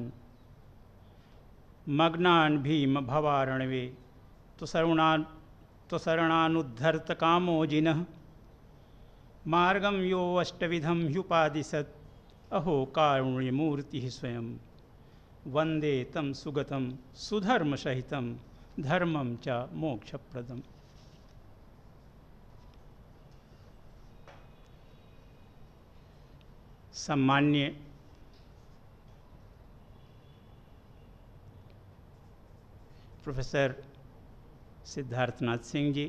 S5: मग्नान् भीम भवारणवे तो शरणानुद्धर्त कामोजिनः मार्गम यो अष्टविधम ह्युपादिशत् अहो कारुण्यमूर्तिः स्वयं वंदे तम सुगतम सुधर्म सहितम धर्मम च मोक्षप्रदम। सम्मान्य प्रोफेसर सिद्धार्थनाथ सिंह जी,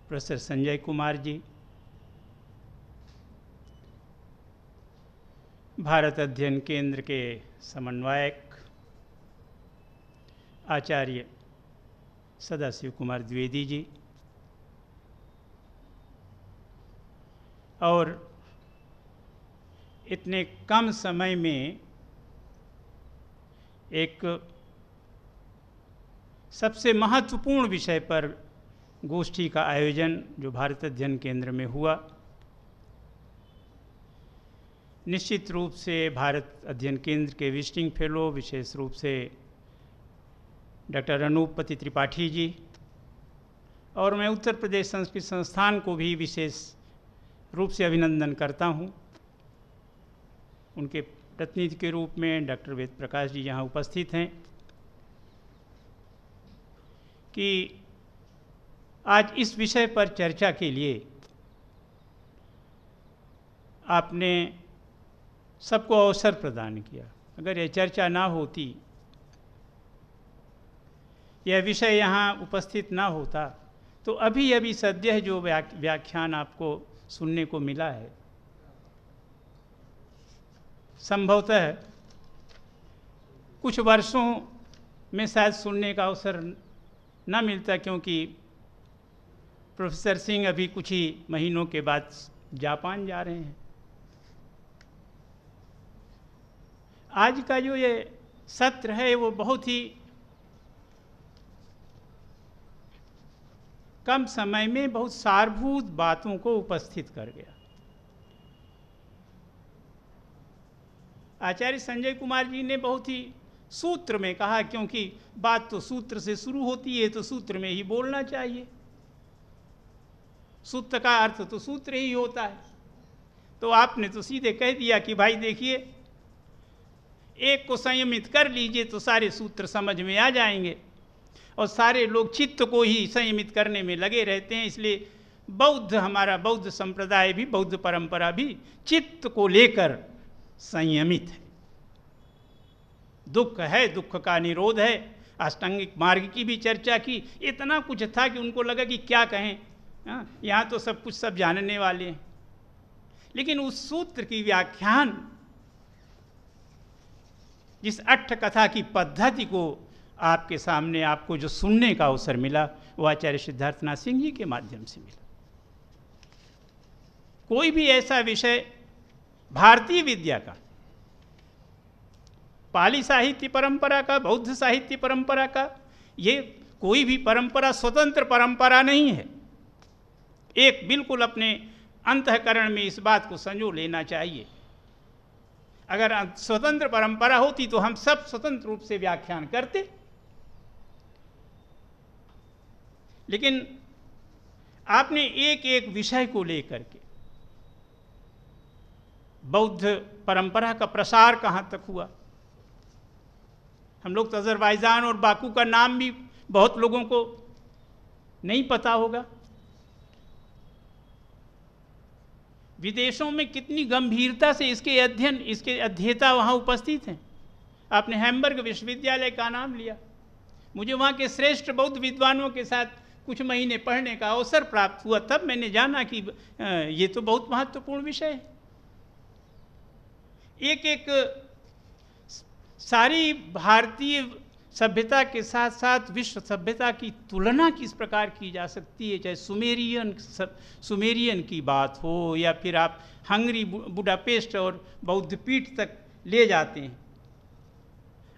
S5: प्रोफेसर संजय कुमार जी, भारत अध्ययन केंद्र के समन्वयक आचार्य सदाशिव कुमार द्विवेदी जी और इतने कम समय में एक सबसे महत्वपूर्ण विषय पर गोष्ठी का आयोजन जो भारत अध्ययन केंद्र में हुआ, निश्चित रूप से भारत अध्ययन केंद्र के विजिटिंग फेलो विशेष रूप से डॉक्टर अनूपपति त्रिपाठी जी और मैं उत्तर प्रदेश संस्कृत संस्थान को भी विशेष रूप से अभिनंदन करता हूँ। उनके प्रतिनिधि के रूप में डॉक्टर वेद प्रकाश जी यहाँ उपस्थित हैं कि आज इस विषय पर चर्चा के लिए आपने सबको अवसर प्रदान किया। अगर यह चर्चा ना होती, यह विषय यहाँ उपस्थित ना होता, तो अभी अभी सद्यः जो व्याख्यान आपको सुनने को मिला है, संभवतः कुछ वर्षों में शायद सुनने का अवसर न मिलता, क्योंकि प्रोफेसर सिंह अभी कुछ ही महीनों के बाद जापान जा रहे हैं। आज का जो ये सत्र है वो बहुत ही कम समय में बहुत सारभूत बातों को उपस्थित कर गया। आचार्य संजय कुमार जी ने बहुत ही सूत्र में कहा, क्योंकि बात तो सूत्र से शुरू होती है तो सूत्र में ही बोलना चाहिए, सूत्र का अर्थ तो सूत्र ही होता है। तो आपने तो सीधे कह दिया कि भाई देखिए, एक को संयमित कर लीजिए तो सारे सूत्र समझ में आ जाएंगे, और सारे लोग चित्त को ही संयमित करने में लगे रहते हैं। इसलिए हमारा बौद्ध संप्रदाय भी, बौद्ध परंपरा भी चित्त को लेकर संयमित है। दुख है, दुख का निरोध है, अष्टांगिक मार्ग की भी चर्चा की। इतना कुछ था कि उनको लगा कि क्या कहें, यहाँ तो सब कुछ सब जानने वाले हैं। लेकिन उस सूत्र की व्याख्यान, जिस अट्ठ कथा की पद्धति को आपके सामने आपको जो सुनने का अवसर मिला, वो आचार्य सिद्धार्थनाथ सिंह जी के माध्यम से मिला। कोई भी ऐसा विषय भारतीय विद्या का, पाली साहित्य परंपरा का, बौद्ध साहित्य परंपरा का, ये कोई भी परंपरा स्वतंत्र परंपरा नहीं है। एक बिल्कुल अपने अंतःकरण में इस बात को संजो लेना चाहिए। अगर स्वतंत्र परंपरा होती तो हम सब स्वतंत्र रूप से व्याख्यान करते, लेकिन आपने एक एक विषय को लेकर के बौद्ध परंपरा का प्रसार कहाँ तक हुआ। हम लोग तो अजरबैजान और बाकू का नाम भी बहुत लोगों को नहीं पता होगा। विदेशों में कितनी गंभीरता से इसके अध्ययन, इसके अध्येता वहाँ उपस्थित हैं। आपने हैम्बर्ग विश्वविद्यालय का नाम लिया। मुझे वहाँ के श्रेष्ठ बौद्ध विद्वानों के साथ कुछ महीने पढ़ने का अवसर प्राप्त हुआ, तब मैंने जाना कि ये तो बहुत महत्वपूर्ण विषय है। एक एक सारी भारतीय सभ्यता के साथ साथ विश्व सभ्यता की तुलना किस प्रकार की जा सकती है, चाहे सुमेरियन की बात हो या फिर आप हंगरी, बुडापेस्ट और बौद्ध पीठ तक ले जाते हैं।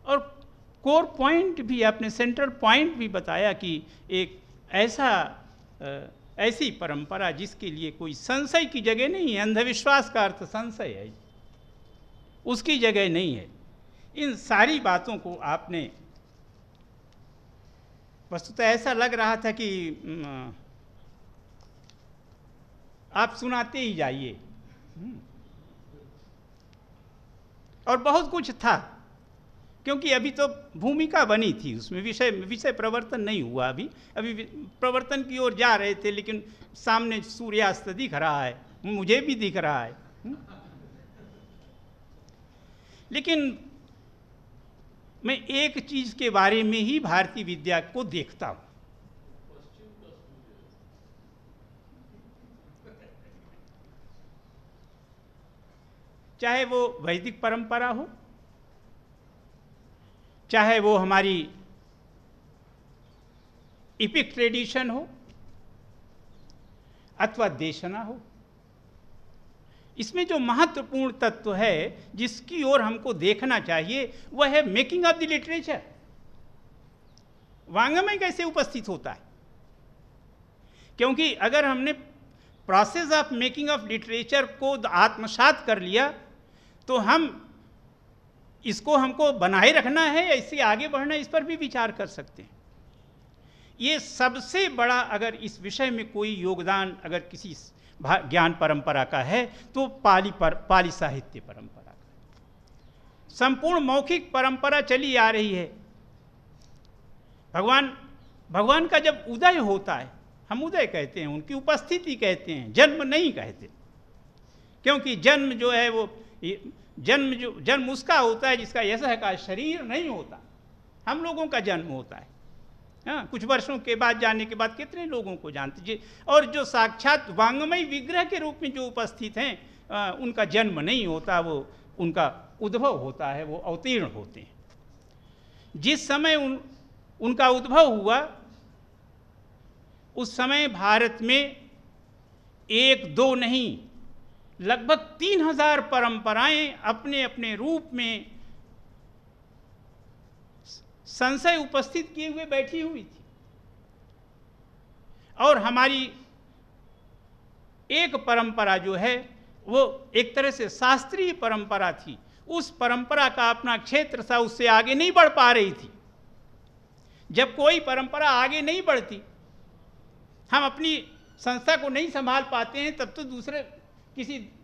S5: और कोर पॉइंट भी, आपने सेंट्रल पॉइंट भी बताया कि एक ऐसी परंपरा जिसके लिए कोई संशय की जगह नहीं है। अंधविश्वास का अर्थ संशय है, उसकी जगह नहीं है। इन सारी बातों को आपने, वस्तुतः ऐसा लग रहा था कि आप सुनाते ही जाइए, और बहुत कुछ था, क्योंकि अभी तो भूमिका बनी थी, उसमें विषय प्रवर्तन नहीं हुआ। अभी प्रवर्तन की ओर जा रहे थे, लेकिन सामने सूर्यास्त दिख रहा है, मुझे भी दिख रहा है। लेकिन मैं एक चीज के बारे में ही भारतीय विद्या को देखता हूं, चाहे वो वैदिक परंपरा हो, चाहे वो हमारी इपिक ट्रेडिशन हो, अथवा देशना हो, इसमें जो महत्वपूर्ण तत्व है जिसकी ओर हमको देखना चाहिए वह है मेकिंग ऑफ द लिटरेचर। वांग्मय कैसे उपस्थित होता है? क्योंकि अगर हमने process of making of literature को आत्मसात कर लिया तो हमको बनाए रखना है या इससे आगे बढ़ना, इस पर भी विचार कर सकते हैं। ये सबसे बड़ा, अगर इस विषय में कोई योगदान अगर किसी ज्ञान परंपरा का है तो पाली साहित्य परंपरा का। संपूर्ण मौखिक परंपरा चली आ रही है। भगवान का जब उदय होता है, हम उदय कहते हैं, उनकी उपस्थिति कहते हैं, जन्म नहीं कहते, क्योंकि जन्म जो है वो जन्म उसका होता है जिसका यशः का शरीर नहीं होता। हम लोगों का जन्म होता है, हाँ, कुछ वर्षों के बाद जाने के बाद कितने लोगों को जानते जी। और जो साक्षात वांग्मय विग्रह के रूप में जो उपस्थित हैं, उनका जन्म नहीं होता, वो उनका उद्भव होता है, वो अवतीर्ण होते हैं। जिस समय उनका उद्भव हुआ उस समय भारत में 1-2 नहीं, लगभग 3000 परंपराएं अपने अपने रूप में संशय उपस्थित किए हुए बैठी हुई थी। और हमारी एक परंपरा जो है वो एक तरह से शास्त्रीय परंपरा थी, उस परंपरा का अपना क्षेत्र था, उससे आगे नहीं बढ़ पा रही थी। जब कोई परंपरा आगे नहीं बढ़ती, हम अपनी संस्था को नहीं संभाल पाते हैं, तब तो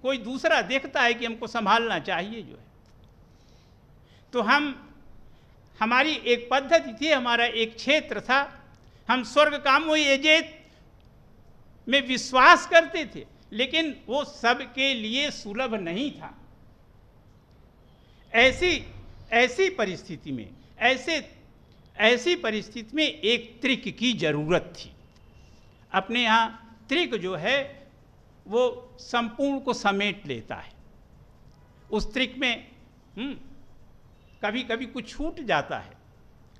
S5: कोई दूसरा देखता है कि हमको संभालना चाहिए जो है। तो हमारी एक पद्धति थी, हमारा एक क्षेत्र था, हम स्वर्ग कामो यजेत में विश्वास करते थे, लेकिन वो सबके लिए सुलभ नहीं था। ऐसी परिस्थिति में एक त्रिक की जरूरत थी। अपने यहाँ त्रिक जो है वो संपूर्ण को समेट लेता है। उस त्रिक में कभी कभी कुछ छूट जाता है,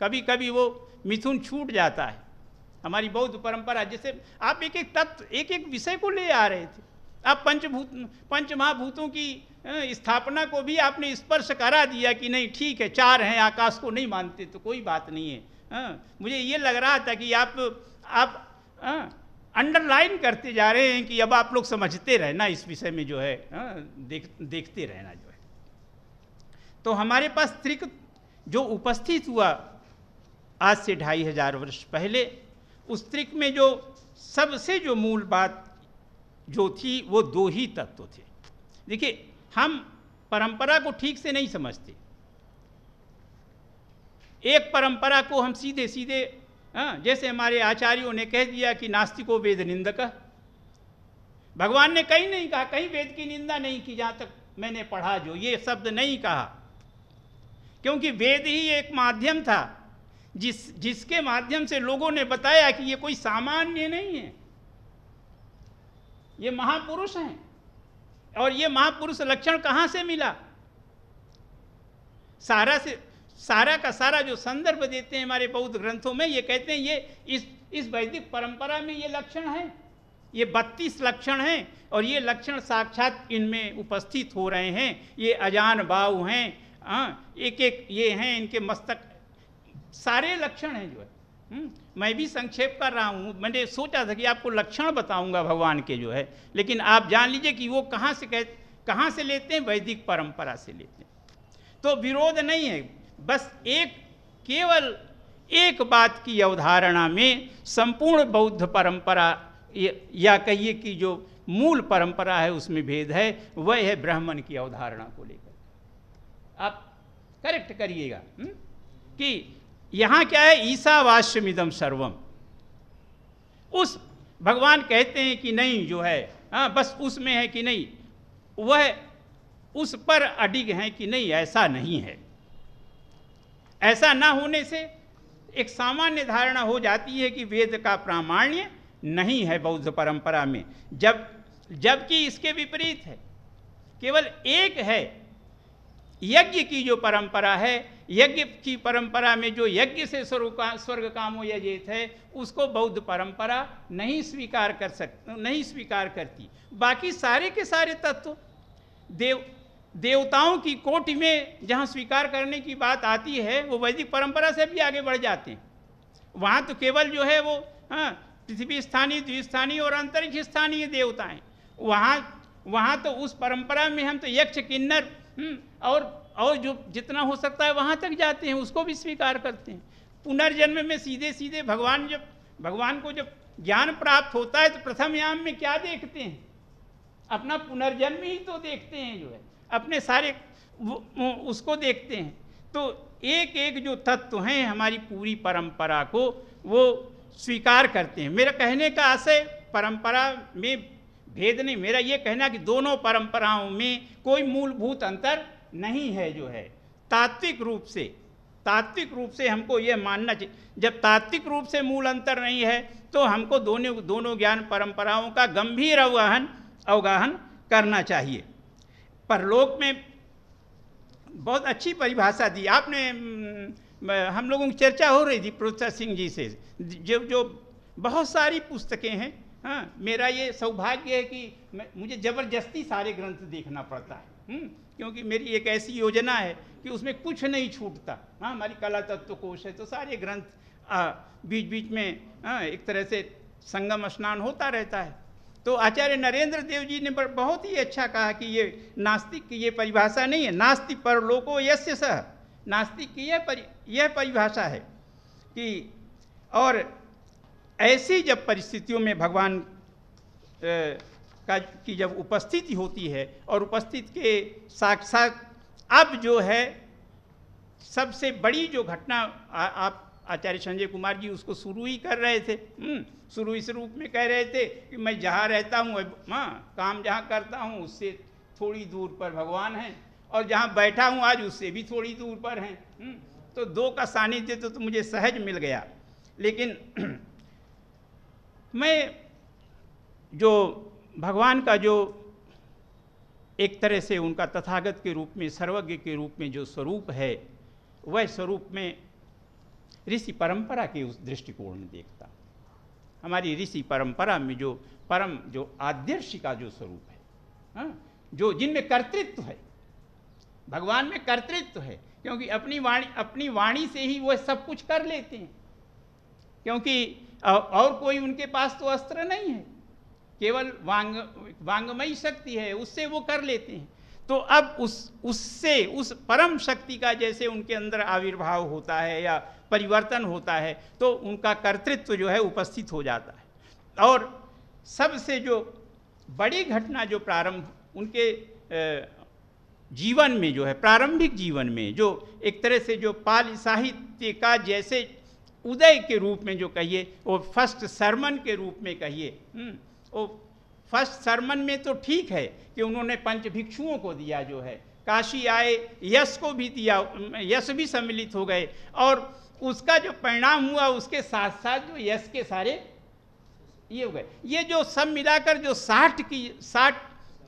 S5: कभी कभी वो मिथुन छूट जाता है। हमारी बौद्ध परंपरा, जैसे आप एक एक तत्व, एक एक विषय को ले आ रहे थे। आप पंच महाभूतों की स्थापना को भी आपने स्पर्श करा दिया कि नहीं ठीक है, 4 हैं, आकाश को नहीं मानते तो कोई बात नहीं है। मुझे ये लग रहा था कि आप अंडरलाइन करते जा रहे हैं कि अब आप लोग समझते रहना, इस विषय में जो है देखते रहना जो है। तो हमारे पास त्रिक जो उपस्थित हुआ आज से 2500 वर्ष पहले, उस त्रिक में जो सबसे जो मूल बात जो थी वो 2 ही तत्व थे। देखिए, हम परंपरा को ठीक से नहीं समझते। एक परंपरा को हम सीधे सीधे, जैसे हमारे आचार्यों ने कह दिया कि नास्तिको वेद निंदक। भगवान ने कहीं नहीं कहा, कहीं वेद की निंदा नहीं की, जहाँ तक मैंने पढ़ा जो ये शब्द नहीं कहा, क्योंकि वेद ही एक माध्यम था जिसके माध्यम से लोगों ने बताया कि ये कोई सामान्य नहीं है, ये महापुरुष हैं। और ये महापुरुष लक्षण कहाँ से मिला? सारा का सारा जो संदर्भ देते हैं हमारे बौद्ध ग्रंथों में, ये कहते हैं ये इस वैदिक परंपरा में ये लक्षण हैं, ये 32 लक्षण हैं, और ये लक्षण साक्षात इनमें उपस्थित हो रहे हैं। ये अजान बाहु हैं, एक एक ये हैं, इनके मस्तक सारे लक्षण हैं जो है। मैं भी संक्षेप कर रहा हूँ, मैंने सोचा था कि आपको लक्षण बताऊंगा भगवान के जो है, लेकिन आप जान लीजिए कि वो कहाँ से लेते हैं, वैदिक परंपरा से लेते हैं। तो विरोध नहीं है, बस केवल एक बात की अवधारणा में संपूर्ण बौद्ध परंपरा या कहिए कि जो मूल परंपरा है उसमें भेद है, वह है ब्राह्मण की अवधारणा को लेकर। आप करेक्ट करिएगा कि यहाँ क्या है, ईसावास्यमिदं सर्वम। उस भगवान कहते हैं कि नहीं जो है, हाँ बस उसमें है कि नहीं, वह उस पर अडिग हैं कि नहीं, ऐसा नहीं है। ऐसा ना होने से एक सामान्य धारणा हो जाती है कि वेद का प्रामाण्य नहीं है बौद्ध परंपरा में, जबकि इसके विपरीत है। केवल एक है, यज्ञ की जो परंपरा है, यज्ञ की परंपरा में जो यज्ञ से स्वर्ग कामो यजेत है, उसको बौद्ध परंपरा नहीं स्वीकार करती। बाकी सारे के सारे तत्व देवताओं की कोटि में जहाँ स्वीकार करने की बात आती है, वो वैदिक परंपरा से भी आगे बढ़ जाते हैं। वहाँ तो केवल जो है वो पृथ्वी स्थानीय, द्विस्थानीय और अंतरिक्ष स्थानीय देवता हैं। वहाँ तो उस परंपरा में हम तो यक्ष, किन्नर और जो जितना हो सकता है वहाँ तक जाते हैं, उसको भी स्वीकार करते हैं। पुनर्जन्म में सीधे सीधे भगवान को जब ज्ञान प्राप्त होता है तो प्रथम याम में क्या देखते हैं, अपना पुनर्जन्म ही तो देखते हैं जो है, अपने सारे उसको देखते हैं। तो एक एक जो तत्व हैं हमारी पूरी परंपरा को वो स्वीकार करते हैं। मेरा कहने का आशय परंपरा में भेद नहीं, मेरा ये कहना कि दोनों परंपराओं में कोई मूलभूत अंतर नहीं है जो है। तात्विक रूप से हमको ये मानना चाहिए। जब तात्विक रूप से मूल अंतर नहीं है तो हमको दोनों ज्ञान परंपराओं का गंभीर अवगाहन करना चाहिए। परलोक में बहुत अच्छी परिभाषा दी आपने, हम लोगों की चर्चा हो रही थी प्रोफेसर सिंह जी से, जो बहुत सारी पुस्तकें हैं। हाँ, मेरा ये सौभाग्य है कि मुझे ज़बरदस्ती सारे ग्रंथ देखना पड़ता है, क्योंकि मेरी एक ऐसी योजना है कि उसमें कुछ नहीं छूटता। हाँ, हमारी कला तत्व कोश है तो सारे ग्रंथ बीच बीच में एक तरह से संगम स्नान होता रहता है। तो आचार्य नरेंद्र देव जी ने बहुत ही अच्छा कहा कि ये नास्तिक की ये परिभाषा नहीं है, नास्ति परलोको यस्य सह। नास्तिक की यह परिभाषा है कि, और ऐसी जब परिस्थितियों में भगवान की जब उपस्थिति होती है और उपस्थित के साक्षात, अब जो है सबसे बड़ी जो घटना आप आचार्य संजय कुमार जी उसको शुरू ही कर रहे थे, शुरू इस रूप में कह रहे थे कि मैं जहाँ रहता हूँ, काम जहाँ करता हूँ उससे थोड़ी दूर पर भगवान हैं, और जहाँ बैठा हूँ आज उससे भी थोड़ी दूर पर हैं। तो दो का सानिध्य तो मुझे सहज मिल गया। लेकिन मैं जो भगवान का जो एक तरह से उनका तथागत के रूप में, सर्वज्ञ के रूप में जो स्वरूप है, वह स्वरूप में ऋषि परंपरा के उस दृष्टिकोण में देखता। हमारी ऋषि परंपरा में जो परम जो आदर्श का जो स्वरूप है, जो जिनमें कर्तृत्व है, भगवान में कर्तृत्व है, क्योंकि अपनी वाणी से ही वह सब कुछ कर लेते हैं, क्योंकि और कोई उनके पास तो अस्त्र नहीं है, केवल वांगमयी शक्ति है, उससे वो कर लेते हैं। तो अब उससे उस परम शक्ति का जैसे उनके अंदर आविर्भाव होता है या परिवर्तन होता है, तो उनका कर्तृत्व जो है उपस्थित हो जाता है। और सबसे जो बड़ी घटना जो प्रारंभ उनके जीवन में जो है, प्रारंभिक जीवन में जो एक तरह से जो पाली साहित्य का जैसे उदय के रूप में जो कहिए, वो फर्स्ट सरमन के रूप में कहिए, वो फर्स्ट सरमन में तो ठीक है कि उन्होंने पंच भिक्षुओं को दिया जो है, काशी आए यश को भी दिया, यश भी सम्मिलित हो गए, और उसका जो परिणाम हुआ उसके साथ साथ जो यश के सारे ये हो गए। ये जो सब मिलाकर जो 60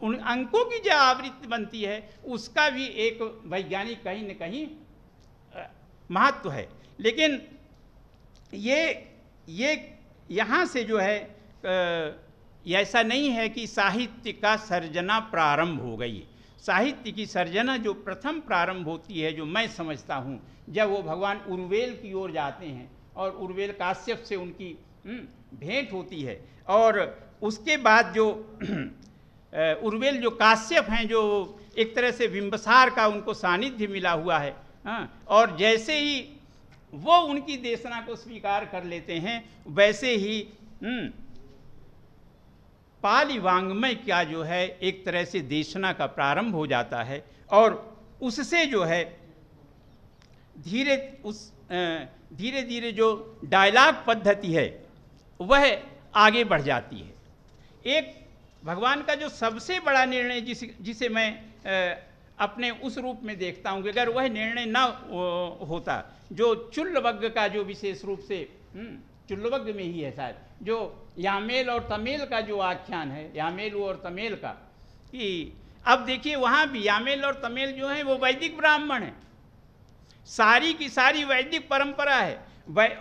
S5: उन अंकों की जो आवृत्ति बनती है, उसका भी एक वैज्ञानिक कहीं न कहीं महत्व है। लेकिन ये यहाँ से जो है ऐसा नहीं है कि साहित्य का सर्जना प्रारंभ हो गई। साहित्य की सर्जना जो प्रथम प्रारंभ होती है, जो मैं समझता हूँ, जब वो भगवान उर्वेल की ओर जाते हैं और उर्वेल काश्यप से उनकी भेंट होती है, और उसके बाद जो उर्वेल जो काश्यप हैं, जो एक तरह से बिंबसार का उनको सानिध्य मिला हुआ है, और जैसे ही वो उनकी देशना को स्वीकार कर लेते हैं, वैसे ही पाली वाङ्मय का जो है एक तरह से देशना का प्रारंभ हो जाता है, और उससे जो है धीरे धीरे जो डायलॉग पद्धति है वह आगे बढ़ जाती है। एक भगवान का जो सबसे बड़ा निर्णय जिसे मैं अपने उस रूप में देखता हूँ कि अगर वह निर्णय न होता, जो चुल्लवग्ग का जो विशेष रूप से चुल्लवग्ग में ही है शायद, जो यामेल और तमेल का जो आख्यान है, यामेलु और तमेल का, कि अब देखिए वहाँ भी यामेल और तमेल जो है वो वैदिक ब्राह्मण है, सारी की सारी वैदिक परंपरा है,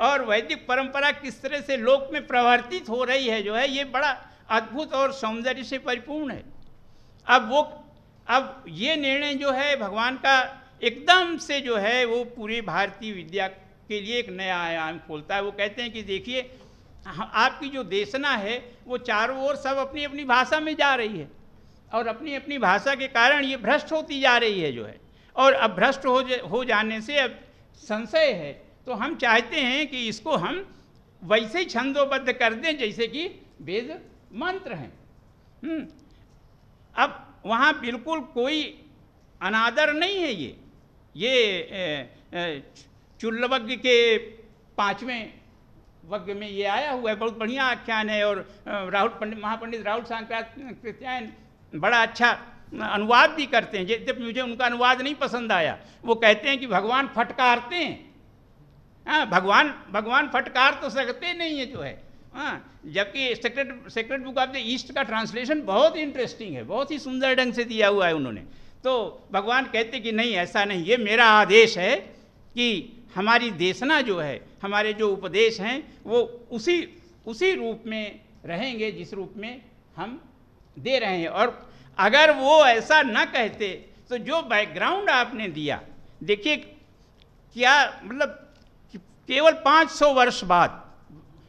S5: और वैदिक परंपरा किस तरह से लोक में प्रवर्तित हो रही है जो है, ये बड़ा अद्भुत और सौंदर्य से परिपूर्ण है। अब ये निर्णय जो है भगवान का एकदम से जो है वो पूरी भारतीय विद्या के लिए एक नया आयाम खोलता है। वो कहते हैं कि देखिए आपकी जो देशना है वो चारों ओर सब अपनी अपनी भाषा में जा रही है, और अपनी अपनी भाषा के कारण ये भ्रष्ट होती जा रही है जो है, और अब भ्रष्ट हो जाने से अब संशय है, तो हम चाहते हैं कि इसको हम वैसे ही छंदोबद्ध कर दें जैसे कि वेद मंत्र हैं। अब वहाँ बिल्कुल कोई अनादर नहीं है। ये चुल्लवग्ग के 5वें वग्ग में ये आया हुआ है, बहुत बढ़िया आख्यान है, और महापंडित राहुल सांकृत्यायन बड़ा अच्छा अनुवाद भी करते हैं। जब मुझे उनका अनुवाद नहीं पसंद आया, वो कहते हैं कि भगवान फटकारते हैं। हाँ, भगवान फटकार तो सकते नहीं है जो है। हाँ, जबकि sacred book of the east का ट्रांसलेशन बहुत इंटरेस्टिंग है, बहुत ही सुंदर ढंग से दिया हुआ है उन्होंने। तो भगवान कहते कि नहीं, ऐसा नहीं, ये मेरा आदेश है कि हमारी देशना जो है, हमारे जो उपदेश हैं वो उसी रूप में रहेंगे जिस रूप में हम दे रहे हैं। और अगर वो ऐसा न कहते तो जो बैकग्राउंड आपने दिया, देखिए क्या मतलब, केवल 500 वर्ष बाद,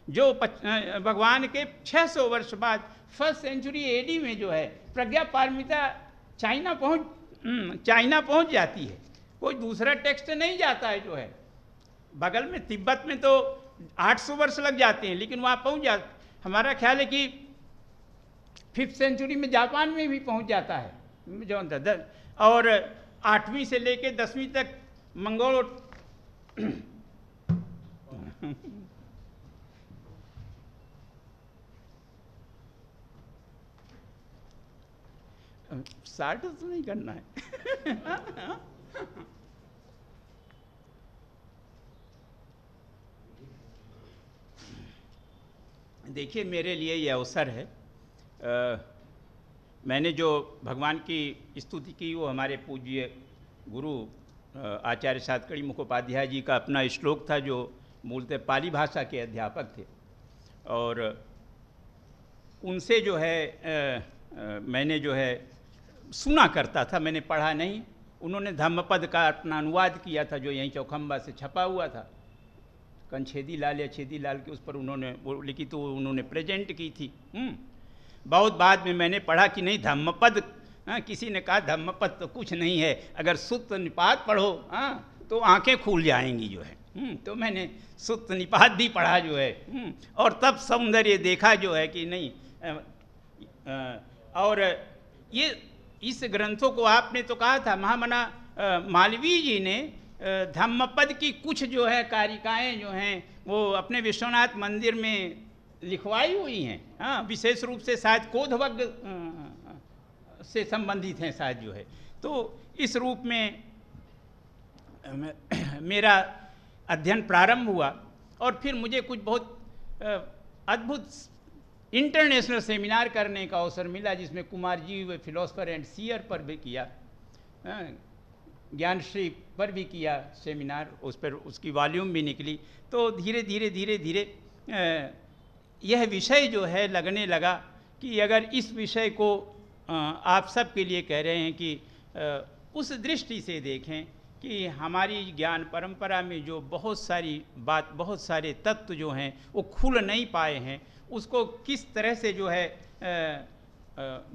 S5: जो भगवान के 600 वर्ष बाद 1st सेंचुरी एडी में जो है प्रज्ञा पारमिता चाइना पहुंच जाती है। कोई दूसरा टेक्स्ट नहीं जाता है जो है। बगल में तिब्बत में तो 800 वर्ष लग जाते हैं, लेकिन वहाँ पहुँच हमारा ख्याल है कि 5th सेंचुरी में जापान में भी पहुँच जाता है जो, और 8वीं से लेके 10वीं तक मंगोल साठ तो नहीं करना है। देखिए मेरे लिए ये अवसर है, मैंने जो भगवान की स्तुति की वो हमारे पूज्य गुरु आचार्य सातकड़ी मुखोपाध्याय जी का अपना श्लोक था, जो मूलतः पाली भाषा के अध्यापक थे, और उनसे जो है मैंने जो है सुना करता था, मैंने पढ़ा नहीं। उन्होंने धम्मपद का अपना अनुवाद किया था जो यहीं चौखंबा से छपा हुआ था, कंछेदी लाल या छेदी लाल के उस पर उन्होंने वो लिखी, तो उन्होंने प्रेजेंट की थी। बहुत बाद में मैंने पढ़ा कि नहीं, धम्मपद, किसी ने कहा धम्मपद तो कुछ नहीं है, अगर सुत्त निपात पढ़ो तो आंखें खुल जाएंगी जो है। तो मैंने सुत्त निपात भी पढ़ा जो है, और तब सौंदर्य देखा जो है कि नहीं। और ये इस ग्रंथों को आपने तो कहा था, महामना मालवीय जी ने धम्मपद की कुछ जो है कारिकाएँ जो हैं वो अपने विश्वनाथ मंदिर में लिखवाई हुई हैं। हाँ, विशेष रूप से शायद कोधवग्ग से संबंधित हैं शायद जो है। तो इस रूप में मेरा अध्ययन प्रारंभ हुआ, और फिर मुझे कुछ बहुत अद्भुत इंटरनेशनल सेमिनार करने का अवसर मिला, जिसमें कुमार जी व फिलोसफर एंड सीयर पर भी किया, ज्ञानश्री पर भी किया सेमिनार, उस पर उसकी वॉल्यूम भी निकली। तो धीरे धीरे यह विषय जो है लगने लगा कि अगर इस विषय को आप सब के लिए कह रहे हैं कि उस दृष्टि से देखें कि हमारी ज्ञान परंपरा में जो बहुत सारे तत्व जो हैं वो खुल नहीं पाए हैं, उसको किस तरह से जो है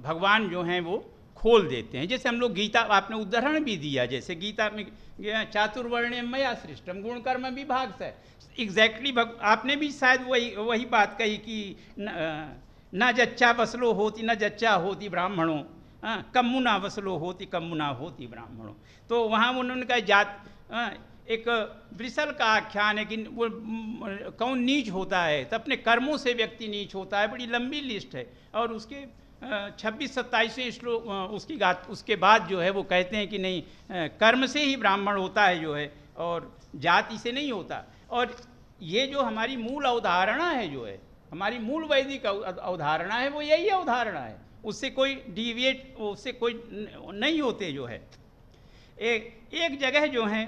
S5: भगवान जो हैं वो खोल देते हैं। जैसे हम लोग गीता, आपने उदाहरण भी दिया, जैसे गीता में चातुर्वर्ण्यम मया सृष्टम गुण कर्म विभाग से एग्जैक्टली आपने भी शायद वही बात कही कि न जच्चा वसलो होती न जच्चा होती ब्राह्मणों, कम्मुना वसलो होती कम्मुना होती ब्राह्मणों। तो वहाँ उन्होंने कहा जात एक वृषल का आख्यान है कि वो कौन नीच होता है, तो अपने कर्मों से व्यक्ति नीच होता है। बड़ी लंबी लिस्ट है और उसके 26-27वें श्लोक उसके बाद जो है वो कहते हैं कि नहीं, कर्म से ही ब्राह्मण होता है जो है, और जाति से नहीं होता। और ये जो हमारी मूल अवधारणा है जो है, हमारी मूल वैदिक अवधारणा है, वो यही अवधारणा है, उससे कोई डिविएट, उससे कोई नहीं होते जो है। एक जगह जो है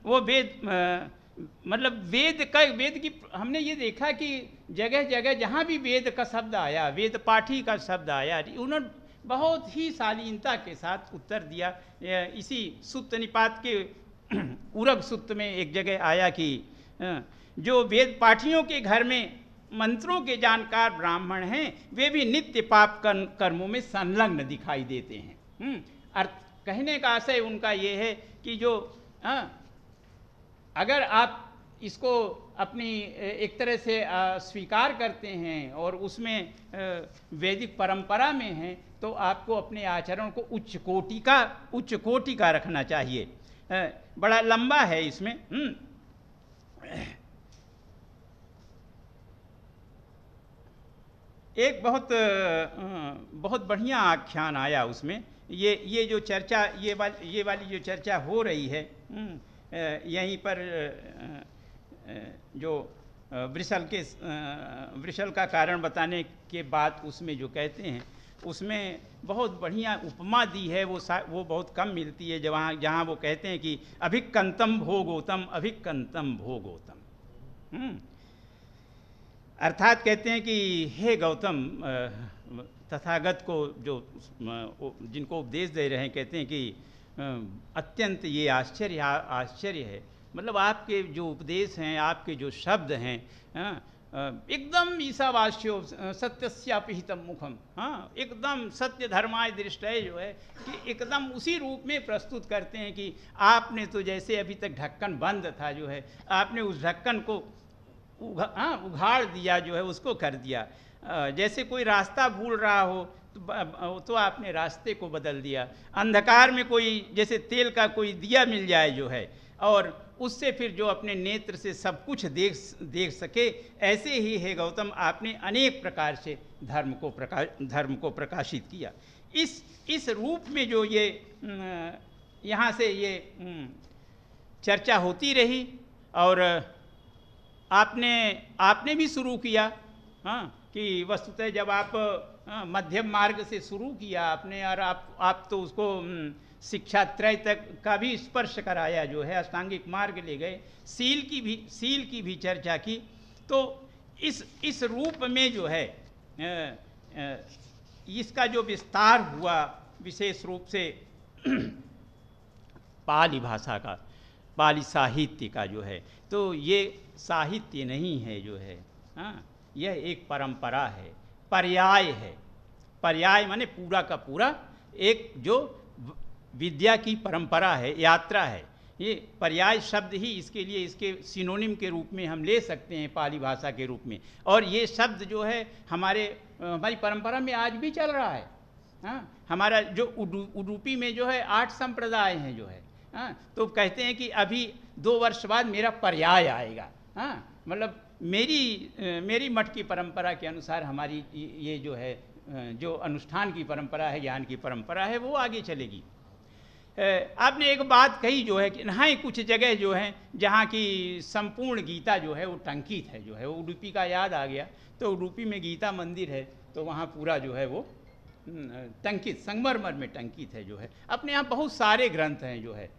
S5: वो वेद मतलब वेद की हमने ये देखा कि जगह जगह जहाँ भी वेद का शब्द आया, वेद पाठी का शब्द आया, उन्होंने बहुत ही शालीनता के साथ उत्तर दिया। इसी सुत्त निपात के उरग सुत्त में एक जगह आया कि जो वेद पाठियों के घर में मंत्रों के जानकार ब्राह्मण हैं वे भी नित्य पाप कर्मों में संलग्न दिखाई देते हैं। अर्थ कहने का आशय उनका ये है कि जो अगर आप इसको अपनी एक तरह से स्वीकार करते हैं और उसमें वैदिक परंपरा में हैं, तो आपको अपने आचरण को उच्च कोटि का रखना चाहिए। बड़ा लंबा है इसमें। एक बहुत बढ़िया आख्यान आया उसमें। ये जो चर्चा ये वाली जो चर्चा हो रही है यहीं पर जो वृषल का कारण बताने के बाद उसमें जो कहते हैं, उसमें बहुत बढ़िया उपमा दी है। वो बहुत कम मिलती है, जहाँ वो कहते हैं कि अभिक्कंतम भोगोतम अभिक्कंतम भोगोतम। अर्थात कहते हैं कि हे गौतम, तथागत को जो जिनको उपदेश दे रहे हैं, कहते हैं कि अत्यंत ये आश्चर्य है। मतलब आपके जो उपदेश हैं, आपके जो शब्द हैं, एकदम ईशावास्यो सत्यस्यापिहितम मुखम, एकदम सत्य धर्माय दृष्टय जो है कि एकदम उसी रूप में प्रस्तुत करते हैं कि आपने तो जैसे अभी तक ढक्कन बंद था जो है, आपने उस ढक्कन को उघाड़ दिया जो है, उसको कर दिया। जैसे कोई रास्ता भूल रहा हो तो आपने रास्ते को बदल दिया। अंधकार में कोई जैसे तेल का कोई दिया मिल जाए जो है, और उससे फिर जो अपने नेत्र से सब कुछ देख सके, ऐसे ही है गौतम आपने अनेक प्रकार से धर्म को प्रकाशित किया। इस रूप में जो ये यहाँ से ये चर्चा होती रही, और आपने भी शुरू किया कि वस्तुतः जब आप मध्यम मार्ग से शुरू किया आपने, और आप तो उसको शिक्षा त्रय तक का भी स्पर्श कराया जो है, अष्टांगिक मार्ग ले गए, सील की भी चर्चा की। तो इस रूप में जो है इसका जो विस्तार हुआ विशेष रूप से पाली भाषा का, पाली साहित्य का जो है, तो ये साहित्य नहीं है जो है, यह एक परंपरा है, पर्याय है। पर्याय माने पूरा का पूरा एक जो विद्या की परंपरा है, यात्रा है। ये पर्याय शब्द ही इसके लिए, इसके सिनोनिम के रूप में हम ले सकते हैं पाली भाषा के रूप में। और ये शब्द जो है हमारी परंपरा में आज भी चल रहा है। हमारा जो उडुपी में जो है 8 संप्रदाय हैं जो है, तो कहते हैं कि अभी 2 वर्ष बाद मेरा पर्याय आएगा। मतलब मेरी मठ की परंपरा के अनुसार हमारी ये जो है, जो अनुष्ठान की परंपरा है, ज्ञान की परंपरा है, वो आगे चलेगी। आपने एक बात कही जो है कि हाँ, कुछ जगह जो है जहाँ की संपूर्ण गीता जो है वो टंकित है जो है, वो उडुपी का याद आ गया। तो उडुपी में गीता मंदिर है, तो वहाँ पूरा जो है वो टंकित, संगमरमर में टंकित है जो है। अपने यहाँ बहुत सारे ग्रंथ हैं जो है,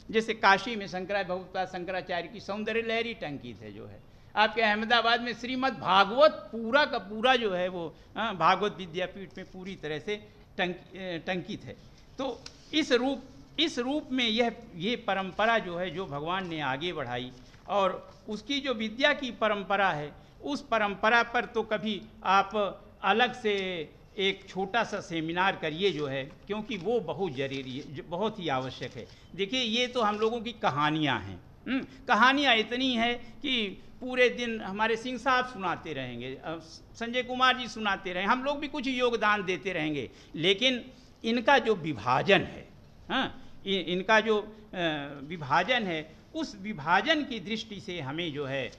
S5: जैसे काशी में शंकराचार्य की सौंदर्य लहरी टंकित है जो है। आपके अहमदाबाद में श्रीमद् भागवत पूरा का पूरा जो है वो भागवत विद्यापीठ में पूरी तरह से टंकित है। तो इस रूप में ये परंपरा जो है, जो भगवान ने आगे बढ़ाई, और उसकी जो विद्या की परंपरा है, उस परंपरा पर तो कभी आप अलग से एक छोटा सा सेमिनार करिए जो है, क्योंकि वो बहुत जरूरी है, बहुत ही आवश्यक है। देखिए, ये तो हम लोगों की कहानियाँ हैं, कहानियाँ इतनी हैं कि पूरे दिन हमारे सिंह साहब सुनाते रहेंगे, संजय कुमार जी सुनाते रहेंगे, हम लोग भी कुछ योगदान देते रहेंगे, लेकिन इनका जो विभाजन है, इनका जो विभाजन है, उस विभाजन की दृष्टि से हमें जो है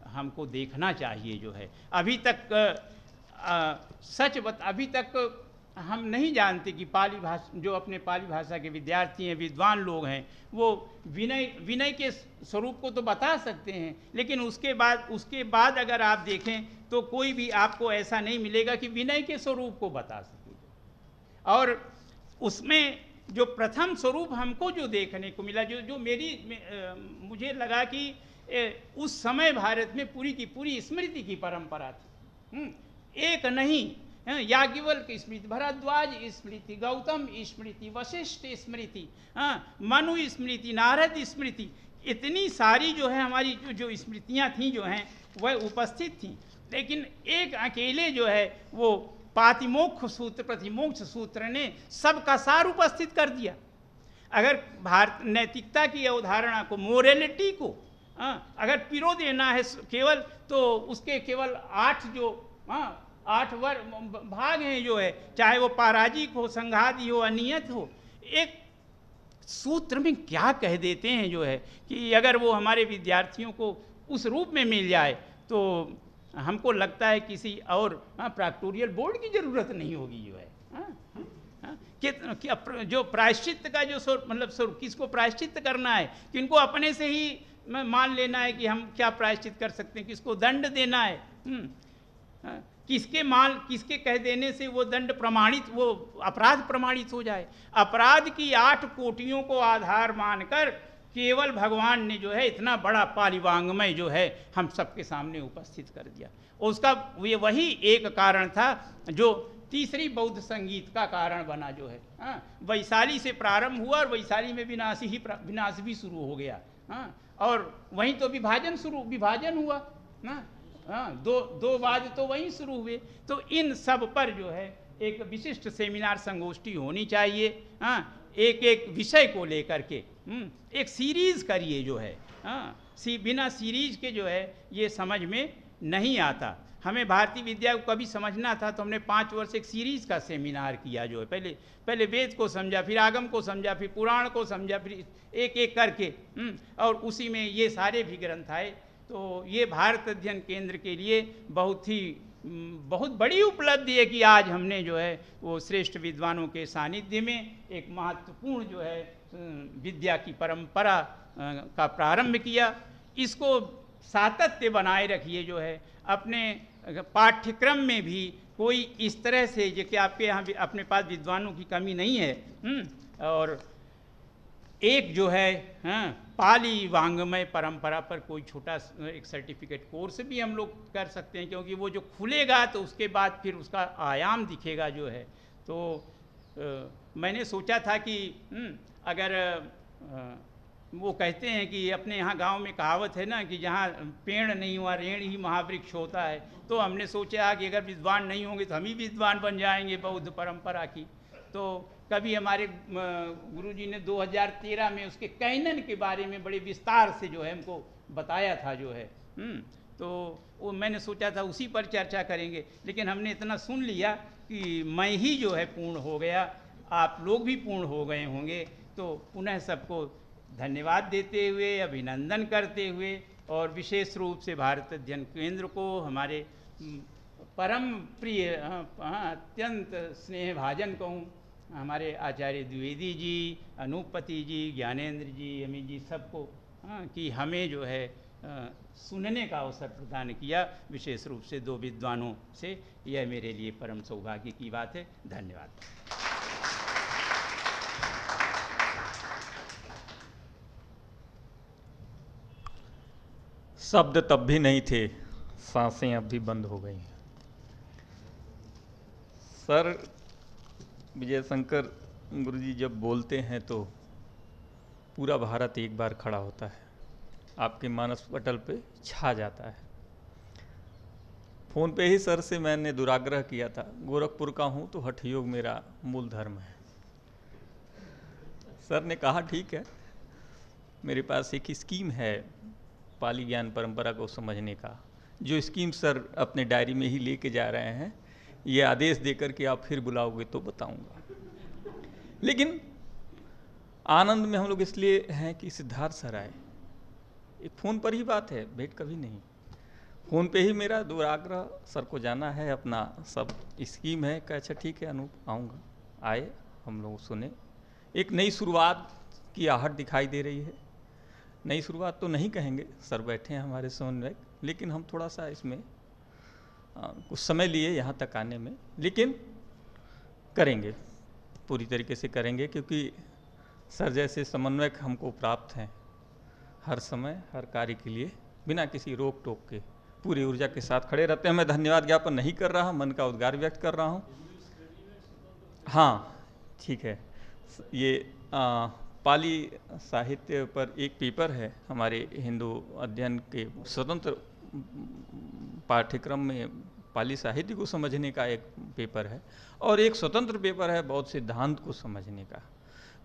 S5: हमको देखना चाहिए जो है। अभी तक अभी तक हम नहीं जानते कि पाली भाषा, जो अपने पाली भाषा के विद्यार्थी हैं, विद्वान लोग हैं, वो विनय के स्वरूप को तो बता सकते हैं, लेकिन उसके बाद अगर आप देखें तो कोई भी आपको ऐसा नहीं मिलेगा कि विनय के स्वरूप को बता सके। और उसमें जो प्रथम स्वरूप हमको जो देखने को मिला, जो मुझे लगा कि उस समय भारत में पूरी की पूरी स्मृति की परंपरा थी, एक नहीं, याज्ञवल्क स्मृति, भरद्वाज स्मृति, गौतम स्मृति, वशिष्ठ स्मृति, मनु स्मृति, नारद स्मृति, इतनी सारी जो है हमारी जो स्मृतियाँ थीं जो हैं वह उपस्थित थीं। लेकिन एक अकेले जो है वो पातिमोक्ष सूत्र, प्रतिमोक्ष सूत्र ने सबका सार उपस्थित कर दिया। अगर भारत नैतिकता की अवधारणा को, मोरेलिटी को अगर पिरो देना है केवल, तो उसके केवल 8 भाग हैं जो है, चाहे वो पराजिक हो, संघाती हो, अनियत हो, एक सूत्र में क्या कह देते हैं जो है कि अगर वो हमारे विद्यार्थियों को उस रूप में मिल जाए तो हमको लगता है किसी और प्रैक्टोरियल बोर्ड की जरूरत नहीं होगी जो है। जो प्रायश्चित्त का जो मतलब किसको प्रायश्चित्त करना है, किनको अपने से ही मान लेना है कि हम क्या प्रायश्चित कर सकते हैं, किसको दंड देना है, किसके कह देने से वो दंड प्रमाणित, वो अपराध प्रमाणित हो जाए। अपराध की 8 कोटियों को आधार मानकर केवल भगवान ने जो है इतना बड़ा पालिवांगमय जो है हम सबके सामने उपस्थित कर दिया। उसका वही एक कारण था जो तीसरी बौद्ध संगीत का कारण बना जो है। वैशाली से प्रारंभ हुआ और वैशाली में विनाश भी शुरू हो गया। और वहीं तो विभाजन हुआ ना, दो वाद तो वहीं शुरू हुए। तो इन सब पर जो है एक विशिष्ट सेमिनार संगोष्ठी होनी चाहिए। एक एक विषय को लेकर के एक सीरीज करिए जो है। बिना सीरीज के जो है ये समझ में नहीं आता। हमें भारतीय विद्या को कभी समझना था तो हमने 5 वर्ष एक सीरीज का सेमिनार किया जो है। पहले वेद को समझा, फिर आगम को समझा, फिर पुराण को समझा, फिर एक एक करके और उसी में ये सारे भी ग्रंथ आए। तो ये भारत अध्ययन केंद्र के लिए बहुत बड़ी उपलब्धि है कि आज हमने जो है वो श्रेष्ठ विद्वानों के सानिध्य में एक महत्वपूर्ण जो है विद्या की परंपरा का प्रारंभ किया। इसको सातत्य बनाए रखिए जो है। अपने पाठ्यक्रम में भी कोई इस तरह से जो कि आपके यहाँ अपने पास विद्वानों की कमी नहीं है। और एक जो है पाली वांग्मय परंपरा पर कोई छोटा एक सर्टिफिकेट कोर्स भी हम लोग कर सकते हैं, क्योंकि वो जो खुलेगा तो उसके बाद फिर उसका आयाम दिखेगा जो है। तो मैंने सोचा था कि अगर वो कहते हैं कि अपने यहाँ गांव में कहावत है ना कि जहाँ पेड़ नहीं हुआ रेण ही महावृक्ष होता है। तो हमने सोचा कि अगर विद्वान नहीं होंगे तो हम ही विद्वान बन जाएंगे बौद्ध परंपरा की। तो कभी हमारे गुरुजी ने 2013 में उसके कैनन के बारे में बड़े विस्तार से जो है हमको बताया था जो है। तो वो मैंने सोचा था उसी पर चर्चा करेंगे, लेकिन हमने इतना सुन लिया कि मैं ही जो है पूर्ण हो गया, आप लोग भी पूर्ण हो गए होंगे। तो पुनः सबको धन्यवाद देते हुए, अभिनंदन करते हुए और विशेष रूप से भारत अध्ययन केंद्र को, हमारे परम प्रिय अत्यंत स्नेहभाजन कहूँ हमारे आचार्य द्विवेदी जी, अनूपपति जी, ज्ञानेंद्र जी, अमित जी, सबको कि हमें जो है सुनने का अवसर प्रदान किया, विशेष रूप से 2 विद्वानों से। यह मेरे लिए परम सौभाग्य की बात है। धन्यवाद।
S2: शब्द तब भी नहीं थे, सांसें अब भी बंद हो गई। सर विजय शंकर गुरुजी जब बोलते हैं तो पूरा भारत एक बार खड़ा होता है, आपके मानस पटल पे छा जाता है। फ़ोन पे ही सर से मैंने दुराग्रह किया था, गोरखपुर का हूँ तो हठ योग मेरा मूल धर्म है। सर ने कहा ठीक है, मेरे पास एक स्कीम है पाली ज्ञान परंपरा को समझने का, जो स्कीम सर अपने डायरी में ही लेके जा रहे हैं, ये आदेश देकर के आप फिर बुलाओगे तो बताऊंगा। लेकिन आनंद में हम लोग इसलिए हैं कि सिद्धार्थ सर आए, एक फ़ोन पर ही बात है, भेंट कभी नहीं। फ़ोन पे ही मेरा दुराग्रह सर को जाना है, अपना सब स्कीम है। कहा अच्छा ठीक है अनूप आऊँगा। आए, हम लोग सुने, एक नई शुरुआत की आहट दिखाई दे रही है। नई शुरुआत तो नहीं कहेंगे, सर बैठे हैं हमारे समन्वयक, लेकिन हम थोड़ा सा इसमें कुछ समय लिए यहाँ तक आने में, लेकिन करेंगे, पूरी तरीके से करेंगे, क्योंकि सर जैसे समन्वयक हमको प्राप्त हैं। हर समय हर कार्य के लिए बिना किसी रोक टोक के पूरी ऊर्जा के साथ खड़े रहते हैं। मैं धन्यवाद ज्ञापन नहीं कर रहा, मन का उद्गार व्यक्त कर रहा हूँ। हाँ ठीक है, ये पाली साहित्य पर एक पेपर है हमारे हिंदू अध्ययन के स्वतंत्र पाठ्यक्रम में, पाली साहित्य को समझने का एक पेपर है, और एक स्वतंत्र पेपर है बौद्ध सिद्धांत को समझने का।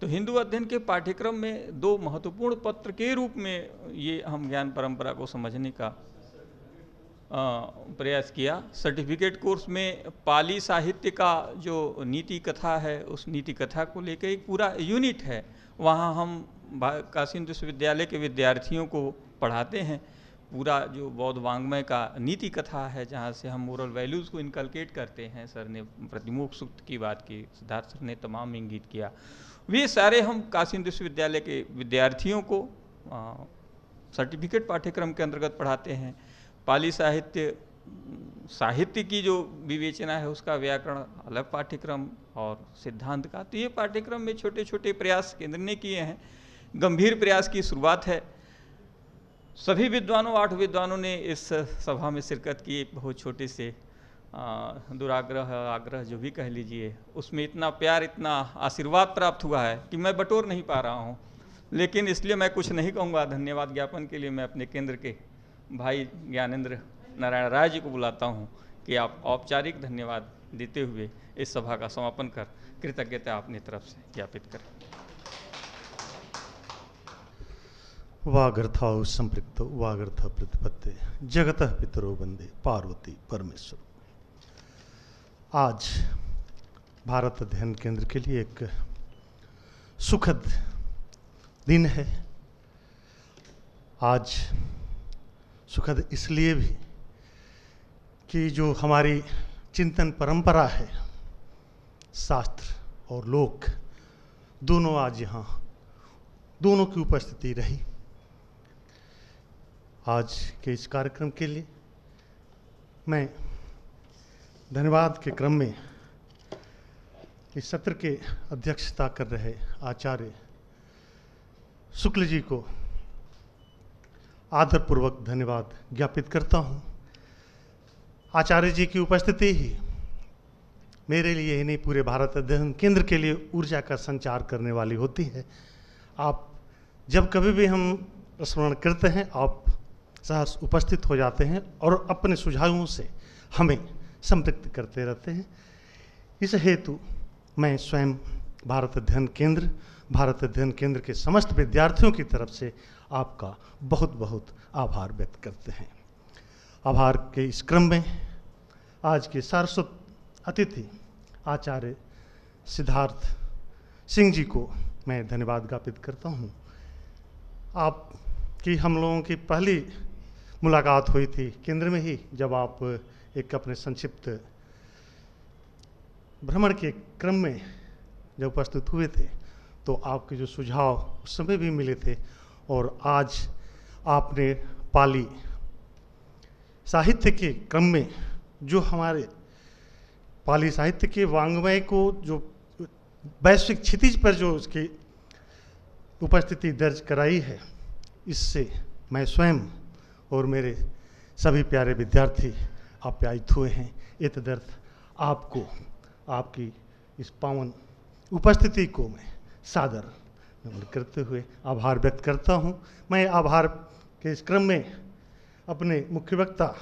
S2: तो हिंदू अध्ययन के पाठ्यक्रम में दो महत्वपूर्ण पत्र के रूप में ये हम ज्ञान परंपरा को समझने का प्रयास किया। सर्टिफिकेट कोर्स में पाली साहित्य का जो नीति कथा है, उस नीति कथा को लेकर एक पूरा यूनिट है, वहाँ हम काशी हिंदू विश्वविद्यालय के विद्यार्थियों को पढ़ाते हैं। पूरा जो बौद्ध वाङ्मय का नीति कथा है, जहाँ से हम मोरल वैल्यूज़ को इनकलकेट करते हैं। सर ने प्रतिमोक्ष सूक्त की बात की, सिद्धार्थ सर ने तमाम इंगित किया, वे सारे हम काशी हिंदू विश्वविद्यालय के विद्यार्थियों को सर्टिफिकेट पाठ्यक्रम के अंतर्गत पढ़ाते हैं। पाली साहित्य की जो विवेचना है, उसका व्याकरण अलग पाठ्यक्रम, और सिद्धांत का। तो ये पाठ्यक्रम में छोटे छोटे प्रयास केंद्र ने किए हैं। गंभीर प्रयास की शुरुआत है। सभी विद्वानों, 8 विद्वानों ने इस सभा में शिरकत की। एक बहुत छोटे से दुराग्रह, आग्रह जो भी कह लीजिए, उसमें इतना प्यार, इतना आशीर्वाद प्राप्त हुआ है कि मैं बटोर नहीं पा रहा हूँ। लेकिन इसलिए मैं कुछ नहीं कहूँगा। धन्यवाद ज्ञापन के लिए मैं अपने केंद्र के भाई ज्ञानेंद्र नारायण राय जी को बुलाता हूँ कि आप औपचारिक धन्यवाद देते हुए इस सभा का समापन कर कृतज्ञता अपनी तरफ से ज्ञापित करें।
S6: वागर्थाउ संपृक्तो वागर्थ प्रतिपत्ते जगतः पितरो वंदे पार्वती परमेश्वर। आज भारत अध्ययन केंद्र के लिए एक सुखद दिन है। आज सुखद इसलिए भी कि जो हमारी चिंतन परंपरा है, शास्त्र और लोक दोनों आज यहाँ, दोनों की उपस्थिति रही। आज के इस कार्यक्रम के लिए मैं धन्यवाद के क्रम में इस सत्र के अध्यक्षता कर रहे आचार्य शुक्ल जी को आदरपूर्वक धन्यवाद ज्ञापित करता हूँ। आचार्य जी की उपस्थिति ही मेरे लिए ही नहीं, पूरे भारत अध्ययन केंद्र के लिए ऊर्जा का संचार करने वाली होती है। आप जब कभी भी हम स्मरण करते हैं, आप सहर्ष उपस्थित हो जाते हैं और अपने सुझावों से हमें संतृप्त करते रहते हैं। इस हेतु मैं स्वयं भारत अध्ययन केंद्र के समस्त विद्यार्थियों की तरफ से आपका बहुत बहुत आभार व्यक्त करते हैं। आभार के इस क्रम में आज के सारस्वत अतिथि आचार्य सिद्धार्थ सिंह जी को मैं धन्यवाद ज्ञापित करता हूँ। आपकी हम लोगों की पहली मुलाकात हुई थी केंद्र में ही, जब आप एक अपने संक्षिप्त भ्रमण के क्रम में जब उपस्थित हुए थे, तो आपके जो सुझाव उस समय भी मिले थे, और आज आपने पाली साहित्य के क्रम में जो हमारे पाली साहित्य के वाङ्मय को जो वैश्विक क्षितिज पर जो उसकी उपस्थिति दर्ज कराई है, इससे मैं स्वयं और मेरे सभी प्यारे विद्यार्थी आप्यायित हुए हैं। ये तदर्थ आपको, आपकी इस पावन उपस्थिति को मैं सादर नमन करते हुए आभार व्यक्त करता हूँ। मैं आभार के इस क्रम में अपने मुख्य वक्ता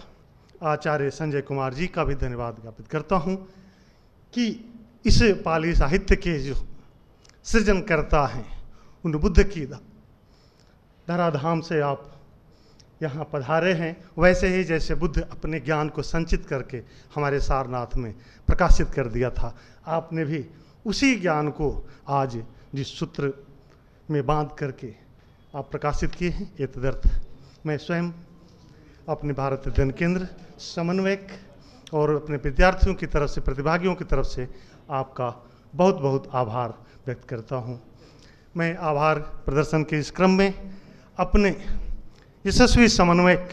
S6: आचार्य संजय कुमार जी का भी धन्यवाद ज्ञापित करता हूँ कि इस पाली साहित्य के जो सृजनकर्ता हैं, उन बुद्ध की धराधाम से आप यहाँ पधारे हैं, वैसे ही जैसे बुद्ध अपने ज्ञान को संचित करके हमारे सारनाथ में प्रकाशित कर दिया था, आपने भी उसी ज्ञान को आज जिस सूत्र में बांध करके आप प्रकाशित किए हैं, ये तदर्थ मैं स्वयं अपने भारत अध्ययन केंद्र समन्वयक और अपने विद्यार्थियों की तरफ से, प्रतिभागियों की तरफ से आपका बहुत बहुत आभार व्यक्त करता हूँ। मैं आभार प्रदर्शन के इस क्रम में अपने यशस्वी समन्वयक,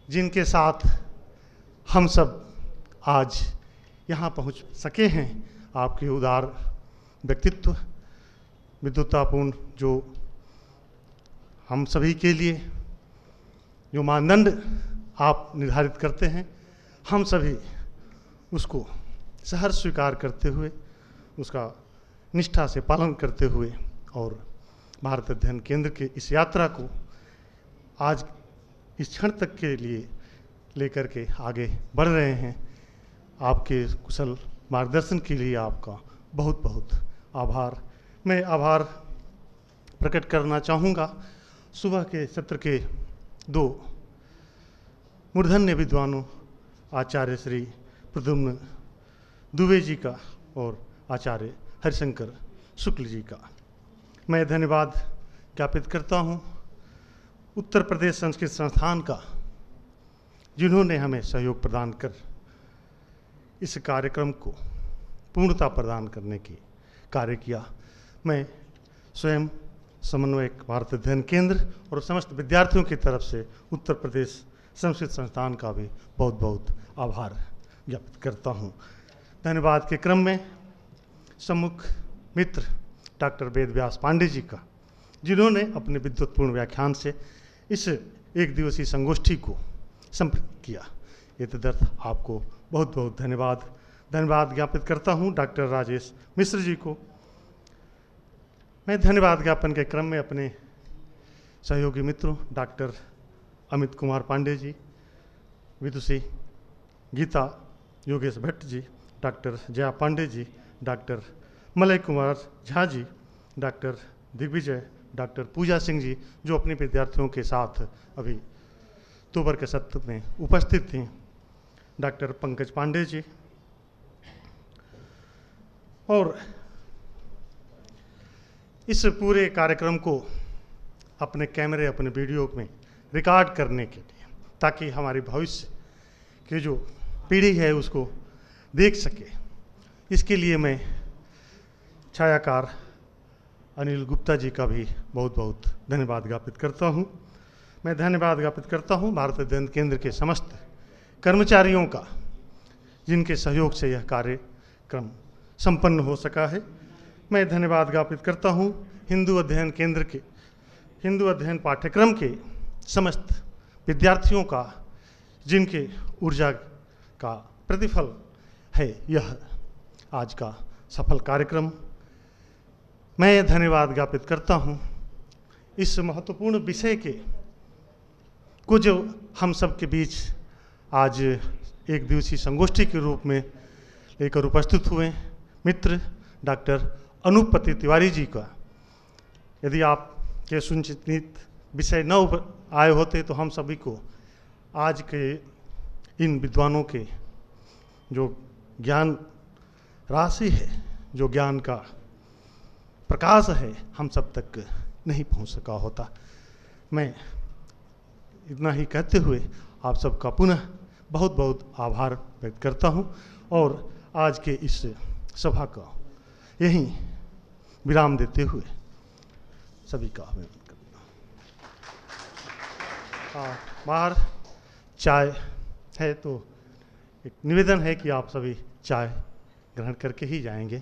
S6: जिनके साथ हम सब आज यहाँ पहुँच सके हैं, आपके उदार व्यक्तित्व, विद्वत्तापूर्ण जो हम सभी के लिए जो मानदंड आप निर्धारित करते हैं, हम सभी उसको सहर्ष स्वीकार करते हुए, उसका निष्ठा से पालन करते हुए और भारत अध्ययन केंद्र के इस यात्रा को आज इस क्षण तक के लिए लेकर के आगे बढ़ रहे हैं। आपके कुशल मार्गदर्शन के लिए आपका बहुत बहुत आभार। मैं आभार प्रकट करना चाहूँगा सुबह के सत्र के दो मूर्धन्य विद्वानों, आचार्य श्री प्रद्युम्न दुबे जी का और आचार्य हरिशंकर शुक्ल जी का मैं धन्यवाद ज्ञापित करता हूँ। उत्तर प्रदेश संस्कृत संस्थान का, जिन्होंने हमें सहयोग प्रदान कर इस कार्यक्रम को पूर्णता प्रदान करने की कार्य किया। मैं स्वयं समन्वयक भारत अध्ययन केंद्र और समस्त विद्यार्थियों की तरफ से उत्तर प्रदेश संस्कृत संस्थान का भी बहुत बहुत आभार ज्ञापित करता हूँ। धन्यवाद के क्रम में सम्मुख मित्र डॉक्टर वेद व्यास पांडे जी का, जिन्होंने अपने विद्वत्पूर्ण व्याख्यान से इस एक दिवसीय संगोष्ठी को संपन्न किया, ये तदर्थ आपको बहुत बहुत धन्यवाद ज्ञापित करता हूँ। डॉक्टर राजेश मिश्र जी को मैं धन्यवाद ज्ञापन के क्रम में अपने सहयोगी मित्रों डॉक्टर अमित कुमार पांडे जी, विदुषी Gita Yogesh Bhatt ji, doctor Jaya Pandey ji, doctor Malay Kumar Jha ji, doctor Digvijay, doctor पूजा सिंह जी, जो अपने विद्यार्थियों के साथ अभी अक्टूबर के सत्र में उपस्थित थी, डॉक्टर पंकज पांडे जी, और इस पूरे कार्यक्रम को अपने कैमरे, अपने वीडियो में रिकॉर्ड करने के लिए, ताकि हमारी भविष्य की जो पीढ़ी है उसको देख सके, इसके लिए मैं छायाकार अनिल गुप्ता जी का भी बहुत बहुत धन्यवाद ज्ञापित करता हूँ। मैं धन्यवाद ज्ञापित करता हूँ भारत अध्ययन केंद्र के समस्त कर्मचारियों का, जिनके सहयोग से यह कार्यक्रम संपन्न हो सका है। मैं धन्यवाद ज्ञापित करता हूँ हिंदू अध्ययन केंद्र के, हिंदू अध्ययन पाठ्यक्रम के समस्त विद्यार्थियों का, जिनके ऊर्जा का प्रतिफल है यह आज का सफल कार्यक्रम। मैं धन्यवाद ज्ञापित करता हूँ इस महत्वपूर्ण विषय के को जो हम सब के बीच आज एक दिवसीय संगोष्ठी के रूप में लेकर उपस्थित हुए मित्र डॉक्टर अनुपति तिवारी जी का। यदि आप के सुनिश्चित विषय न आए होते तो हम सभी को आज के इन विद्वानों के जो ज्ञान राशि है, जो ज्ञान का प्रकाश है, हम सब तक नहीं पहुंच सका होता। मैं इतना ही कहते हुए आप सबका पुनः बहुत बहुत आभार व्यक्त करता हूं और आज के इस सभा का यहीं विराम देते हुए सभी का अभिनंदन करता हूँ। बाहर चाय है तो एक निवेदन है कि आप सभी चाय ग्रहण करके ही जाएंगे।